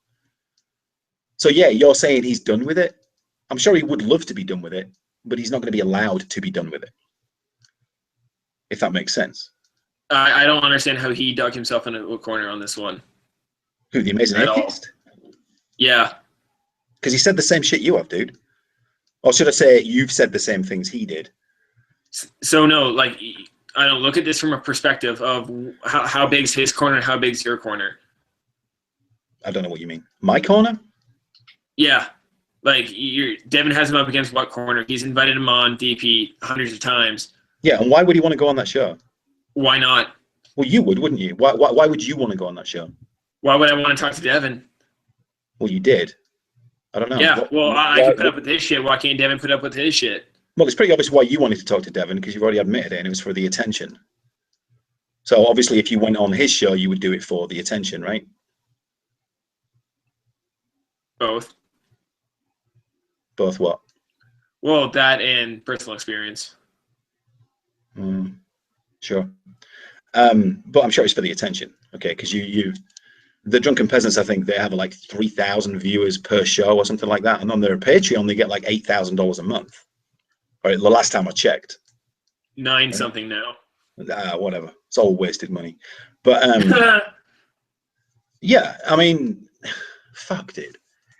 So yeah, you're saying he's done with it. I'm sure he would love to be done with it, but he's not going to be allowed to be done with it. If that makes sense. I don't understand how he dug himself in a corner on this one. Who, the Amazing Atheist? Yeah. Because he said the same shit you have, dude. Or should I say you've said the same things he did? So no, like, I don't look at this from a perspective of how big's his corner and how big's your corner. I don't know what you mean. My corner? Yeah. Like, Devin has him up against what corner? He's invited him on DP hundreds of times. Yeah, and why would he want to go on that show? Why not? Well, you would, wouldn't you? Why would you want to go on that show? Why would I want to talk to Devin? Well, you did. I don't know. Yeah, I can put up with his shit. Why can't Devin put up with his shit? Well, it's pretty obvious why you wanted to talk to Devin because you've already admitted it, and it was for the attention. So obviously, if you went on his show, you would do it for the attention, right? Both. Both what? Well, that and personal experience. Sure. But I'm sure it's for the attention, okay? Because the Drunken Peasants, I think they have like 3,000 viewers per show or something like that, and on their Patreon they get like $8,000 a month. All right, the last time I checked. 9 something now. Whatever. It's all wasted money. But yeah, I mean, fuck, dude.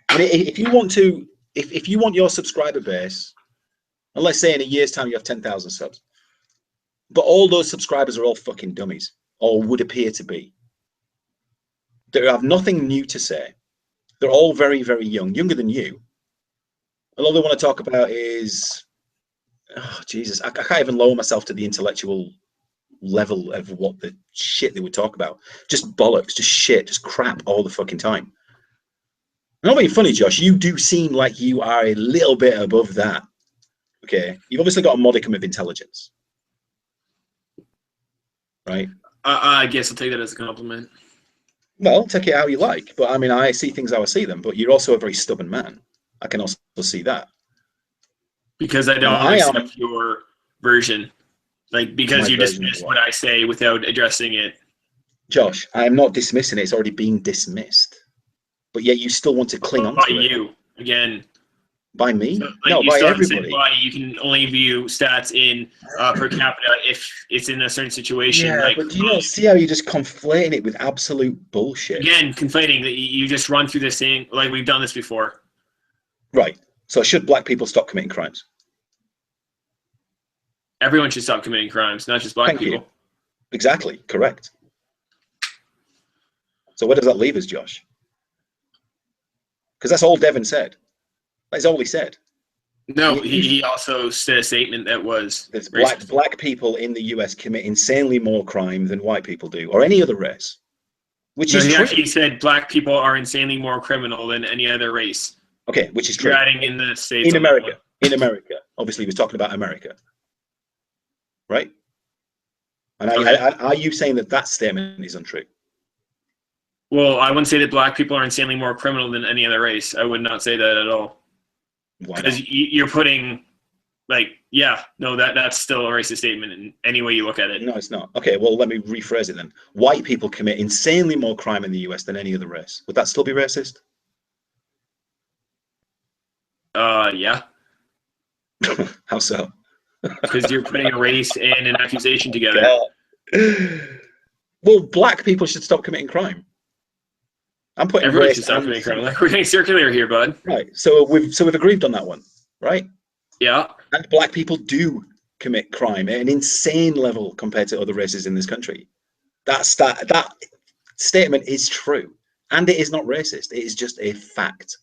I mean, if you want to, if you want your subscriber base, and let's say in a year's time you have 10,000 subs, but all those subscribers are all fucking dummies, or would appear to be. They have nothing new to say. They're all very, very young, younger than you. And all they want to talk about is, oh, Jesus, I can't even lower myself to the intellectual level of what the shit they would talk about. Just bollocks, just shit, just crap all the fucking time. Not being funny, Josh, you do seem like you are a little bit above that. Okay? You've obviously got a modicum of intelligence. Right? I guess I'll take that as a compliment. Well, take it how you like. But I mean, I see things how I see them. But you're also a very stubborn man. I can also see that. Because I don't accept your version. Like, because you dismiss what I say without addressing it. Josh, I am not dismissing it. It's already been dismissed. But yet you still want to cling on to it. By you, again. By me? So, like, no, by everybody. You can only view stats in per capita if it's in a certain situation. Yeah, like, but do you not see how you're just conflating it with absolute bullshit? Again, conflating that you just run through this thing like we've done this before. Right. So should black people stop committing crimes? Everyone should stop committing crimes, not just black people. You. Exactly. Correct. So where does that leave us, Josh? Because that's all Devin said. That's all he said. No, he also said a statement that was black people in the US commit insanely more crime than white people do, or any other race. Which is true. He said black people are insanely more criminal than any other race. Okay, which is true. You're adding in the States. In America. In America. Obviously, he was talking about America. Right? And are you saying that statement is untrue? Well, I wouldn't say that black people are insanely more criminal than any other race. I would not say that at all. Why not? Because you're putting, like, yeah, no, that's still a racist statement in any way you look at it. No, it's not. Okay, well, let me rephrase it then. White people commit insanely more crime in the US than any other race. Would that still be racist? Yeah. How so? Because you're putting a race and an accusation together. Well, black people should stop committing crime. I'm putting everyone should stop committing crime. Like, we're getting circular here, bud. Right. So we've agreed on that one, right? Yeah. And black people do commit crime at an insane level compared to other races in this country. That statement is true, and it is not racist. It is just a fact.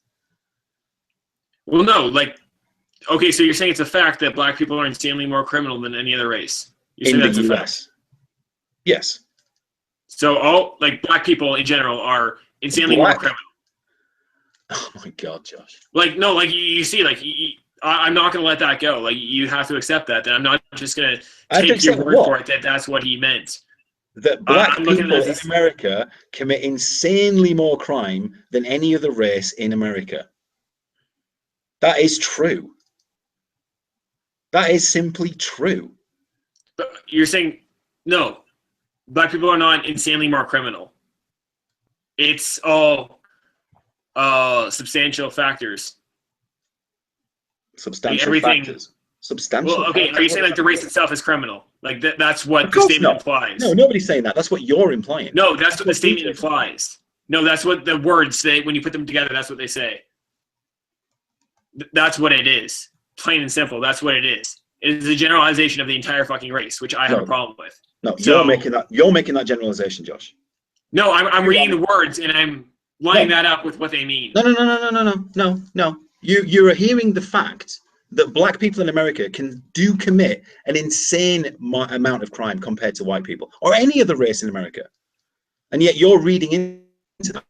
Well, no, like, okay, so you're saying it's a fact that black people are insanely more criminal than any other race. You're saying in the US. Yes. So all, like, black people in general are insanely more criminal. Oh my God, Josh. Like, no, like, you see, like, I'm not going to let that go. Like, you have to accept that. That I'm not just going to take your word for it that that's what he meant. That black people in America commit insanely more crime than any other race in America. That is true. That is simply true. But you're saying, no, black people are not insanely more criminal. It's all substantial factors. Substantial factors. Substantial. Well, okay. Factors. Are you saying like the race itself is criminal? Like that's what the statement implies. No, nobody's saying that. That's what you're implying. No, that's what the statement implies. No, that's what the words say when you put them together. That's what they say. That's what it is. Plain and simple. That's what it is. It is a generalization of the entire fucking race, which I have a problem with. No, you're making that generalization, Josh. No, I'm reading the words and I'm lining that up with what they mean. No. You're hearing the fact that black people in America do commit an insane amount of crime compared to white people or any other race in America, and yet you're reading into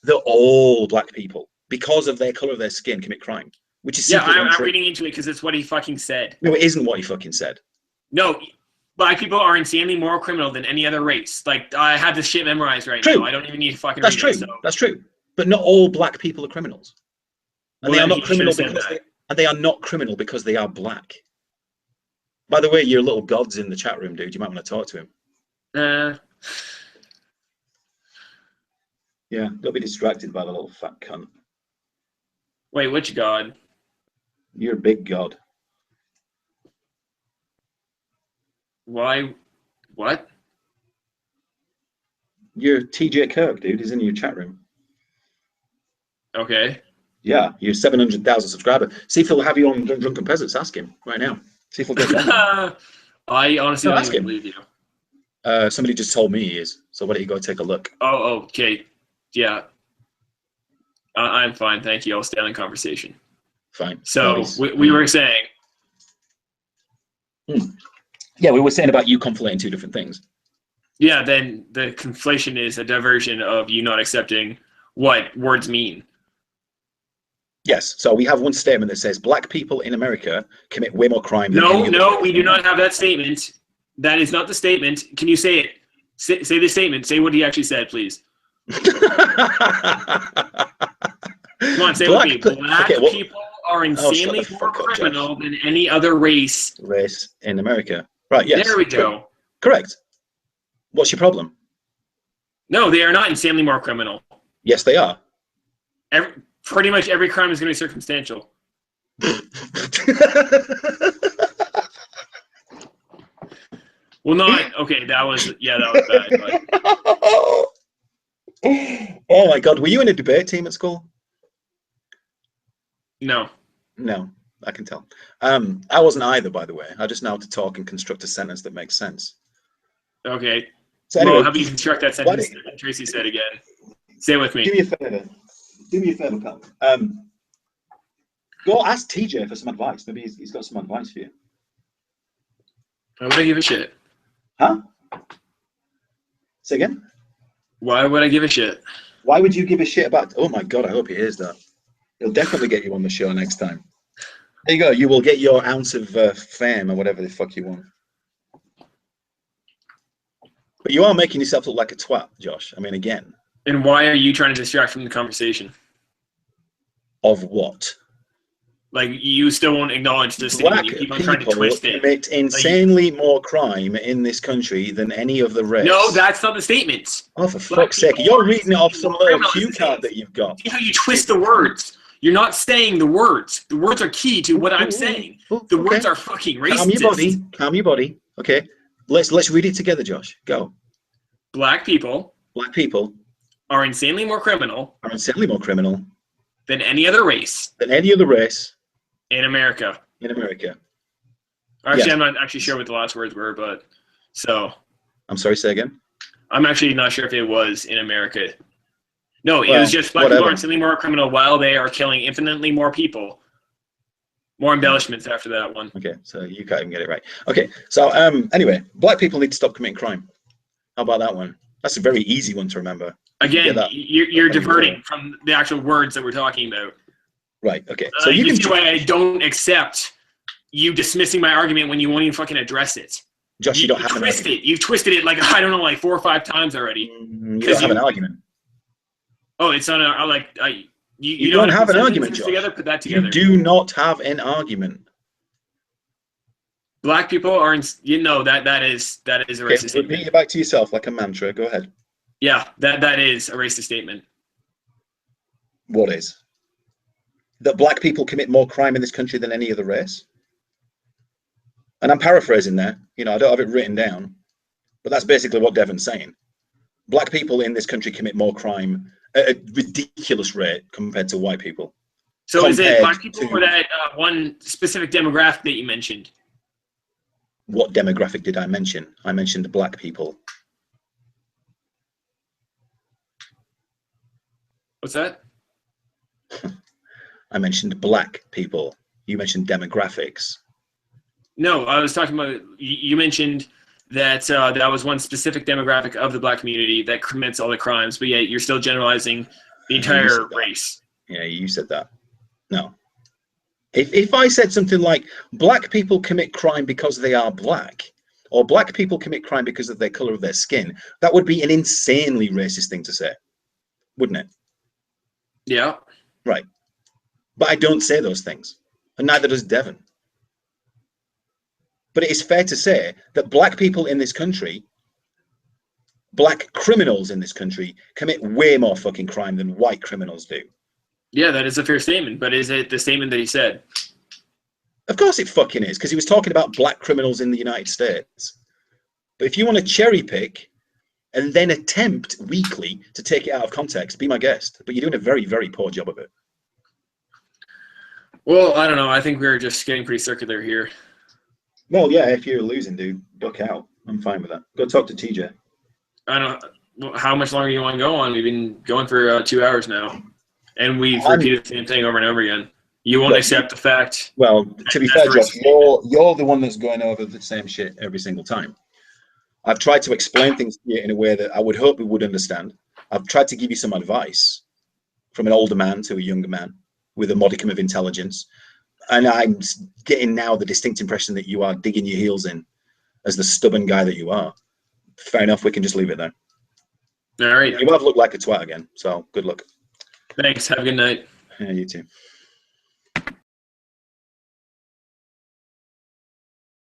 that all black people, because of their color of their skin, commit crime, which is I'm reading into it because it's what he fucking said. No, it isn't what he fucking said. No, black people are insanely more criminal than any other race. Like, I have this shit memorized right now. I don't even need to fucking read it. So. That's true. But not all black people are criminals. And they are not criminal because they are black. By the way, your little god's in the chat room, dude. You might want to talk to him. Yeah, don't be distracted by the little fat cunt. Wait, which god? You're a big god. Why? What? You're TJ Kirk, dude. He's in your chat room. Okay. Yeah, you're 700,000 subscribers. See if he'll have you on Drunken Peasants. Ask him right now. See if he'll get that. I honestly don't even believe you. Somebody just told me he is. So why don't you go take a look? Oh, okay. Yeah. I'm fine, thank you. I'll stay on conversation. Fine. So we were saying. Yeah, we were saying about you conflating two different things. Yeah, then the conflation is a diversion of you not accepting what words mean. Yes. So we have one statement that says black people in America commit way more crime. No, we do not have that statement. That is not the statement. Can you say it? Say the statement. Say what he actually said, please. Come on, say it with me. Black people are insanely more criminal than any other race in America. Right, yes. There we go. Correct. What's your problem? No, they are not insanely more criminal. Yes, they are. Pretty much every crime is going to be circumstantial. Well, not okay. That was bad. But. Oh my God, were you in a debate team at school? No, I can tell. I wasn't either, by the way. I just know how to talk and construct a sentence that makes sense. Okay. So anyway, well, how about you construct that sentence that Tracy said again? Say it with me. Do me a favor, pal. Go ask TJ for some advice. Maybe he's got some advice for you. Why would I give a shit? Huh? Say again? Why would I give a shit? Why would you give a shit about... Oh my God, I hope he hears that. He'll definitely get you on the show next time. There you go. You will get your ounce of fame or whatever the fuck you want. But you are making yourself look like a twat, Josh. I mean, again. And why are you trying to distract from the conversation? Of what? Like, you still won't acknowledge this statement. You keep on trying to twist it. Commit insanely more crime in this country than any other race. No, that's not the statement. Oh, for fuck's sake. You're reading it off some little cue card that you've got. See how you twist the words. You're not saying the words. The words are key to what I'm saying. The words are fucking racist. Calm your body. Okay. Let's read it together, Josh. Go. Black people are insanely more criminal than any other race in America. Actually, Yes. I'm not actually sure what the last words were, but so I'm sorry, say again. I'm actually not sure if it was in America. No, it Well, was just black whatever. people aren't simply more criminal while they are killing infinitely more people. More embellishments after that one. Okay, so you can't even get it right. Okay, so anyway, black people need to stop committing crime. How about that one? That's a very easy one to remember. Again, you're diverting from the actual words that we're talking about. Right. Okay. So you can see why I don't accept you dismissing my argument when you won't even fucking address it. Josh, you don't have an argument. You've twisted it like, I don't know, like 4 or 5 times already. You don't have an argument. Oh, it's not you don't have an argument, Josh. Together, put that together. You do not have an argument. Black people aren't. That is a racist statement. Repeat it back to yourself like a mantra. Go ahead. Yeah, that is a racist statement. What is? That black people commit more crime in this country than any other race? And I'm paraphrasing there. I don't have it written down, but that's basically what Devon's saying. Black people in this country commit more crime at a ridiculous rate compared to white people. So is it black people or that one specific demographic that you mentioned? What demographic did I mention? I mentioned black people. What's that? I mentioned black people. You mentioned demographics. No, I was talking about, you mentioned that that was one specific demographic of the black community that commits all the crimes, but yet you're still generalizing the entire race. Yeah, you said that. No. If I said something like, black people commit crime because they are black, or black people commit crime because of the color of their skin, that would be an insanely racist thing to say, wouldn't it? Yeah. Right. But I don't say those things, and neither does Devon. But it is fair to say that black people in this country, black criminals in this country, commit way more fucking crime than white criminals do. Yeah, that is a fair statement, but is it the statement that he said? Of course it fucking is, because he was talking about black criminals in the United States. But if you want to cherry pick and then attempt weakly to take it out of context, be my guest. But you're doing a very, very poor job of it. Well, I don't know. I think we're just getting pretty circular here. Well, yeah, if you're losing, dude, duck out. I'm fine with that. Go talk to TJ. I don't know. How much longer do you want to go on? We've been going for 2 hours now. And we've repeated the same thing over and over again. You won't accept the fact. Well, to be fair, Josh, you're the one that's going over the same shit every single time. I've tried to explain things to you in a way that I would hope you would understand. I've tried to give you some advice from an older man to a younger man with a modicum of intelligence. And I'm getting now the distinct impression that you are digging your heels in as the stubborn guy that you are. Fair enough. We can just leave it there. All right. You have looked like a twat again. So good luck. Thanks. Have a good night. Yeah, you too.